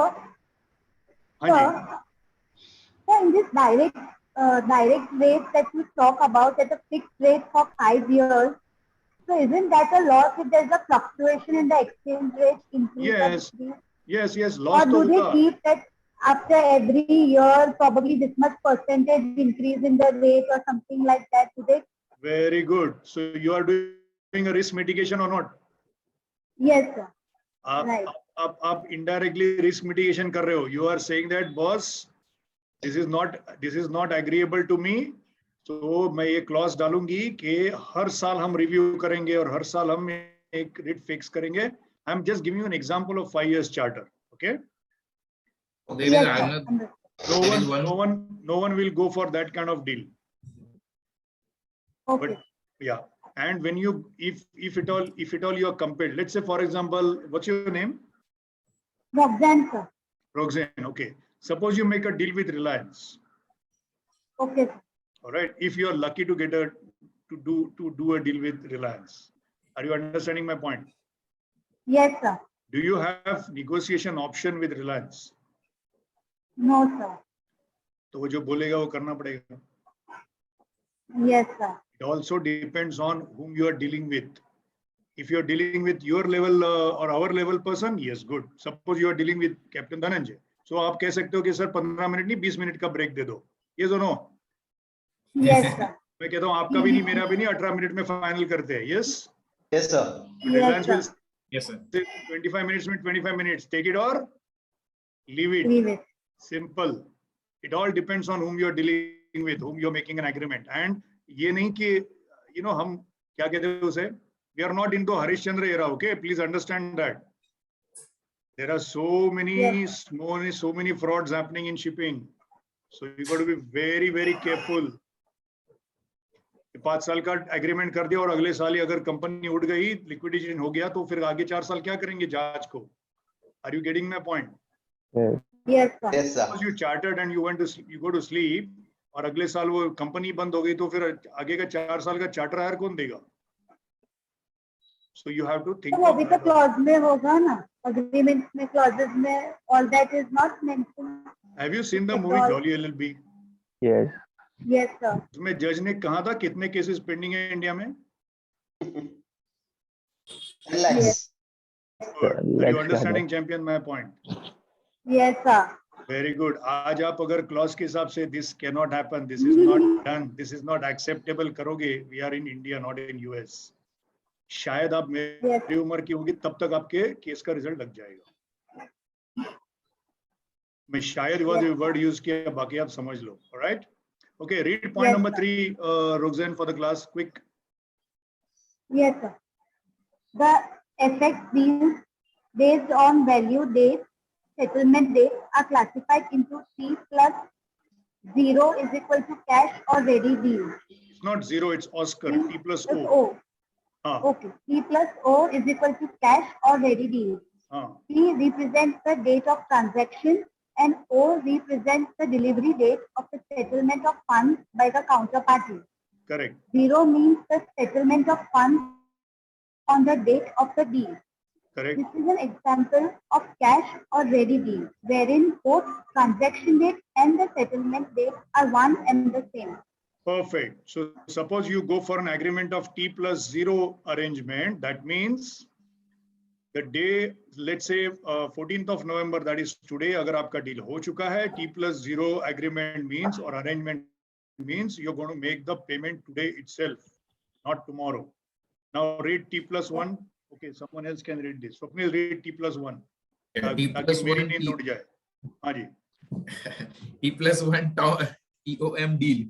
So in this direct rate that you talk about at a fixed rate for 5 years, so isn't that a loss if there's a fluctuation in the exchange rate increase? Yes. Loss. Or do they keep that after every year probably this much percentage increase in the rate or something like that? Do they? Very good. So you are doing a risk mitigation or not? Yes, sir. Right. आप indirectly risk mitigation कर रहे हो. You are saying that boss, this is not agreeable to me. So मैं ये clause डालूंगी कि हर साल हम review करेंगे और हर साल हम एक rate fix करेंगे. I'm just giving you an example of 5 years charter. Okay. No one will go for that kind of deal. Okay. But yeah, and when you, if at all you are compelled, let's say for example, what's your name? Roxanne, sir. Roxanne. Okay. Suppose you make a deal with Reliance. Okay. All right. If you are lucky to get to do a deal with Reliance, are you understanding my point? Yes, sir. Do you have negotiation option with Reliance? No, sir. तो वो जो बोलेगा वो करना पड़ेगा. Yes, sir. It also depends on whom you are dealing with. If you are dealing with your level or our level person, yes, good. Suppose you are dealing with Captain Dhananjay. So आप कह सकते हो कि sir 15 minute नहीं 20 minute का break दे दो. Yes or no? Yes, sir. मैं कहता हूँ आपका भी नहीं मेरा भी नहीं 18 मिनट में फाइनल करते हैं. Yes? Yes, sir. Reliance will Yes, sir. 25 minutes में 25 minutes. Take it or leave it. Leave it. Simple. It all depends on whom you are dealing with, whom you are making an agreement. And ये नहीं कि हम क्या कहते हैं उसे, we are not into Harishchandra era. Okay, please understand that there are so many frauds happening in shipping, so you got to be very, very careful. 5 साल का एग्रीमेंट कर दिया और अगले साल ही अगर कंपनी उड़ गई, लिक्विडिटी हो गया, तो फिर आगे 4 साल क्या करेंगे जहाज को? Are you getting my point? Yes, sir. Yes, sir. Suppose you chartered and you go to sleep, और अगले साल वो कंपनी बंद हो गई, तो फिर आगे का 4 साल का चार्टर हायर कौन देगा? So you have to think. तो अभी तो क्लॉज में होगा ना, अग्रीमेंट में, क्लॉजेस में, all that is not mentioned. Have you seen the movie Jolly LLB? Yes. Yes, sir. उसमें जज ने कहा था कितने केसेस पेंडिंग है इंडिया में? Relax. Are you understanding, champion, my point? Yes, sir. Very good. आज आप अगर क्लॉज के हिसाब से this cannot happen, this is not done, this is not acceptable करोगे, we are in India, not in US. शायद आप मेरी उम्र की होगी तब तक आपके केस का रिजल्ट लग जाएगा. मैं शायद वर्ड यूज किया, बाकी आप समझ लो. Alright? Okay, read point number 3, Roxanne, for the class, quick. Yes, sir. The FX deals based on value date, settlement date are classified into T plus 0 is equal to cash or ready deal. It's not 0, it's Oscar. T plus O. Okay. T plus O is equal to cash or ready deal. T represents the date of transaction and O represents the delivery date of the settlement of funds by the counterparty. Correct. 0 means the settlement of funds on the date of the deal. Correct. This is an example of cash or ready deal, wherein both transaction date and the settlement date are one and the same. Perfect. So suppose you go for an agreement of T plus 0 arrangement, that means the day, let's say 14th of November, that is today, agar aapka deal ho chuka hai, T plus 0 agreement means or arrangement means you're going to make the payment today itself, not tomorrow. Now read T plus 1. Okay, someone else can read this. Swapnil, read T plus 1. T plus 1 नींद उड़ जाए. हाँ जी. T plus 1 EOM deal.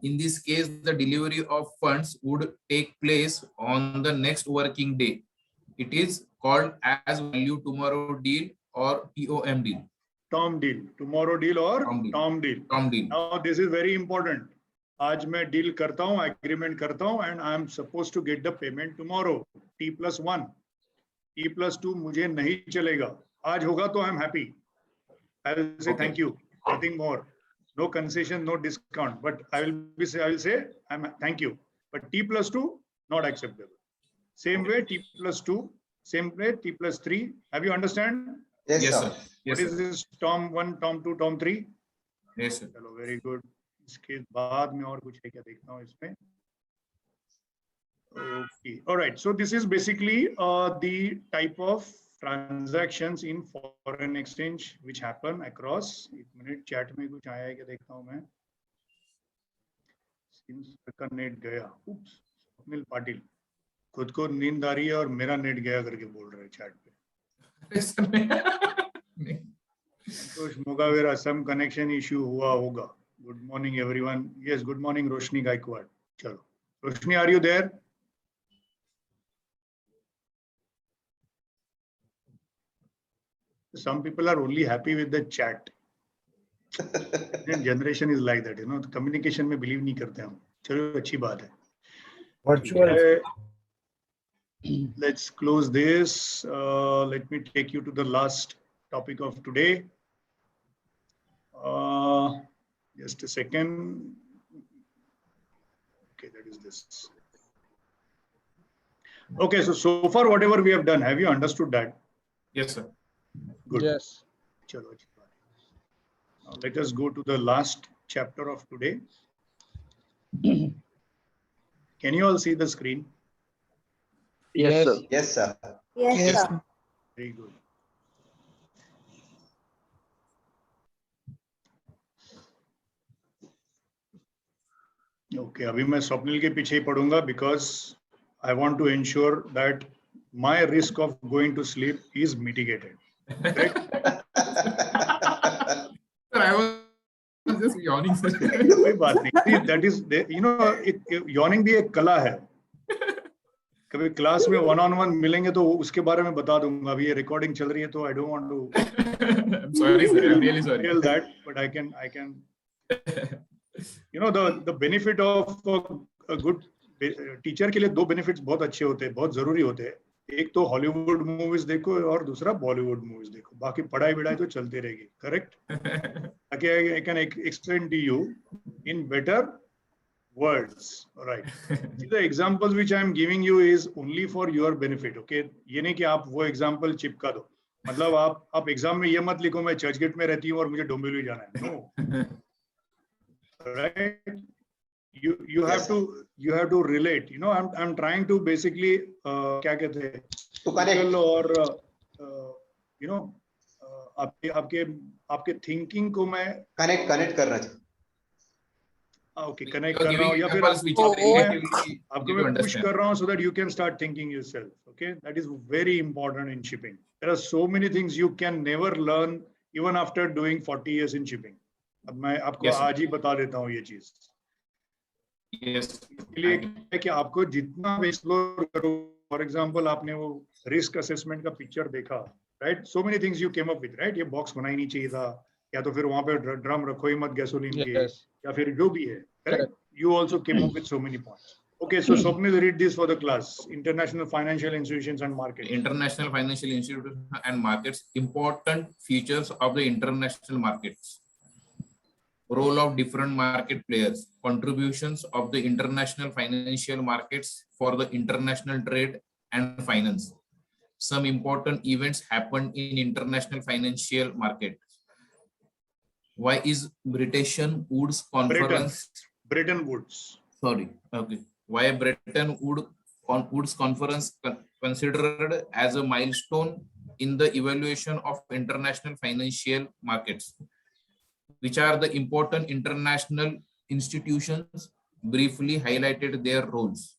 In this case, the delivery of funds would take place on the next working day. It is called as value tomorrow deal or EOM deal. Tom deal. Tomorrow deal or Tom deal. Tom deal. Now this is very important. आज मैं deal करता हूँ, agreement करता हूँ, and I am supposed to get the payment tomorrow. T plus 1. T plus 2 मुझे नहीं चलेगा. आज होगा तो I am happy. I will say thank you. Nothing more. No concession, no discount. But I will say thank you. But T plus 2 not acceptable. Same way T plus 2. Same way T plus 3. Have you understand? Yes, sir. What is this? Tom 1, Tom 2, Tom 3? Yes, sir. Hello, very good. इसके बाद में और कुछ है क्या देखता हूँ इसमें. Okay. All right. So this is basically the type of transactions in foreign exchange which happen across. एक मिनट chat में कुछ आया है क्या देखता हूँ मैं. इसका नेट गया. Oops. स्वप्निल पाटिल. खुद को नींद आ रही है और मेरा नेट गया करके बोल रहे हैं चैट पे. संतोष मोगावेरा, some connection issue हुआ होगा. Good morning, everyone. Yes, good morning, Roshni Gaikwad. Chalo. Roshni, are you there? Some people are only happy with the chat. Generation is like that, you know. Communication में believe नहीं करते हम. चलो अच्छी बात है. Virtual. Let's close this. Let me take you to the last topic of today. Just a second. Okay, that is this. Okay, so far whatever we have done, have you understood that? Yes, sir. Good. Yes. Chalo, now let us go to the last chapter of today. Can you all see the screen? Yes, sir. Yes, sir. Yes, sir. Very good. Okay, अभी मैं स्वप्निल के पीछे ही पढ़ूंगा because I want to ensure that my risk of going to sleep is mitigated. Correct? Sir, I was just yawning, sir. कोई बात नहीं. That is, you know, yawning भी एक कला है. कभी क्लास में one-on-one मिलेंगे तो उसके बारे में बता दूंगा. अभी ये recording चल रही है तो I don't want to. I'm sorry, sir. I'm really sorry. Tell that, but I can. You know, the benefit of a good teacher के लिए दो benefits बहुत अच्छे होते हैं, बहुत जरूरी होते हैं. एक तो हॉलीवुड मूवीज देखो और दूसरा बॉलीवुड मूवीज देखो. बाकी पढ़ाई विढ़ाई तो चलती रहेगी. Correct? I can explain to you in better words. All right. See, the examples which I am giving you is only for your benefit. Okay? ये नहीं कि आप वो example चिपका दो. मतलब आप एग्जाम में ये मत लिखो मैं चर्चगेट में रहती हूँ और मुझे डोंबिवली जाना है. No. Right? You have to relate. You know, I'm trying to basically क्या कहते हैं? To connect. और you know आपके thinking को मैं connect करना चाहिए. Okay, connect कर रहा हूँ या फिर आपको मैं push कर रहा हूँ so that you can start thinking yourself. Okay, that is very important in shipping. There are so many things you can never learn even after doing 40 years in shipping. अब मैं आपको आज ही बता देता हूँ ये चीज. Yes. उसके लिए है कि आपको जितना एक्सप्लोर करो, फॉर एग्जांपल आपने वो रिस्क असेसमेंट का पिक्चर देखा, right, so many things you came up with, right, ये बॉक्स बनाई नहीं चाहिए था, या तो फिर वहां पे ड्रम रखो ही मत गैसोलीन के, या फिर जो भी है, correct, you also came up with so many points. Okay, so Swapnil, read this for the class. International financial institutions and markets. International financial institutions and markets. Important features of the international markets. Role of different market players. Contributions of the international financial markets for the international trade and finance. Some important events happened in international financial markets. Why is Bretton Woods conference? Bretton Woods. Sorry. Okay. Why Bretton Woods conference considered as a milestone in the evaluation of international financial markets? Which are the important international institutions? Briefly highlighted their roles.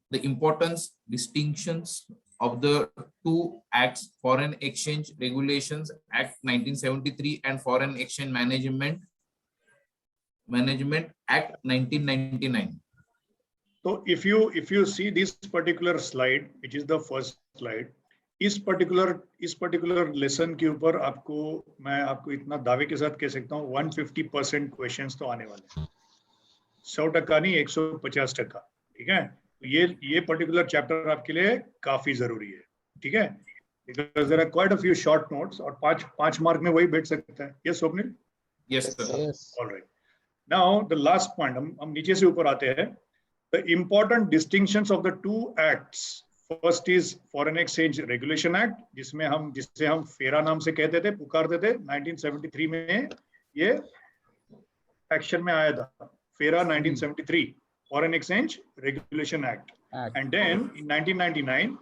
The importance, distinctions of the two acts, Foreign Exchange Regulations Act 1973 and Foreign Exchange Management Act 1999. So if you see this particular slide, which is the first slide, इस particular lesson के ऊपर मैं आपको इतना दावे के साथ कह सकता हूँ 150% questions तो आने वाले हैं, 100% नहीं 150%, ठीक है. ये particular chapter आपके लिए काफी जरूरी है, ठीक है, because there are quite a few short notes और 5 मार्क में वही बैठ सकता है. Yes, Swapnil? Yes, sir. Yes. All right. Now the last point, हम नीचे से ऊपर आते हैं. The important distinctions of the two acts. First is Foreign Exchange Regulation Act, जिसे हम फेरा नाम से कहते थे, पुकारते थे. 1973 में ये एक्शन में आया था. फेरा 1973, Foreign Exchange Regulation Act. And then in 1999,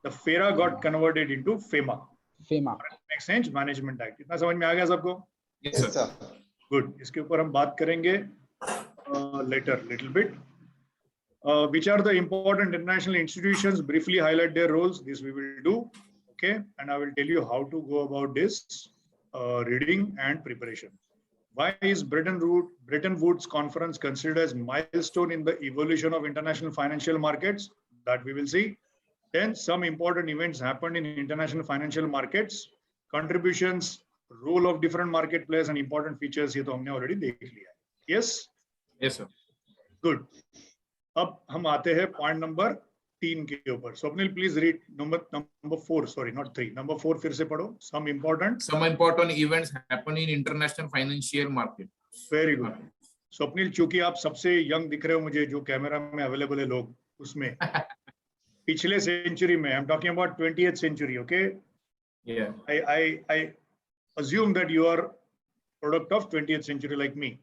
the FERA got converted into FEMA. Foreign Exchange Management Act. इतना समझ में आ गया सबको? Yes, sir. Good. इसके ऊपर हम बात करेंगे later, little bit. Which are the important international institutions? Briefly highlight their roles. This we will do. Okay, and I will tell you how to go about this reading and preparation. Why is Bretton Woods conference considered as milestone in the evolution of international financial markets? That we will see. Then some important events happened in international financial markets. Contributions, role of different market players, and important features. ये तो हमने already देख लिया. Yes. Yes, sir. Good. अब हम आते हैं point number 3 के ऊपर. Swapnil please read number 4, sorry not 3, number 4 फिर से पढ़ो. Some important events happen in international financial market. Very good. Swapnil, चूंकि आप सबसे यंग दिख रहे हो मुझे, जो कैमरा में अवेलेबल है लोग उसमें, पिछले सेंचुरी में, आई am talking about 20th century, okay? Yeah. I assume that you are product of 20th century like me.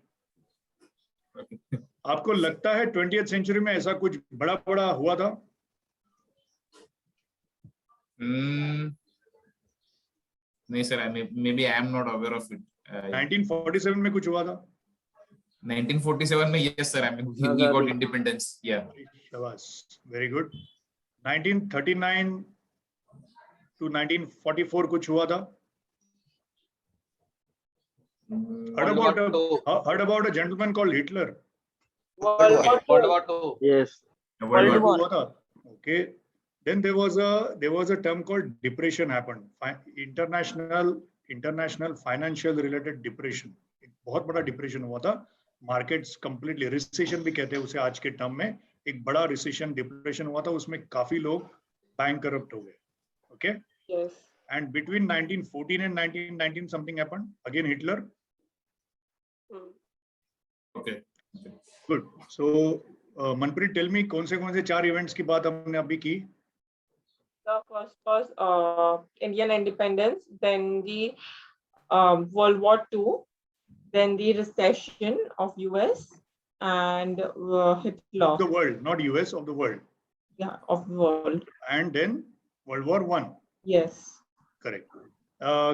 आपको लगता है 20th century में ऐसा कुछ बड़ा हुआ था? नहीं sir, maybe I am not aware of it. 1947 में कुछ हुआ था? 1947 में, yes sir, I mean we got independence. Yeah. शाबाश, very good. 1939 to 1944 कुछ हुआ था? Heard about a gentleman called Hitler? World War II. Yes. World War II. Okay. Then there was a term called depression happened. International financial related depression. बहुत बड़ा depression हुआ था. Markets completely recession भी कहते हैं उसे आज के term में. एक बड़ा recession depression हुआ था. उसमें काफी लोग bankrupt हो गए. Okay. Yes. And between 1914 and 1919 something happened. Again Hitler. Okay. Good. So, Manpreet, tell me कौन से 4 events की बात हमने अभी की? The first was Indian independence, then the World War II, then the recession of US and Hitler. Of the world, not US, of the world. Yeah, of the world. And then World War I. Yes. Correct.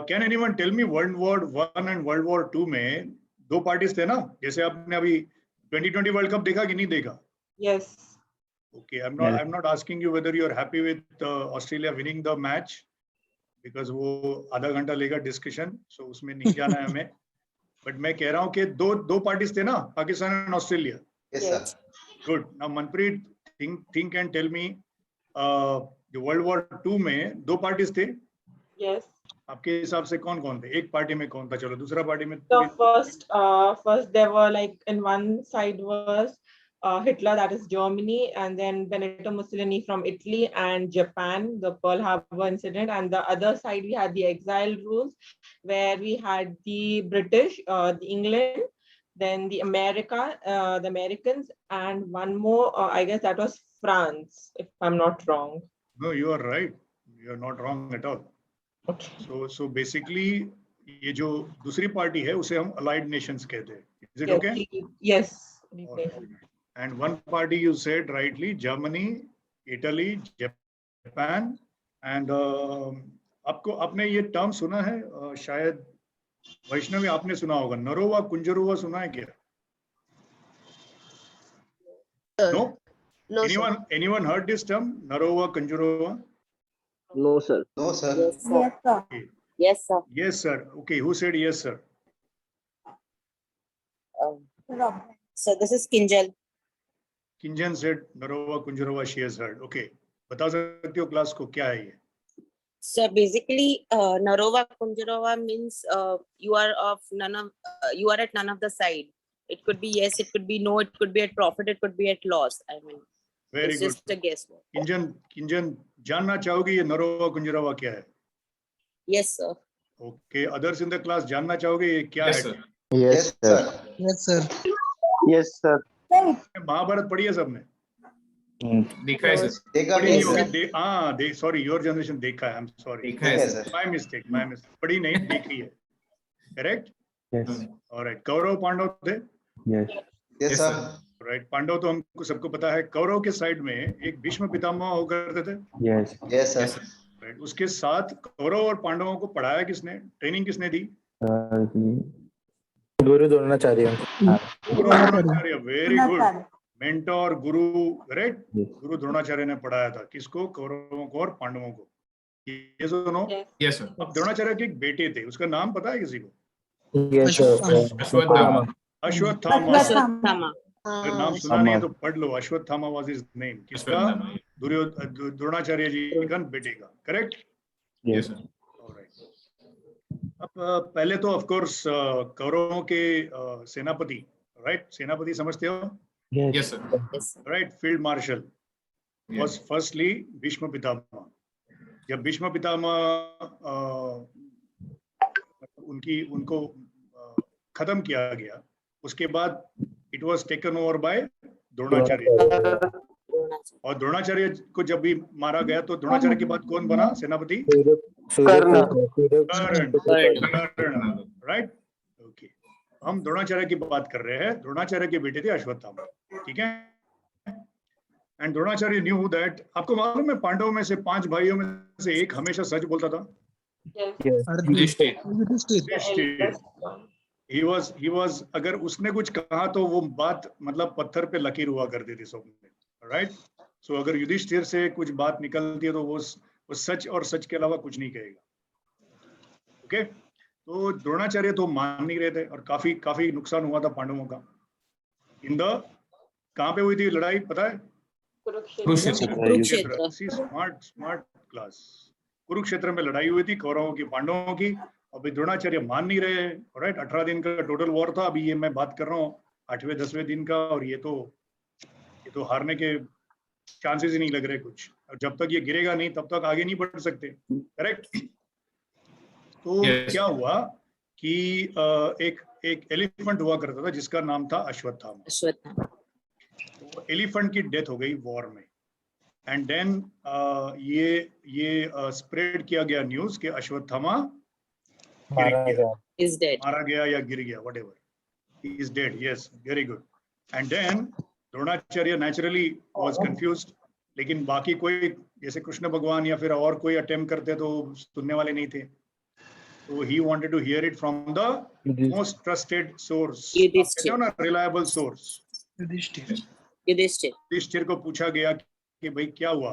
Can anyone tell me World War I and World War II में 2 parties थे ना? जैसे आपने अभी 2020 World Cup देखा कि नहीं देखा? Yes. Okay, I'm not asking you whether you're happy with Australia winning the match, because वो आधा घंटा लेगा discussion, so उसमें नहीं जाना है हमें. But मैं कह रहा हूँ कि दो parties थे ना, पाकिस्तान और Australia. Yes sir. Good. Now Manpreet, think and tell me, जो World War II में 2 parties थे? Yes. आपके हिसाब से कौन-कौन थे? एक पार्टी में कौन था? चलो दूसरा पार्टी में So first there were like in one side was Hitler, that is Germany, and then Benito Mussolini from Italy and Japan, the Pearl Harbor incident, and the other side we had the exile rules, where we had the British, the England, then the Americans, and one more, I guess that was France, if I'm not wrong. No, you are right. You are not wrong at all. Okay. So basically, ये जो दूसरी party है उसे हम allied nations कहते हैं. Is it okay? Yes. And one party you said rightly, Germany, Italy, Japan, and आपने ये term सुना है? शायद वैष्णवी आपने सुना होगा. नरोवा कुंजरोवा सुना है क्या? No. No, anyone heard this term? Narova Kunjurova? No, sir. No, sir. Yes, sir. Okay. Yes, sir. Yes, sir. Okay, who said yes, sir? So this is Kinjal. Kinjan said Narova Kunjurova, she has heard. Okay. बता सकते हो class को क्या है ये? So basically, Narova Kunjarova means you are at none of the side. It could be yes, it could be no, it could be at profit, it could be at loss. I mean, Very it's good. just a guesswork. Kinjan जानना चाहोगी ये नरोवा कुंजरवा क्या है? Yes, sir. Okay. Others in the class जानना चाहोगे ये क्या Yes, है? sir. Yes, sir. Yes, sir. Yes, sir. Mahabharat पढ़ी है सबने? देखा है सर. देखा पढ़ी है नहीं सर. होगी. Sorry, your generation देखा है. I'm sorry. देखा है सर. My mistake. पढ़ी नहीं देखी है. Correct? Yes. All right. Kaurava Pandav थे? Yes. Yes, sir. Right. Pandav तो हमको सबको पता है. कौरव के साइड में एक भीष्म पितामह हुआ करते थे. Yes. Yes, sir. राइट. उसके साथ कौरव और पांडवों को पढ़ाया किसने? ट्रेनिंग किसने दी? Guru Dronacharya. Guru Dronacharya. Very good. Mentor guru. Right. Guru Dronacharya ने पढ़ाया था. किसको? कौरवों को और पांडवों को. ये सुनो. Yes, sir. अब द्रोणाचार्य के एक बेटे थे. उसका नाम पता है किसी को? Yes, sir. अश्वत्थामा. Ashwatthama. अगर नाम सुना नहीं है तो पढ़ लो. Ashwatthama was his name. किसका? द्रोणाचार्य जी का बेटे का. करेक्ट? Yes, sir. ऑलराइट. अब पहले तो ऑफ कोर्स कौरवों के सेनापति. राइट. सेनापति समझते हो? Yes, sir. Right. Field marshal was firstly Bhishma Pitamah. जब भीष्म पितामह उनको खत्म किया गया, उसके बाद it was taken over by Dronacharya. और द्रोणाचार्य को जब भी मारा गया तो द्रोणाचार्य के बाद कौन बना सेनापति? कर्ण. राइट. ओके. हम द्रोणाचार्य की बात कर रहे हैं. द्रोणाचार्य के बेटे थे अश्वत्थामा. ठीक है. And Dronacharya knew that. आपको मालूम है पांडवों में से 5 भाइयों में से एक हमेशा सच बोलता था. He was अगर उसने कुछ कहा तो वो बात मतलब पत्थर पे लकीर हुआ करती थी सबने. राइट. सो अगर युधिष्ठिर से कुछ बात निकलती है तो वो सच और सच के अलावा कुछ नहीं कहेगा. ओके. तो द्रोणाचार्य तो मान नहीं रहे थे और काफी नुकसान हुआ था पांडवों का. कहाँ पे हुई थी लड़ाई पता है? कुरुक्षेत्र. Smart class. कुरुक्षेत्र में लड़ाई हुई थी कौरवों की पांडवों की. अभी द्रोणाचार्य मान नहीं रहे. राइट. 18 दिन का टोटल वॉर था. अभी ये मैं बात कर रहा हूँ 8वें-10वें दिन का. और ये तो हारने के चांसेस ही नहीं लग रहे कुछ. और जब तक ये गिरेगा नहीं तब तक आगे नहीं बढ़ सकते. करेक्ट. तो क्या हुआ कि एक एलिफेंट हुआ करता था जिसका नाम था अश्वत्थामा. तो एलिफेंट की डेथ हो गई वॉर में. एंड देन ये स्प्रेड किया गया न्यूज कि अश्वत्थामा मारा गया या गिर गया. Whatever. He is dead. Yes. Very good. And then Dronacharya naturally was confused. लेकिन बाकी कोई जैसे कृष्ण भगवान या फिर और कोई अटेम्प्ट करते तो सुनने वाले नहीं थे. तो he wanted to hear it from the most trusted source, reliable source. Yudhishthir को पूछा गया कि भाई क्या हुआ.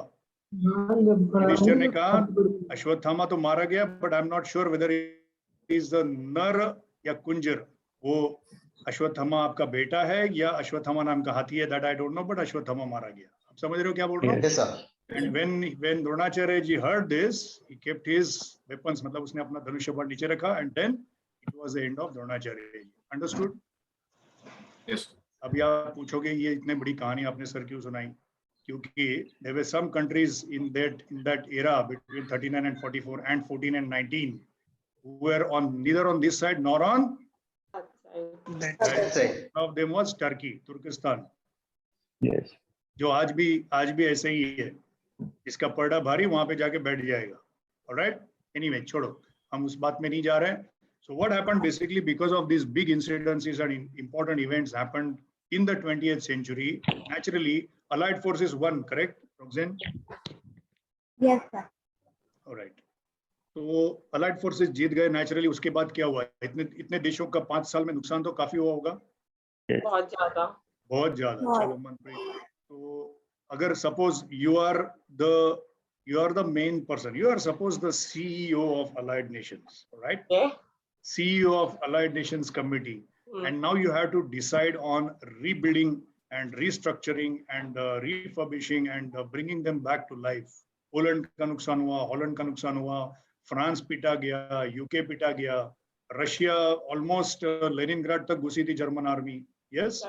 युधिष्ठिर ने कहा अश्वत्थामा तो मारा गया but I am not sure whether is the नर या कुंजर. वो अश्वत्थामा आपका बेटा है या अश्वत्थामा नाम का हाथी है, that I don't know, but Ashwatthama मारा गया। आप समझ रहे हो क्या बोल रहा हूँ? Yes, sir. And when Dronacharya ji heard this, he kept his weapons, मतलब उसने अपना धनुष्य बाण नीचे रखा, and then it was the end of Dronacharya ji. Understood? Yes. अभी आप पूछोगे ये इतने बड़ी कहानी आपने सर क्यों सुनाई? क्योंकि there were some countries in that era between 39 and 44 and 14 and 19 who were on neither on this side nor on that side. One of them was Turkey, Turkestan. Yes. जो आज भी ऐसे ही है, इसका पर्दा भारी वहां पे जाके बैठ जाएगा. Alright? Anyway, छोड़ो, हम उस बात में नहीं जा रहे हैं. So what happened basically because of these big incidences and important events happened in the 20th century, naturally Allied forces won, correct, Roxanne? Yes, sir. Alright. तो Allied forces जीत गए naturally. उसके बाद क्या हुआ? इतने देशों का 5 साल में नुकसान तो काफी हुआ होगा. बहुत ज्यादा. चलो मनप्रीत. तो अगर suppose you are the main person, you are suppose the CEO of Allied Nations, right? Yeah. CEO of Allied Nations Committee, and now you have to decide on rebuilding and restructuring and refurbishing and bringing them back to life. Poland का नुकसान हुआ, Holland का नुकसान हुआ, France पिटा गया, UK पिटा गया, रशिया ऑलमोस्ट लेनिनग्राड तक घुसी थी German army. Yes?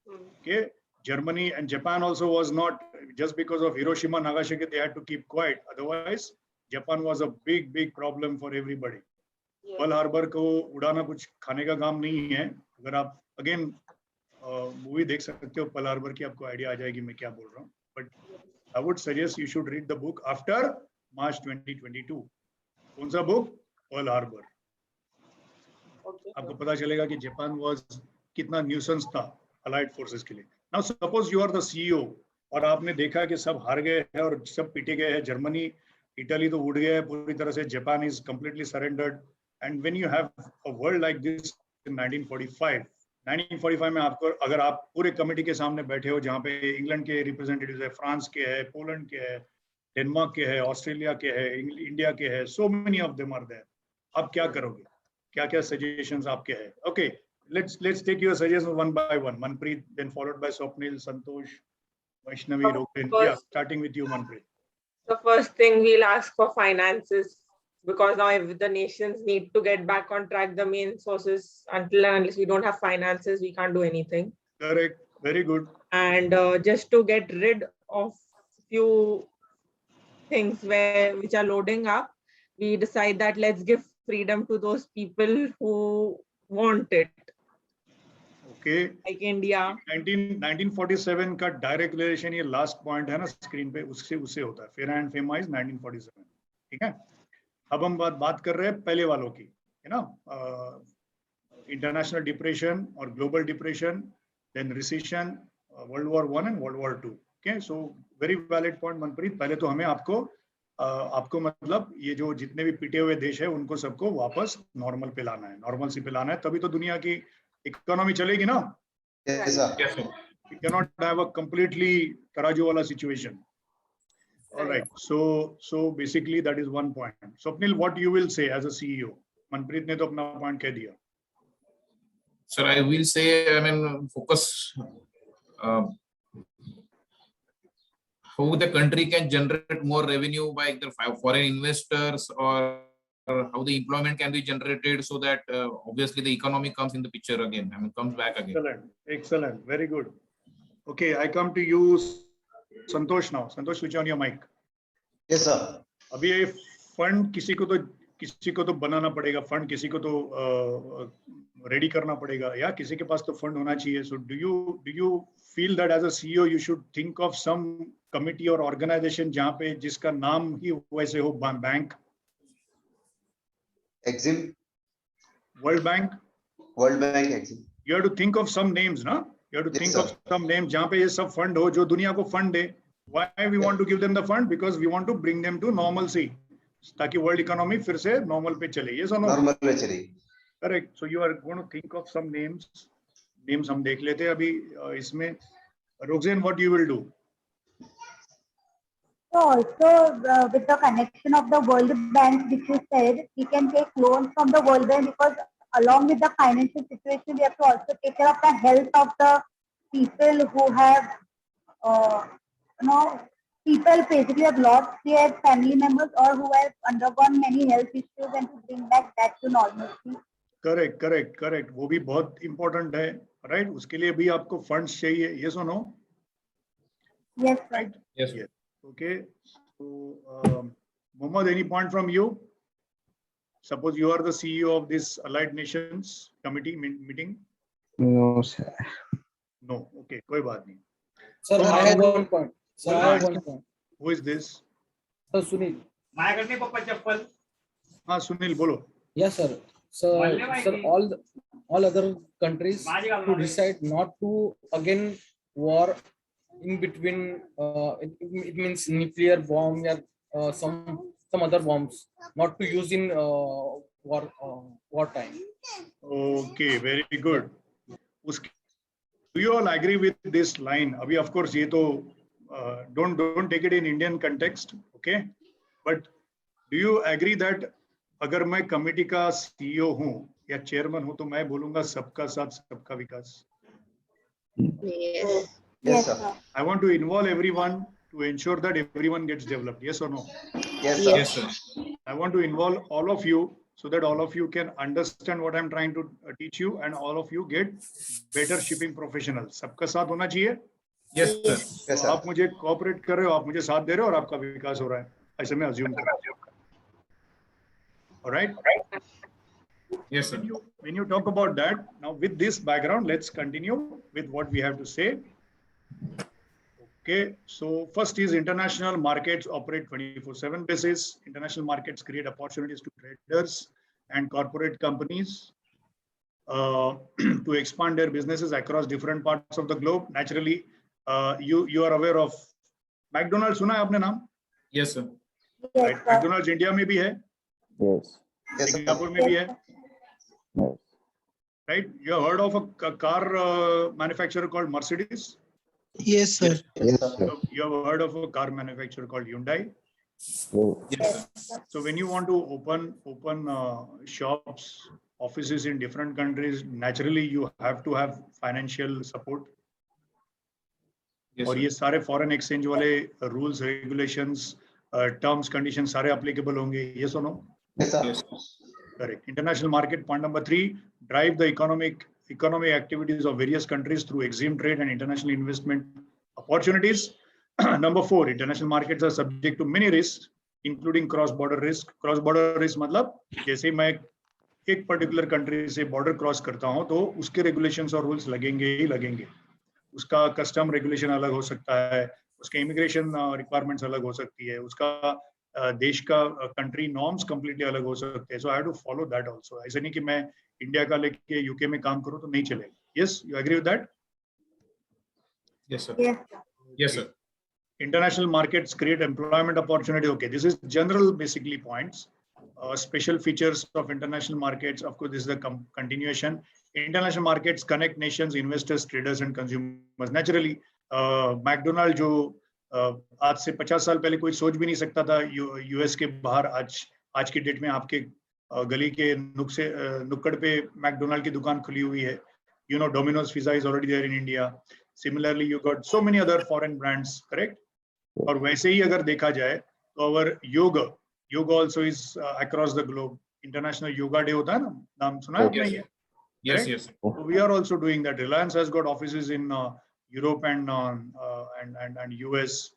Okay. Germany and Japan also was not, just because of Hiroshima, Nagasaki, they had to keep quiet. Otherwise, Japan was a big problem for everybody. Pearl Harbor को उड़ाना कुछ खाने का काम नहीं है. अगर आप again मूवी देख सकते हो Pearl Harbor की, आपको आइडिया आ जाएगी मैं क्या बोल रहा हूँ. But I would suggest you should read the book after March 2022. कौन सा book? Pearl Harbor. आपको पता चलेगा कि जापान was कितना न्यूसेंस था Allied forces के लिए. Now suppose you are the CEO और आपने देखा कि सब हार गए हैं और सब पिटे गए हैं. जर्मनी, इटली तो उड़ गया है पूरी तरह से. Japan is completely surrendered. And when you have a world like this in 1945 में आपको, अगर आप पूरे कमेटी के सामने बैठे हो जहाँ पे इंग्लैंड के रिप्रेजेंटेटिव्स है, फ्रांस के है, पोलैंड के है, डेनमार्क के है, ऑस्ट्रेलिया के है, इंडिया के है, so many of them are there. आप क्या करोगे? क्या-क्या suggestions आपके हैं? Okay, let's take your suggestions one by one. Manpreet, then followed by Swapnil, Santosh, Vaishnavi, Rokin. Yeah, starting with you, Manpreet. The first thing we'll ask for finances, because now if the nations need to get back on track, the main sources, until and unless we don't have finances, we can't do anything. Correct. Very good. And just to get rid of few things which are loading up, we decide that let's give freedom to those people who want it. Okay. Like India. 1947 का direct relation, ये last point है ना screen पे, उससे होता है. FERA and FEMA is 1947. ठीक है? अब हम बात कर रहे हैं पहले वालों की, है ना? International depression or global depression, then recession, World War I and World War II. Okay, so very valid point, Manpreet. पहले तो हमें आपको मतलब ये जो जितने भी पिटे हुए देश है उनको सबको वापस नॉर्मल पे लाना है, नॉर्मल सी पे लाना है, तभी तो दुनिया की इकोनॉमी चलेगी ना. Yes, sir. We cannot have a completely तराजू वाला situation. All right, so basically that is one point. Swapnil, what you will say as a CEO? Manpreet ने तो अपना point कह दिया. Sir, I will say, focus how the country can generate more revenue by either foreign investors, or how the employment can be generated, so that obviously the economy comes in the picture again. Comes back again. Excellent. Very good. Okay, I come to you, Santosh now. Santosh, switch on your mic. Yes, sir. अभी ये fund किसी को तो बनाना पड़ेगा, fund किसी को तो ready करना पड़ेगा, या किसी के पास तो fund होना चाहिए. So do you feel that as a CEO you should think of some committee or organization जहाँ पे जिसका नाम ही वैसे हो, bank, Exim, World Bank, Exim. You have to think of some names, na? You have to Yes, think sir. of some names जहाँ पे ये सब fund हो, जो दुनिया को fund they. Why we want to give them the fund? Because we want to bring them to normalcy, ताकि world economy फिर से normal पे चले. Yes or no? Normal पे चले. Correct. So you are going to think of some names. Names हम देख लेते हैं अभी इसमें. Roxanne, what you will do? So also with the connection of the World Bank, which you said, we can take loans from the World Bank because along with the financial situation, we have to also take care of the health of the people who have, you know, people basically have lost their family members or who have undergone many health issues, and to bring back that to normalcy. Correct correct correct, वो भी बहुत important है, right? उसके लिए भी आपको funds चाहिए, yes और no? Yes, sir. Right? Yes. Okay. So, Mohammed, any point from you? Suppose you are the CEO of this Allied Nations Committee meeting. No, sir. No. Okay. कोई बात नहीं. Sir, I have one point. Sir, I have one point. Who is this? Sir, Sunil. हाँ, सुनील बोलो. Yes, sir. Sir, all other countries to decide not to again war in between. It means nuclear bomb or some other bombs not to use in war time. Okay, very good. Do you all agree with this line? Abhi, of course, ये तो don't take it in Indian context, okay? But do you agree that अगर मैं committee का CEO हूं या chairman हूं तो मैं बोलूंगा सबका साथ सबका विकास? Yes. Yes, sir. I want to involve everyone to ensure that everyone gets developed. Yes or no? Yes, sir. Yes, sir. I want to involve all of you so that all of you can understand what I'm trying to teach you and all of you get better shipping professionals. सबका साथ होना चाहिए? Yes, sir. Yes, sir. आप मुझे cooperate कर रहे हो, आप मुझे साथ दे रहे हो और आपका विकास हो रहा है. ऐसे मैं assume कर रहा हूं. All right? Yes, sir. When you talk about that, now with this background, let's continue with what we have to say. Okay, so first is international markets operate 24/7 basis. International markets create opportunities to traders and corporate companies to expand their businesses across different parts of the globe. Naturally, you are aware of McDonald's. सुना है आपने नाम? Yes, sir. Right. McDonald's India में भी है. Yes. Singapore में भी है. Right? You have heard of a car manufacturer called Mercedes? Yes, sir. Yes, sir. You have heard of a car manufacturer called Hyundai? Yes, sir. So when you want to open shops, offices in different countries, naturally you have to have financial support. Yes, और sir. ये सारे foreign exchange वाले rules, regulations, terms, conditions सारे applicable होंगे. Yes or no? Yes, sir. Yes. Correct. International market, point number 3, drive the economic activities of various countries through exim trade and international investment opportunities. Number 4, international markets are subject to many risks, including cross-border risk. Cross-border risk मतलब जैसे मैं एक particular country से border cross करता हूँ तो उसके regulations और rules लगेंगे ही लगेंगे. उसका custom regulation अलग हो सकता है, उसके immigration requirements अलग हो सकती है, उसका देश का country norms completely अलग हो सकते हैं. So I have to follow that also. ऐसे नहीं कि मैं इंडिया का लेके यूके में काम करूं तो नहीं चलेगा. Yes, you agree with that? Yes, sir. Yes. Yes, sir. International markets create employment opportunity. Okay, this is general basically points. Special features of international markets. Of course, this is the continuation. International markets connect nations, investors, traders, and consumers. Naturally, McDonald जो आज से 50 साल पहले कोई सोच भी नहीं सकता था यूएस के बाहर आज की डेट में आपके गली के नुक्कड़ पे मैकडोनाल्ड की दुकान खुली हुई है. You know, Domino's Pizza is already there in India. Similarly, you got so many other foreign brands, correct? और वैसे ही अगर देखा जाए तो our yoga also is across the globe. International Yoga Day होता है ना, नाम सुना है आपने ये? Yes, yes. So we are also doing that. Reliance has got offices in Europe and US.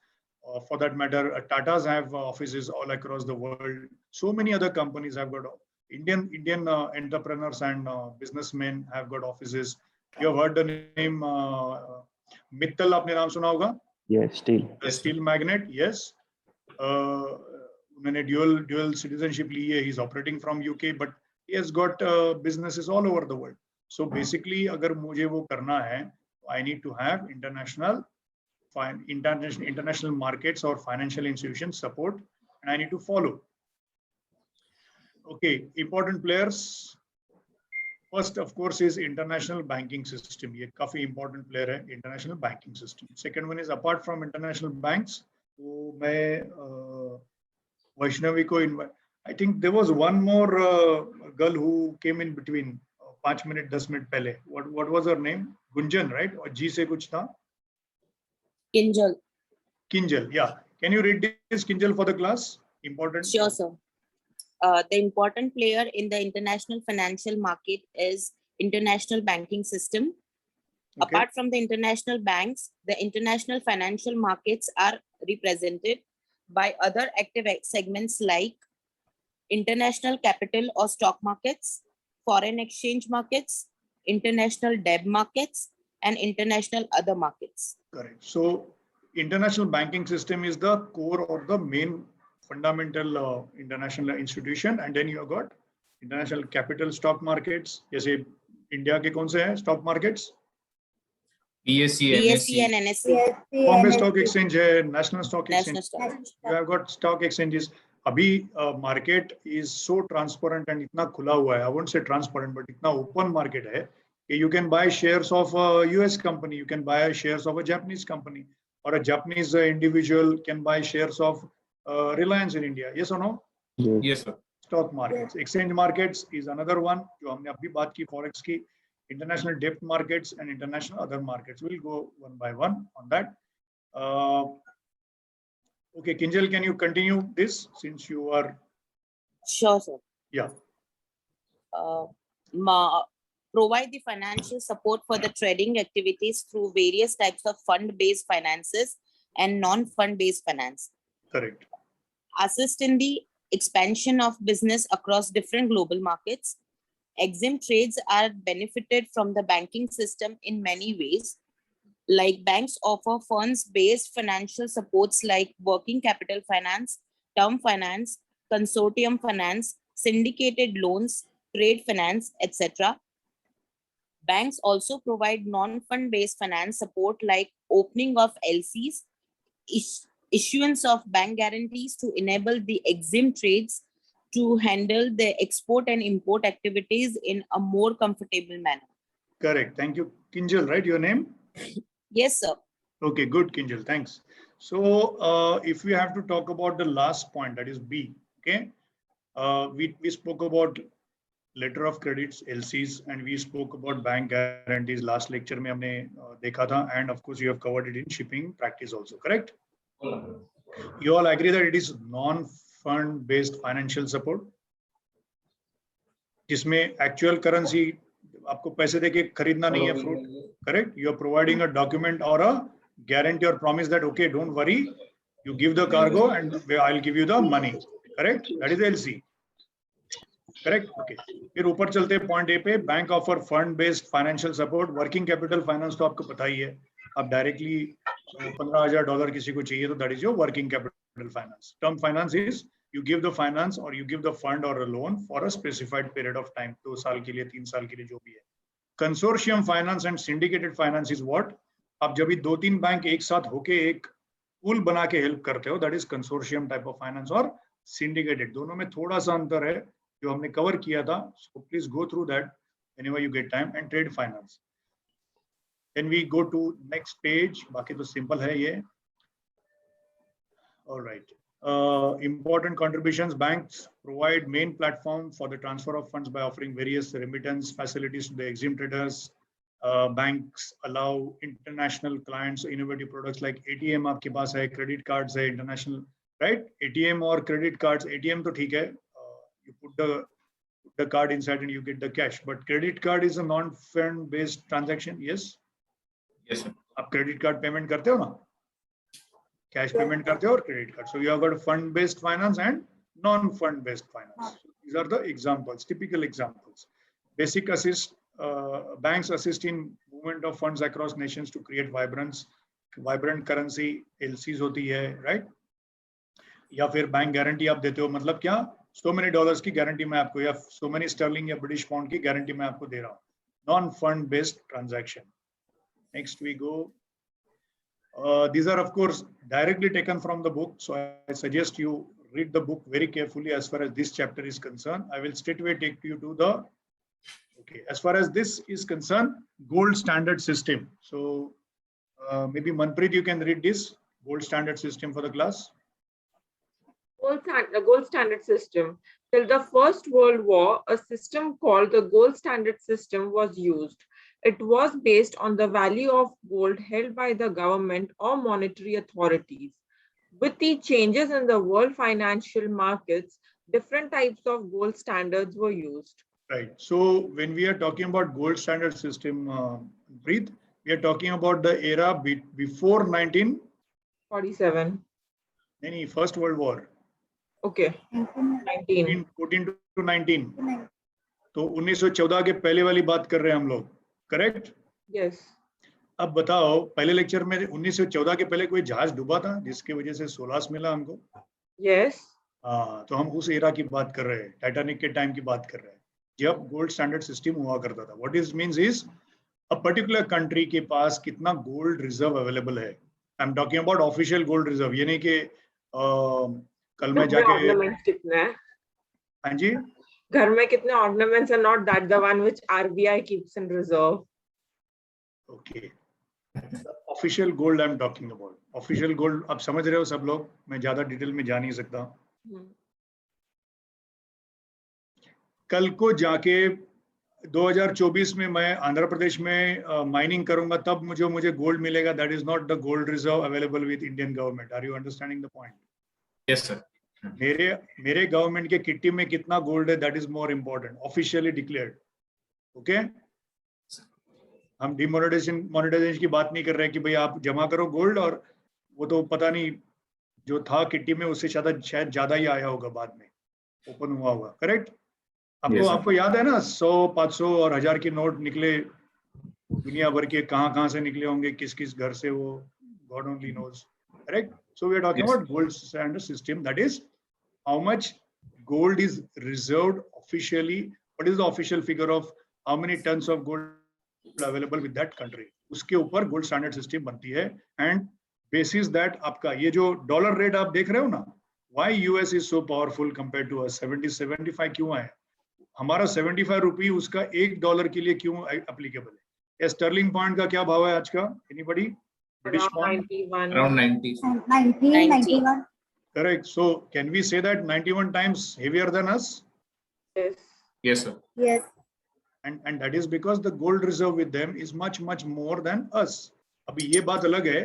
For that matter, Tata's have offices all across the world. So many other companies have got Indian entrepreneurs and businessmen have got offices. You have heard the name Mittal, आपने नाम सुना होगा? Yes, steel. The steel magnate, yes. उन्होंने dual citizenship ली है. He's operating from UK, but he has got businesses all over the world. So basically, अगर मुझे वो करना है, I need to have international markets or financial institutions support, and I need to follow. Okay, important players. First, of course, is international banking system. ये काफी important player है, international banking system. Second one is apart from international banks, तो मैं वैष्णवी को I think there was one more girl who came in between 5 minutes, 10 minutes pehle. What was her name? Gunjan, right? Or G se kuch tha? Kinjal. Kinjal, yeah. Can you read this, Kinjal, for the class? Important. Sure, sir. The important player in the international financial market is international banking system. Okay. Apart from the international banks, the international financial markets are represented by other active segments like international capital or stock markets, foreign exchange markets, international debt markets, and international other markets. Correct. So international banking system is the core or the main fundamental international institution, and then you have got international capital stock markets. जैसे India के कौन से हैं stock markets? BSE and NSE. Bombay Stock Exchange है, National Stock Exchange. You have got stock exchanges. अभी market is so transparent and इतना खुला हुआ है. I won't say transparent, but इतना open market है. You can buy shares of a US company, you can buy shares of a Japanese company, or a Japanese individual can buy shares of Reliance in India. Yes or no? Yes, sir. Stock markets. Exchange markets is another one. जो हमने अभी बात की forex की. International debt markets and international other markets. We'll go one by one on that. Okay, Kinjal, can you continue this since you are? Sure, sir. Yeah. Provide the financial support for the trading activities through various types of fund-based finances and non-fund-based finance. Correct. Assist in the expansion of business across different global markets. Exim trades are benefited from the banking system in many ways. Like banks offer funds-based financial supports like working capital finance, term finance, consortium finance, syndicated loans, trade finance, etc. Banks also provide non-fund-based finance support like opening of LCs, issuance of bank guarantees to enable the Exim trades to handle the export and import activities in a more comfortable manner. Correct. Thank you. Kinjal, right? Your name? Yes, sir. Okay, good, Kinjal. Thanks. So if we have to talk about the last point, that is B, okay? We spoke about letter of credits, LCs, and we spoke about bank guarantees. Last lecture में हमने देखा था, and of course you have covered it in shipping practice also, correct? You all agree that it is non-fund based financial support, जिसमें actual currency आपको पैसे देके खरीदना नहीं है fruit, correct? You are providing a document or a guarantee or promise that okay, don't worry, you give the cargo and I'll give you the money, correct? That is LC. Correct. Okay. फिर ऊपर चलते हैं point A पे. Bank offer fund based financial support. Working capital finance तो आपको पता ही है. आप डायरेक्टली $15,000 किसी को चाहिए तो that is your working capital finance. Term finance is you give the finance or you give the fund or a loan for a specified period of time, 2 साल के लिए, 3 साल के लिए, जो भी है. Consortium finance and syndicated finance is what? आप जब भी 2-3 बैंक एक साथ होके एक पूल बना के हेल्प करते हो, that is consortium type of finance और सिंडिकेटेड. दोनों में थोड़ा सा अंतर है जो हमने कवर किया था. So please go through that whenever you get time. And trade finance. Then we go to next page. बाकी तो simple है ये. All right. Important contributions. Banks provide main platform for the transfer of funds by offering various remittance facilities to the Exim traders. Banks allow international clients innovative products like ATM आपके पास है, credit cards है, international, right? ATM और credit cards. ATM तो ठीक है. You put the card inside and you get the cash. But credit card is a non-fund based transaction. Yes. Yes, sir. आप credit card payment करते हो ना? Cash payment करते हो और credit card. So you have got fund based finance and non-fund based finance. These are the examples, typical examples. Basic assist. Banks assist in movement of funds across nations to create vibrant currency. LCs होती है, right? या फिर bank guarantee आप देते हो, मतलब क्या? so many dollars की गारंटी मैं आपको, या so many sterling या British pound की गारंटी मैं आपको दे रहा हूँ. Non-fund based transaction. Next we go. These are of course directly taken from the book, so I suggest you read the book very carefully as far as this chapter is concerned. I will straightway take you to the, okay, as far as this is concerned, gold standard system. So maybe Manpreet, you can read this gold standard system for the class. gold standard system. Till the First World War, a system called the gold standard system was used. It was based on the value of gold held by the government or monetary authorities. With the changes in the world financial markets, different types of gold standards were used. Right. So when we are talking about gold standard system, Preet, we are talking about the era before 1947. Any First World War. Okay. 19. 14 to 19. तो 1914 के पहले वाली बात कर रहे हैं हम लोग, करेक्ट? Yes. अब बताओ, पहले लेक्चर में 1914 के पहले कोई जहाज डूबा था जिसके वजह से सोलास मिला हमको? Yes. हाँ, तो हम उस एरा की बात कर रहे हैं, टाइटैनिक के टाइम की बात कर रहे हैं, जब गोल्ड स्टैंडर्ड सिस्टम हुआ करता था. What is means is a particular country के पास कितना गोल्ड रिजर्व अवेलेबल है. आई am talking about official gold reserve, ये नहीं कि कल में जाके ऑर्नामेंट्स कितने हैं? हाँ जी, घर में कितने ornaments are not that the one which RBI keeps in reserve. Okay, official gold I am talking about. Official gold आप समझ रहे हो सब लोग, मैं ज्यादा डिटेल में जा नहीं सकता. कल को जाके 2024 में मैं आंध्र प्रदेश में माइनिंग करूंगा, तब मुझे गोल्ड मिलेगा. That is not the gold reserve available with Indian government. Are you understanding the point? Yes sir. मेरे गवर्नमेंट के किट्टी में कितना गोल्ड है, that is more important, officially declared. Okay, हम डिमोनेटाइजेशन की बात नहीं कर रहे हैं कि भाई आप जमा करो गोल्ड और वो तो पता नहीं जो था किट्टी में उससे शायद ज्यादा ही आया होगा, बाद में ओपन हुआ होगा. करेक्ट? आपको याद है ना, 100, 500 और 1000 के नोट निकले दुनिया भर के, कहां से निकले होंगे, किस किस घर से, वो God only knows. Correct? So we are talking about gold standard system, that is how much gold is reserved officially. What is the official figure of how many tons of gold available with that country? उसके ऊपर gold standard system बनती है. And bases that आपका ये जो dollar rate आप देख रहे हो ना, why US is so powerful compared to us? 70-75 क्यों है? हमारा 75 रुपये उसका $1 के लिए क्यों एप्लीकेबल है? स्टर्लिंग पॉइंट का क्या भाव है आज का? Anybody? British point Around 90. 91. Correct. So can we say that 91 times heavier than us? Yes. Yes sir. Yes. And that is because the gold reserve with them is much more than us. अभी ये बात अलग है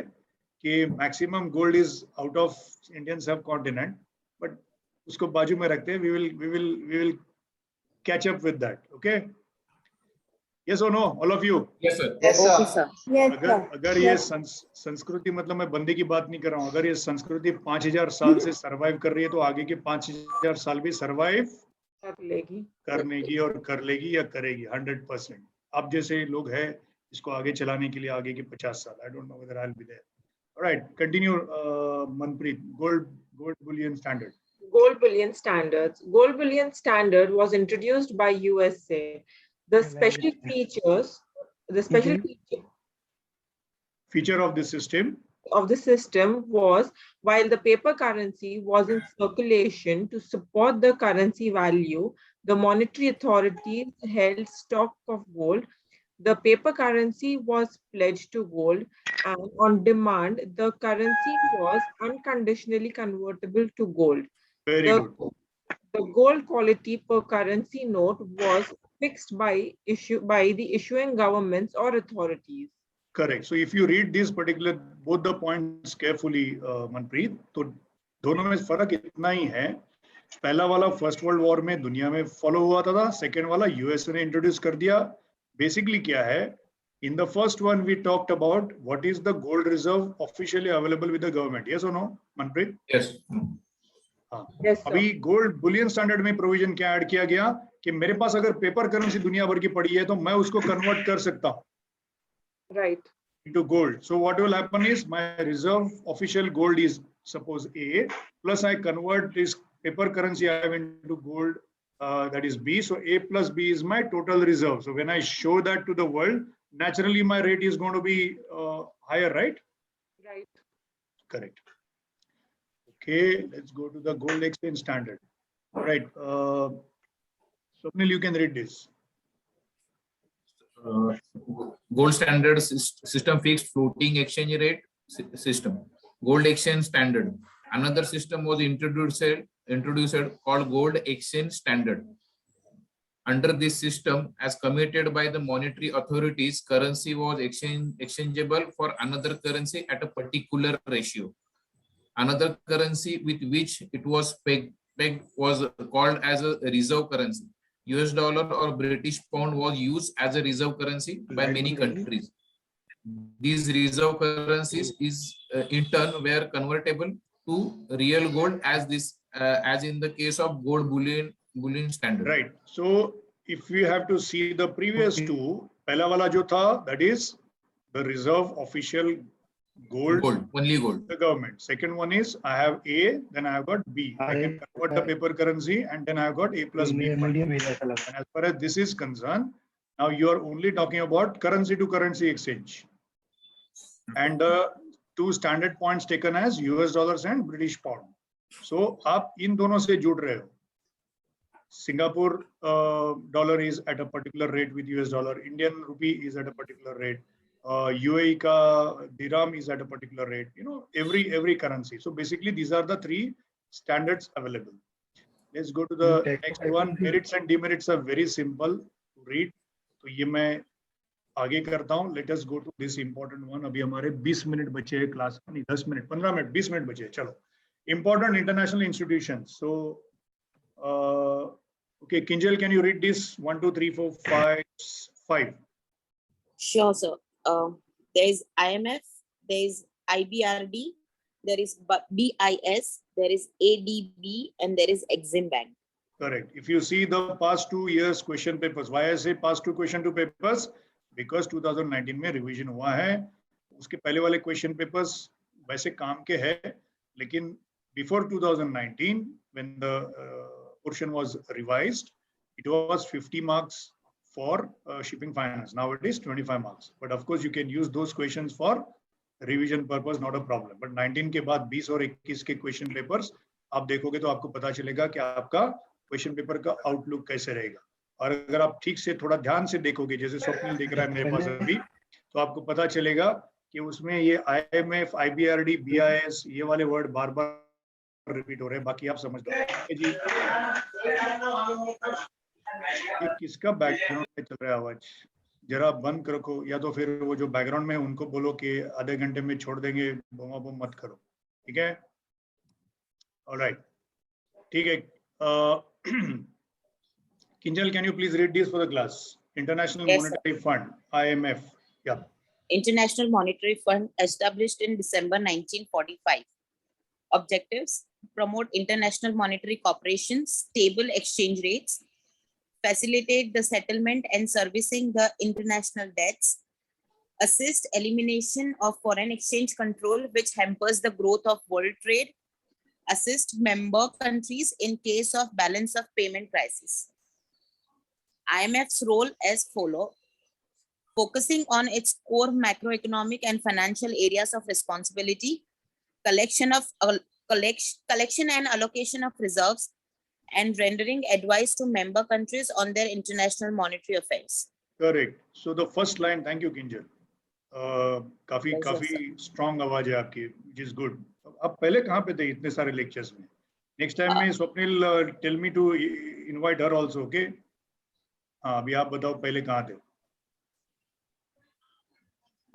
कि maximum gold is out of Indian subcontinent, but उसको बाजू में रखते हैं. We will catch up with that. Okay? Yes or no, all of you? Yes sir. Yes sir. Yes, sir. अगर ये संस्कृति, मतलब मैं बंदी की बात नहीं कर रहा हूँ, अगर ये संस्कृति 5000 साल से सरवाइव कर रही है तो आगे के 5000 साल भी सरवाइव करनेगी और कर लेगी या करेगी 100%. आप जैसे लोग हैं इसको आगे चलाने के लिए आगे के 50 साल. I don't know whether I'll be there. All right, continue, Manpreet. Gold bullion standard. Gold bullion standards. Gold bullion standard was introduced by USA. The special feature of the system was, while the paper currency was in circulation to support the currency value, the monetary authorities held stock of gold. The paper currency was pledged to gold, and on demand, the currency was unconditionally convertible to gold. Very good. The gold quality per currency note was fixed by the issuing governments or authorities. Correct. So if you read these particular both the points carefully, Manpreet, तो दोनों में फर्क इतना ही है. पहला वाला first world war में दुनिया में फॉलो हुआ था, सेकेंड वाला यूएसए ने इंट्रोड्यूस कर दिया. बेसिकली क्या है, in the first one we talked about what is the gold reserve officially available with the government. Yes और नो, मनप्रीत? यस. हाँ. अभी गोल्ड बुलियन स्टैंडर्ड में प्रोविजन क्या ऐड किया गया कि मेरे पास अगर पेपर करेंसी दुनिया भर की पड़ी है तो मैं उसको कन्वर्ट कर सकता हूँ, right, into gold. So what will happen is my reserve official gold is suppose A, plus I convert this paper currency I have into gold, that is B. So A plus B is my total reserve. So when I show that to the world, naturally my rate is going to be higher, right? Right. Correct. Okay, let's go to the gold exchange standard. All right. Swapnil, you can read this. Gold standard system fixed floating exchange rate system. Gold exchange standard. Another system was introduced called gold exchange standard. Under this system, as committed by the monetary authorities, currency was exchangeable for another currency at a particular ratio. Another currency with which it was pegged was called as a reserve currency. US dollar or British pound was used as a reserve currency by many countries. These reserve currencies in turn were convertible to real gold as in the case of gold bullion standard. Right. So if we have to see the previous two, पहला वाला जो था, that is the reserve official gold, only gold. The government. Second one is I have A, then I have got B. I can convert the paper currency and then I have got A plus B. And as far as this is concerned, now you are only talking about currency to currency exchange. And the two standard points taken as US dollars and British pound. So आप इन दोनों से जुड़ रहे हो. Singapore dollar is at a particular rate with US dollar. Indian rupee is at a particular rate. UAE ka dirham is at a particular rate. You know, every currency. So basically, these are the three standards available. Let's go to the next one. Merits and demerits are very simple to read. तो ये मैं आगे करता हूँ. Let us go to this important one. अभी हमारे 20 minute बचे हैं क्लास में, नहीं 10 मिनट, 15 मिनट, 20 मिनट बचे हैं. चलो. Important international institutions. So, okay, Kinjal, can you read this? 1, 2, 3, 4, 5. Sure, sir. There is IMF, there is IBRD, there is BIS, there is ADB, and there is Exim Bank. Correct. If you see the past 2 years question papers, why I say past 2 question papers? Because 2019 में revision हुआ है. उसके पहले वाले question papers वैसे काम के हैं, लेकिन before 2019, when the portion was revised, it was 50 marks for shipping finance. Now it is 25 marks. But of course, you can use those questions for revision purpose, not a problem. But 19 के बाद 20 और 21 के question papers आप देखोगे तो आपको पता चलेगा कि आपका question paper का outlook कैसे रहेगा. और अगर आप ठीक से थोड़ा ध्यान से देखोगे, जैसे स्वप्निल देख रहा है मेरे पास अभी, तो आपको पता चलेगा कि उसमें ये IMF, IBRD, BIS ये वाले वर्ड बार-बार रिपीट हो रहे हैं. बाकी आप समझ लो जी. किसका बैकग्राउंड में चल रहा है आवाज? जरा बंद रखो, या तो फिर वो जो बैकग्राउंड में उनको बोलो कि आधे घंटे में छोड़ देंगे, बोमा बोम मत करो. ठीक है? ऑलराइट. ठीक है. Kinjal, can you please read this for the class? International Monetary Fund, IMF. Yeah. International Monetary Fund established in December 1945. Objectives: promote international monetary cooperation, stable exchange rates, facilitate the settlement and servicing the international debts, assist elimination of foreign exchange control which hampers the growth of world trade, assist member countries in case of balance of payment crisis. IMF's role as follows: focusing on its core macroeconomic and financial areas of responsibility, collection and allocation of reserves, and rendering advice to member countries on their international monetary affairs. Correct. So the first line, thank you, Kinjal. काफी strong आवाज है आपकी, which is good. आप पहले कहाँ पे थे इतने सारे lectures में? Next time में Swapnil tell me to invite her also, okay? हाँ, अभी आप बताओ पहले कहाँ थे?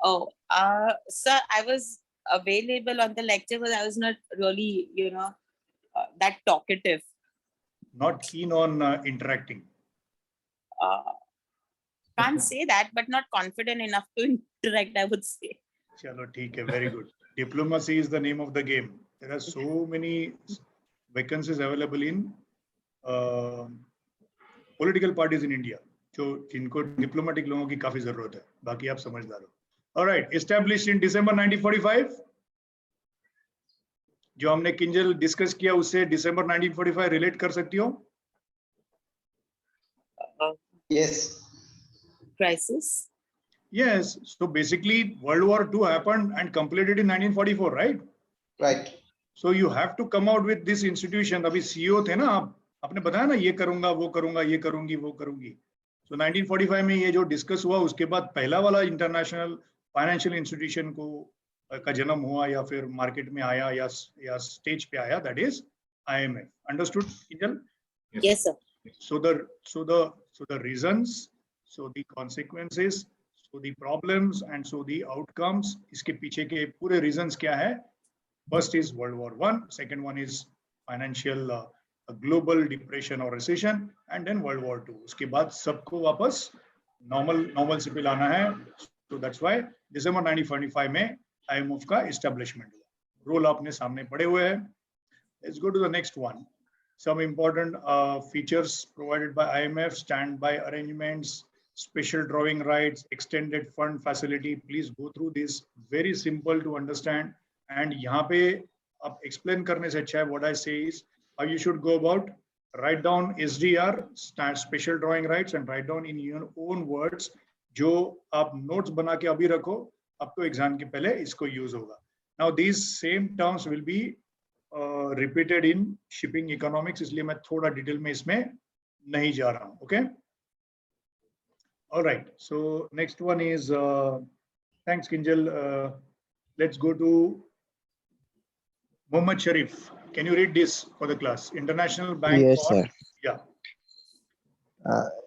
Oh, sir, I was available on the lecture, but I was not really, that talkative. Not keen on interacting. Can't say that, but not confident enough to interact, I would say. Chalo, theek hai, very good. Diplomacy is the name of the game. There are so many vacancies available in political parties in India, जो जिनको diplomatic लोगों की काफी जरूरत है. बाकी आप समझदार हो. All right, established in December 1945. जो हमने किंजल डिस्कस किया उससे December 1945 रिलेट कर सकती हो? Yes. Crisis. Yes. So basically, World War II happened and completed in 1944, right? Right. So you have to come out with this institution. अभी CEO थे ना आप, आपने बताया ना ये करूंगा, वो करूंगा, ये करूंगी, वो करूंगी. So 1945 में ये जो डिस्कस हुआ उसके बाद पहला वाला इंटरनेशनल फाइनेंशियल इंस्टीट्यूशन को का जन्म हुआ या फिर मार्केट में आया या स्टेज पे आया, that is IMF. Understood, Kinjal? Yes, sir. So the reasons, so the consequences, so the problems, and so the outcomes. इसके पीछे के पूरे reasons क्या है? First is World War I. Second one is financial a global depression or recession, and then World War II. उसके बाद सबको वापस normal से पे लाना है. So that's why December 1945 में IMF का establishment हुआ. Role आपने सामने पड़े हुए हैं. Let's go to the next one. Some important features provided by IMF: standby arrangements, special drawing rights, extended fund facility. Please go through this. Very simple to understand. And यहाँ पे आप explain करने से अच्छा है, what I say is how you should go about. Write down SDR, special drawing rights, and write down in your own words. जो आप notes बना के अभी रखो, आपको exam के पहले इसको use होगा. Now these same terms will be repeated in shipping economics, इसलिए मैं थोड़ा डिटेल में इसमें नहीं जा रहा हूं. Okay. All right. So next one is thanks, Kinjal. Let's go to Mohammad Sharif. Can you read this for the class? International Bank. Yes, for, sir. Yeah.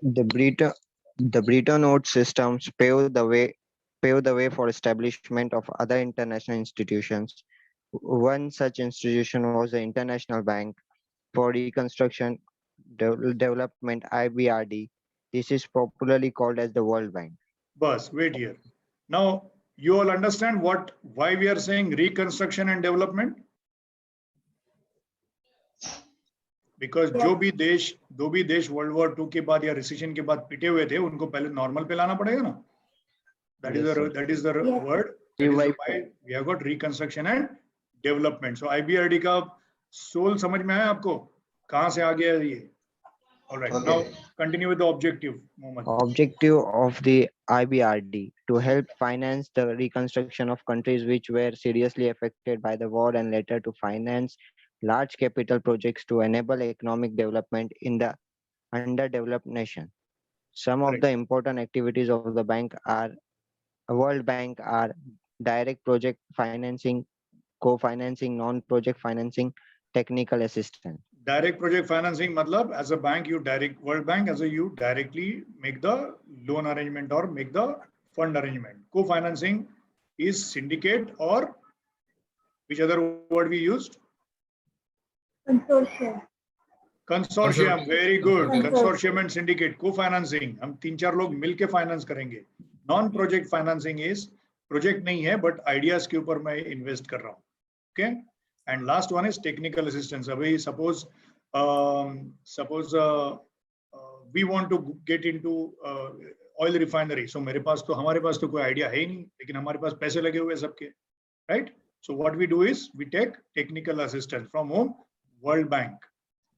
The Bretton Woods systems paved the way for establishment of other international institutions. One such institution was the International Bank for Reconstruction Development, IBRD. This is popularly called as the World Bank. Bus, wait here. Now you all understand why we are saying reconstruction and development? Because जो भी देश World War II के बाद या recession के बाद पिटे हुए थे, उनको पहले normal पे लाना पड़ेगा ना? That is the word. That is why we have got reconstruction and development. So IBRD का soul समझ में आया आपको? कहाँ से आ गया ये? All right. Okay. Now continue with the objective, Mohammed. Objective of the IBRD to help finance the reconstruction of countries which were seriously affected by the war, and later to finance large capital projects to enable economic development in the underdeveloped nation. Some of the important activities of the World Bank are direct project financing, co-financing, non-project financing, technical assistance. Direct project financing, matlab as a bank, World Bank as you directly make the loan arrangement or make the fund arrangement. Co-financing is syndicate, or which other word we used? Consortium. Consortium, very good. Consortium and syndicate. Co-financing, हम 3-4 लोग मिलके finance करेंगे. Non-project financing is project नहीं है, but ideas के ऊपर मैं invest कर रहा हूँ. Okay. And last one is technical assistance. Abhi, suppose we want to get into oil refinery. So हमारे पास तो कोई idea है ही नहीं, लेकिन हमारे पास पैसे लगे हुए सबके, right? So what we do is we take technical assistance from whom? World Bank.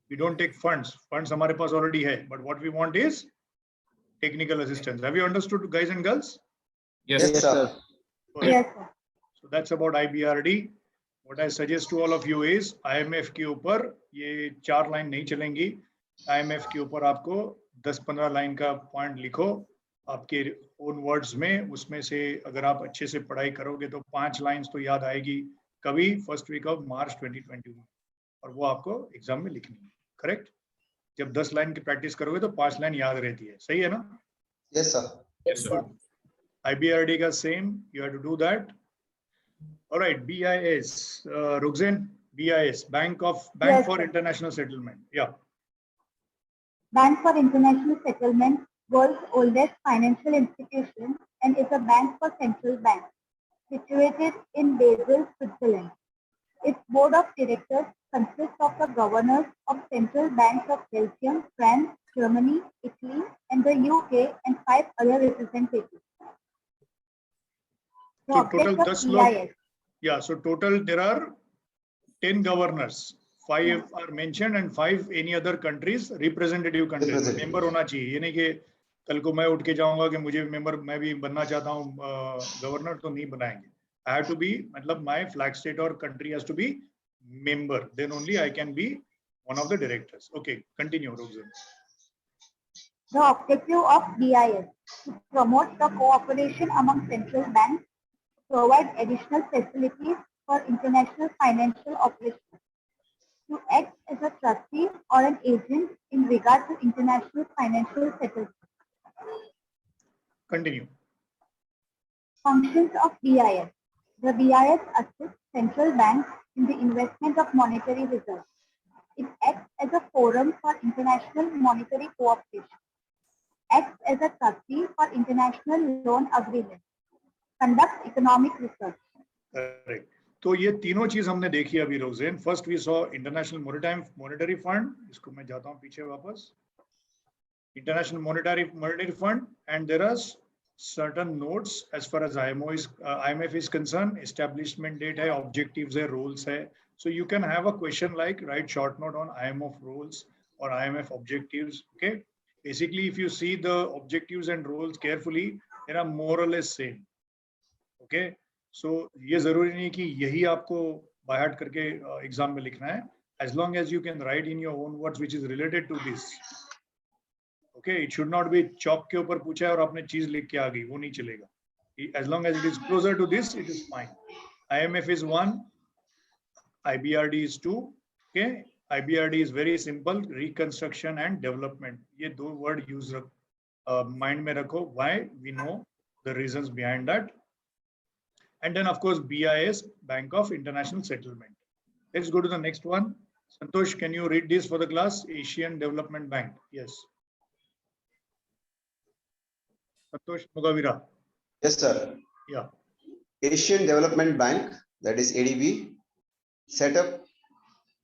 We don't take funds. Funds हमारे पास already है, but what we want is technical assistance. Have you understood, guys and girls? Yes, sir. Yes, sir. So that's about IBRD. What I suggest to all of you is IMF के ऊपर ये 4 line नहीं चलेंगी. IMF के ऊपर आपको 10-15 line का point लिखो आपके ओन वर्ड्स में. उसमें से अगर आप अच्छे से पढ़ाई करोगे तो 5 लाइंस तो याद आएगी कभी फर्स्ट वीक ऑफ मार्च 2021, और वो आपको एग्जाम में लिखनी है. करेक्ट? जब 10 लाइन की प्रैक्टिस करोगे तो 5 लाइन याद रहती है. सही है ना? Yes, sir. Yes, sir. IBRD का same, you have to do that. All right, BIS, Roxanne, BIS, Bank for International Settlement. Yeah. Bank for International Settlement, world's oldest financial institution, and is a bank for central banks, situated in Basel, Switzerland. Its board of directors consists of the governors of central banks of Belgium, France, Germany, Italy, and the UK, and 5 other representatives. So total 10 लोग. Yeah, so total there are 10 governors. 5 are mentioned and 5 any other countries, representative countries. Member होना चाहिए. ये नहीं कि कल को मैं उठ के जाऊंगा कि मुझे member मैं भी बनना चाहता हूँ governor, तो नहीं बनाएंगे. I have to be, मतलब my flag state or country has to be member. Then only I can be one of the directors. Okay, continue, Roxanne. The objective of BIS to promote the cooperation among central banks, provide additional facilities for international financial operations, to act as a trustee or an agent in regard to international financial settlements. Continue. Functions of BIS. The BIS assists central banks in the investment of monetary reserves. It acts as a forum for international monetary cooperation. Acts as a trustee for international loan agreements. Conducts economic research. Correct. तो ये तीनों चीज हमने देखी अभी रोजेन. First we saw international monetary fund, इसको मैं जाता हूँ पीछे वापस. International monetary fund, and there are certain notes as far as IMF is concerned. Establishment date है, objectives है, roles है. So you can have a question like write short note on IMF roles or IMF objectives. Okay. Basically, if you see the objectives and roles carefully, they are more or less same. Okay. So ये जरूरी नहीं कि यही आपको by heart करके exam में लिखना है. As long as you can write in your own words which is related to this. Okay, it should not be chalk के ऊपर पूछा है और आपने चीज लिख के आ गई, वो नहीं चलेगा. As long as it is closer to this, it is fine. IMF is 1, IBRD is 2. Okay, IBRD is very simple, reconstruction and development. ये दो word use mind में रखो. Why? We know the reasons behind that. And then of course BIS, Bank of International Settlement. Let's go to the next one. Santosh, can you read this for the class? Asian Development Bank. Yes. Santosh Mugavira. Yes, sir. Yeah. Asian Development Bank, that is ADB, set up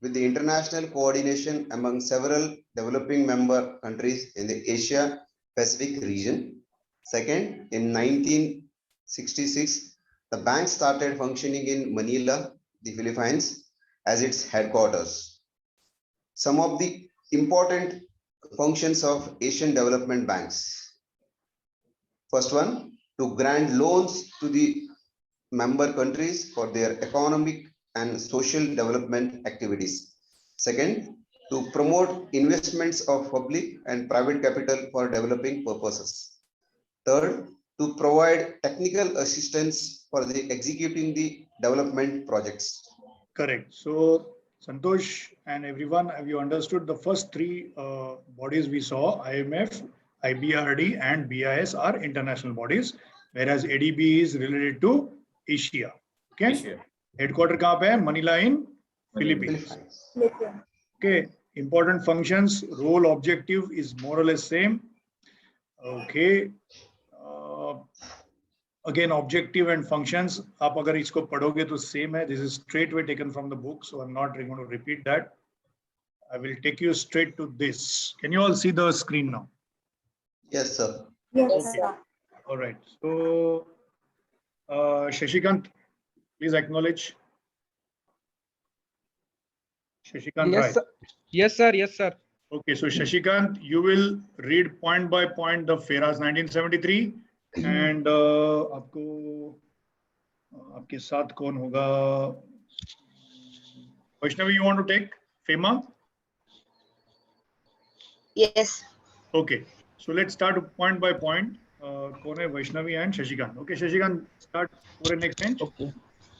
with the international coordination among several developing member countries in the Asia Pacific region. Second, in 1966, the bank started functioning in Manila, the Philippines, as its headquarters. Some of the important functions of Asian development banks. First one, to grant loans to the member countries for their economic and social development activities. Second, to promote investments of public and private capital for developing purposes. Third, to provide technical assistance for the executing the development projects. Correct. So Santosh and everyone, have you understood the first three bodies we saw? IMF, IBRD and BIS are international bodies, whereas ADB is related to Asia. Okay. Asia. Headquarter कहाँ पे है? Manila in Philippines. Okay. Important functions, role, objective is more or less same. Okay. Again, objective and functions. आप अगर इसको पढ़ोगे तो same है. This is straightway taken from the book, so I'm not going to repeat that. I will take you straight to this. Can you all see the screen now? Yes, sir. Yes, Okay. sir. All right. So, Shashikant, please acknowledge. Shashikant, Yes, right? sir. Yes, sir. Yes, sir. Okay. So, Shashikant, you will read point by point the FERA's 1973, and आपको आपके साथ कौन होगा? Vaishnavi, you want to take FEMA? Yes. Okay. So let's start point by point. कौन है? Vaishnavi and Shashikant. Okay, Shashikant, start foreign exchange. Okay.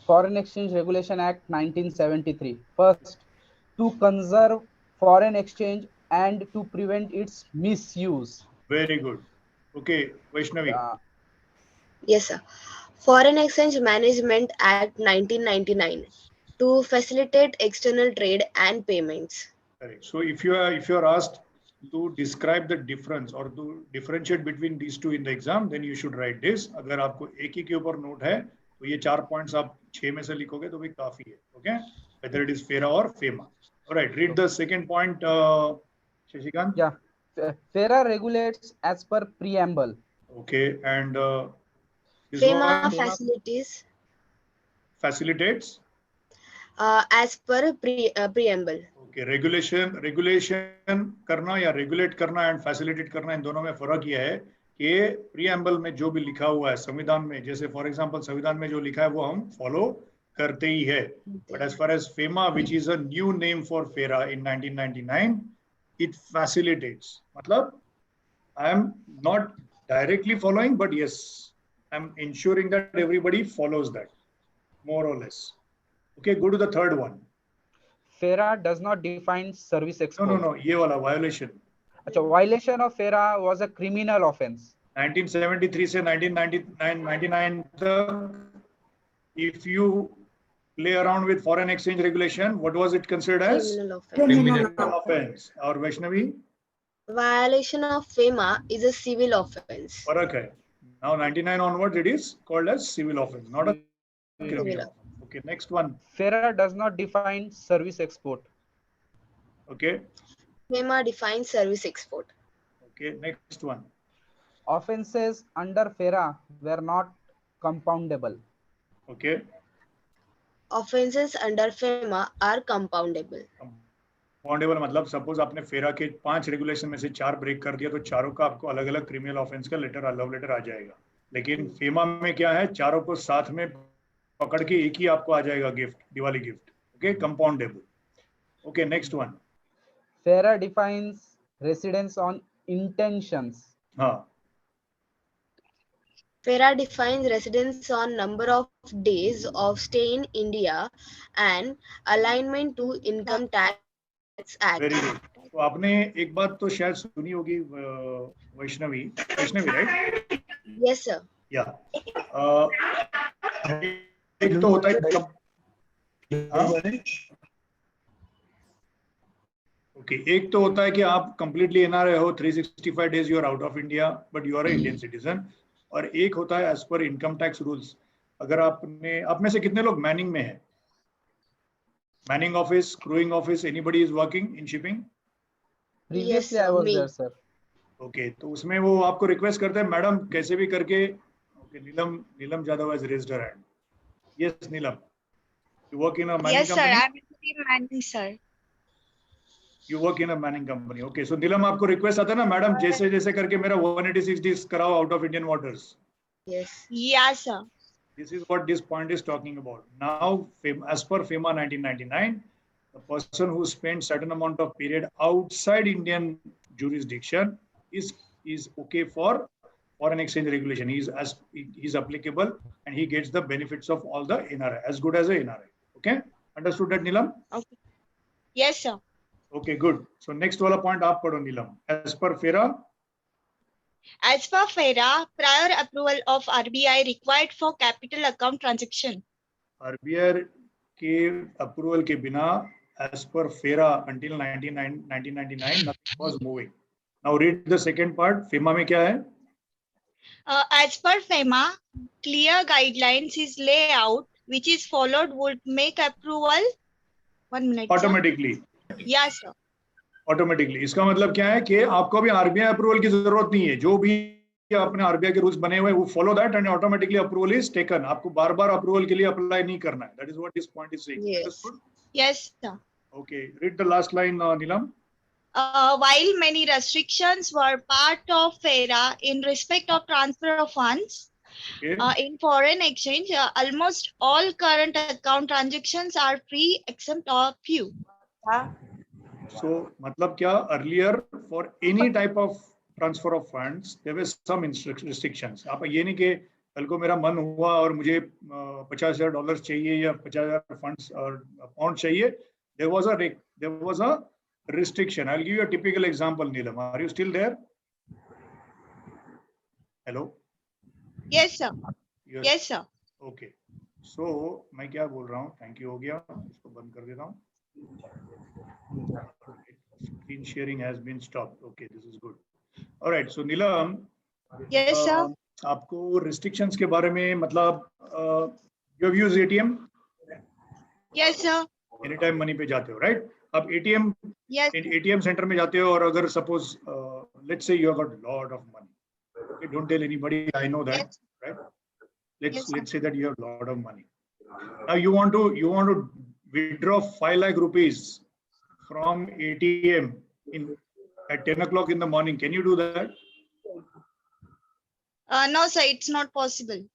Foreign Exchange Regulation Act 1973. First, to conserve foreign exchange and to prevent its misuse. Very good. Okay, Vaishnavi. Yes, sir. Foreign Exchange Management Act 1999 to facilitate external trade and payments. Correct. So if you are asked to describe the difference or to differentiate between these two in the exam, then you should write this. अगर आपको एक ही के ऊपर note है, तो ये 4 points आप 6 में से लिखोगे तो भी काफी है. Okay? Whether it is FERA or FEMA. All right. Read the second point, Shashikant. Yeah. FERA regulates as per preamble. Okay. And this FEMA one facilities facilitates. As per preamble. Okay. Regulation करना या regulate करना and facilitate करना, इन दोनों में फर्क यह है कि preamble में जो भी लिखा हुआ है संविधान में, जैसे for example संविधान में जो लिखा है वो हम follow करते ही है. But as far as FEMA, which is a new name for FERA in 1999, it facilitates. मतलब I am not directly following, but yes, I'm ensuring that everybody follows that, more or less. Okay, go to the third one. FERA does not define service export. No, ye wala violation. Achha, violation of FERA was a criminal offense. 1973 से 1999 तक, if you play around with foreign exchange regulation, what was it considered as? Criminal offense. Or Vaishnavi? Violation of FEMA is a civil offense. Farak hai. Now 99 onwards, it is called as civil offense, not a criminal offense. Okay, next one. FERA does not define service export. Okay. FEMA defines service export. Okay, next one. Offenses under FERA were not compoundable. Okay. Offenses under FEMA are compoundable. Compoundable मतलब suppose आपने फेरा के 5 regulation में से 4 break कर दिया तो चारों का आपको अलग अलग क्रिमिनल ऑफेंस का लेटर लव लेटर आ जाएगा. लेकिन फेमा में क्या है, चारों को साथ में पकड़ के एक ही आपको आ जाएगा gift, Diwali gift. Okay, compoundable. Okay, next one. FERA defines residence on intentions. हाँ. FERA defines residence on number of days of stay in India and alignment to income tax act. Very good. तो आपने एक बात तो शायद सुनी होगी Vaishnavi, right? Yes sir. या एक तो होता है ओके, एक तो होता है कि आप कंप्लीटली एनआरआई हो, 365 days you are out of India but you are Indian citizen. और एक होता है as per income tax rules. अगर आपने, आप में से कितने लोग मैनिंग में हैं? Manning office, crewing office, anybody is working in shipping? Previously I was there, sir. Okay, तो उसमें वो आपको रिक्वेस्ट करते हैं मैडम कैसे भी करके. Okay, Neelam Jadhav has raised her hand. Yes Neelam, you work in a manning company? Yes sir, I'm in manning sir. You work in a manning company. Okay, so नीलम आपको रिक्वेस्ट आता है ना मैडम जैसे जैसे करके मेरा 186 days कराओ out of Indian waters. Yes. Yes sir. This is what this point is talking about. Now, as per FEMA 1999, the person who spends certain amount of period outside Indian jurisdiction is okay for foreign exchange regulation. He's applicable and he gets the benefits of all the NRI, as good as a NRI. Okay, understood that, Neelam? Okay. Yes sir. Okay, good. So next वाला point आप पढ़ो नीलम. As per FERA. As per FERA, prior approval of RBI required for capital account transaction. RBI के approval के बिना, as per FERA until 1999, nothing was moving. Now read the second part. FEMA में क्या है? As per FEMA, clear guidelines is layout which is followed would make approval. 1 minute. Automatically. Yes sir. Automatically. इसका मतलब क्या है कि आपको भी RBI अप्रूवल की जरूरत नहीं है. जो भी अपने RBI के रूल्स बने हुए हैं वो follow that and automatically approval is taken. आपको बार-बार अप्रूवल के लिए अप्लाई नहीं करना है. That is what this point is saying. Yes. Yes sir. Okay, read the last line, Neelam. While many restrictions were part of FERA in respect of transfer of funds, in foreign exchange, almost all current account transactions are free except a few. So, मतलब क्या? Earlier, for any type of transfer of funds, there were some restrictions. आप ये नहीं कि कल को मेरा मन हुआ और मुझे $50,000 चाहिए या 50,000 funds और pound चाहिए. There was a restriction. I'll give you a typical example, Neelam. Are you still there? Hello. Yes sir. Yes sir. Okay. So मैं क्या बोल रहा हूँ? Thank you हो गया. इसको बंद कर देता हूँ. Screen sharing has been stopped. Okay, this is good. All right. So Neelam. Yes sir. आपको restrictions के बारे में मतलब you have used ATM? Yes sir. Anytime money पे जाते हो, right? अब ATM सेंटर में जाते हो और अगर suppose let's say you have got a lot of money. Okay, don't tell anybody. I know that, right? Let's say that you have a lot of money. Now you want to withdraw 5 lakh rupees from ATM at 10 o'clock in the morning. Can you do that? No sir, it's not possible.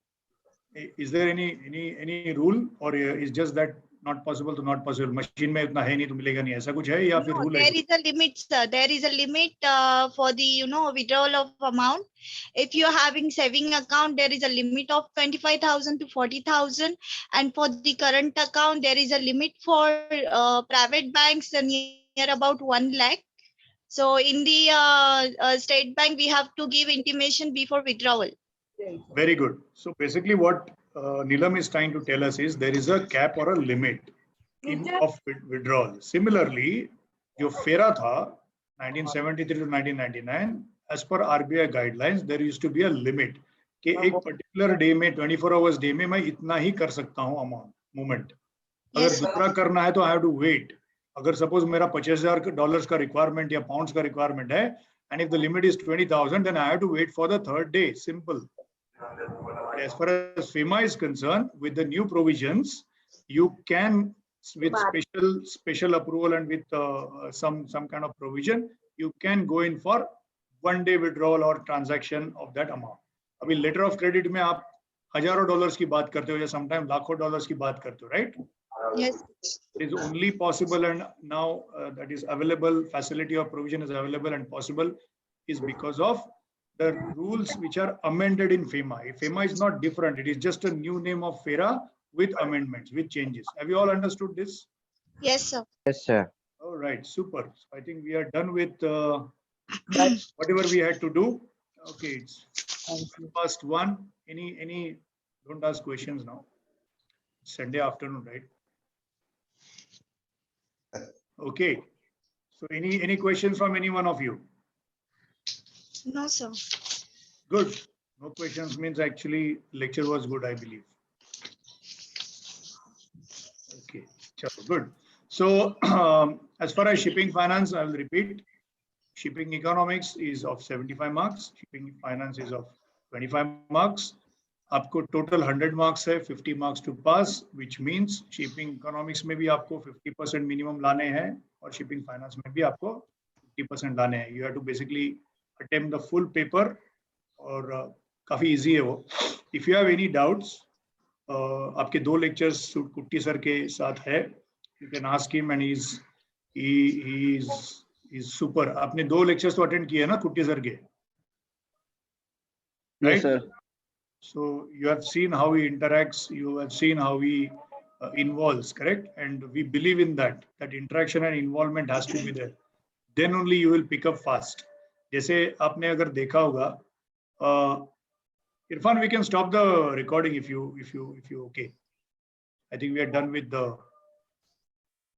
Is there any rule or is just that not possible तो not possible, machine में इतना है नहीं तो मिलेगा नहीं, ऐसा कुछ है या फिर No, rule है? there is a limit, sir. There is a limit for the withdrawal of amount. If you are having saving account, there is a limit of 25,000 to 40,000, and for the current account, there is a limit for private banks near about 1 lakh. So in the state bank, we have to give intimation before withdrawal. Very good. So basically what Neelam is trying to tell us is there is a cap or a limit of withdrawal. Similarly, जो फेरा था 1973 to 1999, as per RBI guidelines, there used to be a limit कि एक particular day में 24 hours day में मैं इतना ही कर सकता हूँ amount movement. अगर दूसरा करना है तो I have to wait. अगर suppose मेरा $50,000 का requirement या pounds का requirement है, and if the limit is 20,000, then I have to wait for the third day. Simple. As far as FEMA is concerned, with the new provisions, you can, with special approval and with some kind of provision, you can go in for 1 day withdrawal or transaction of that amount. अभी letter of credit में आप हजारों dollars की बात करते हो या sometimes लाखों dollars की बात करते हो, right? Yes. It is only possible, and now that is available, facility of provision is available and possible, is because of the rules which are amended in FEMA. FEMA is not different. It is just a new name of FERA with amendments, with changes. Have you all understood this? Yes, sir. Yes, sir. All right, super. So I think we are done with whatever we had to do. Okay, it's past 1. Any? Don't ask questions now. Sunday afternoon, right? Okay. So any questions from any one of you? No, sir. Good. No questions means actually lecture was good, I believe. Okay, good. So as far as shipping finance, I will repeat. Shipping economics is of 75 marks. Shipping finance is of 25 marks. आपको total 100 marks है, 50 marks to pass, which means shipping economics में भी आपको 50% minimum लाने हैं और shipping finance में भी आपको 50% लाने हैं. You have to basically attempt the full paper और काफी easy है वो. If you have any doubts, आपके 2 lectures कुट्टी सर के साथ है. You can ask him and he's super. आपने 2 lectures तो attend किए ना कुट्टी सर के? Right? Yes, sir. So you have seen how he interacts, you have seen how he involves, correct? And we believe in that interaction and involvement has to be there. Then only you will pick up fast. जैसे आपने अगर देखा होगा, Irfan, we can stop the recording if you okay. I think we are done with the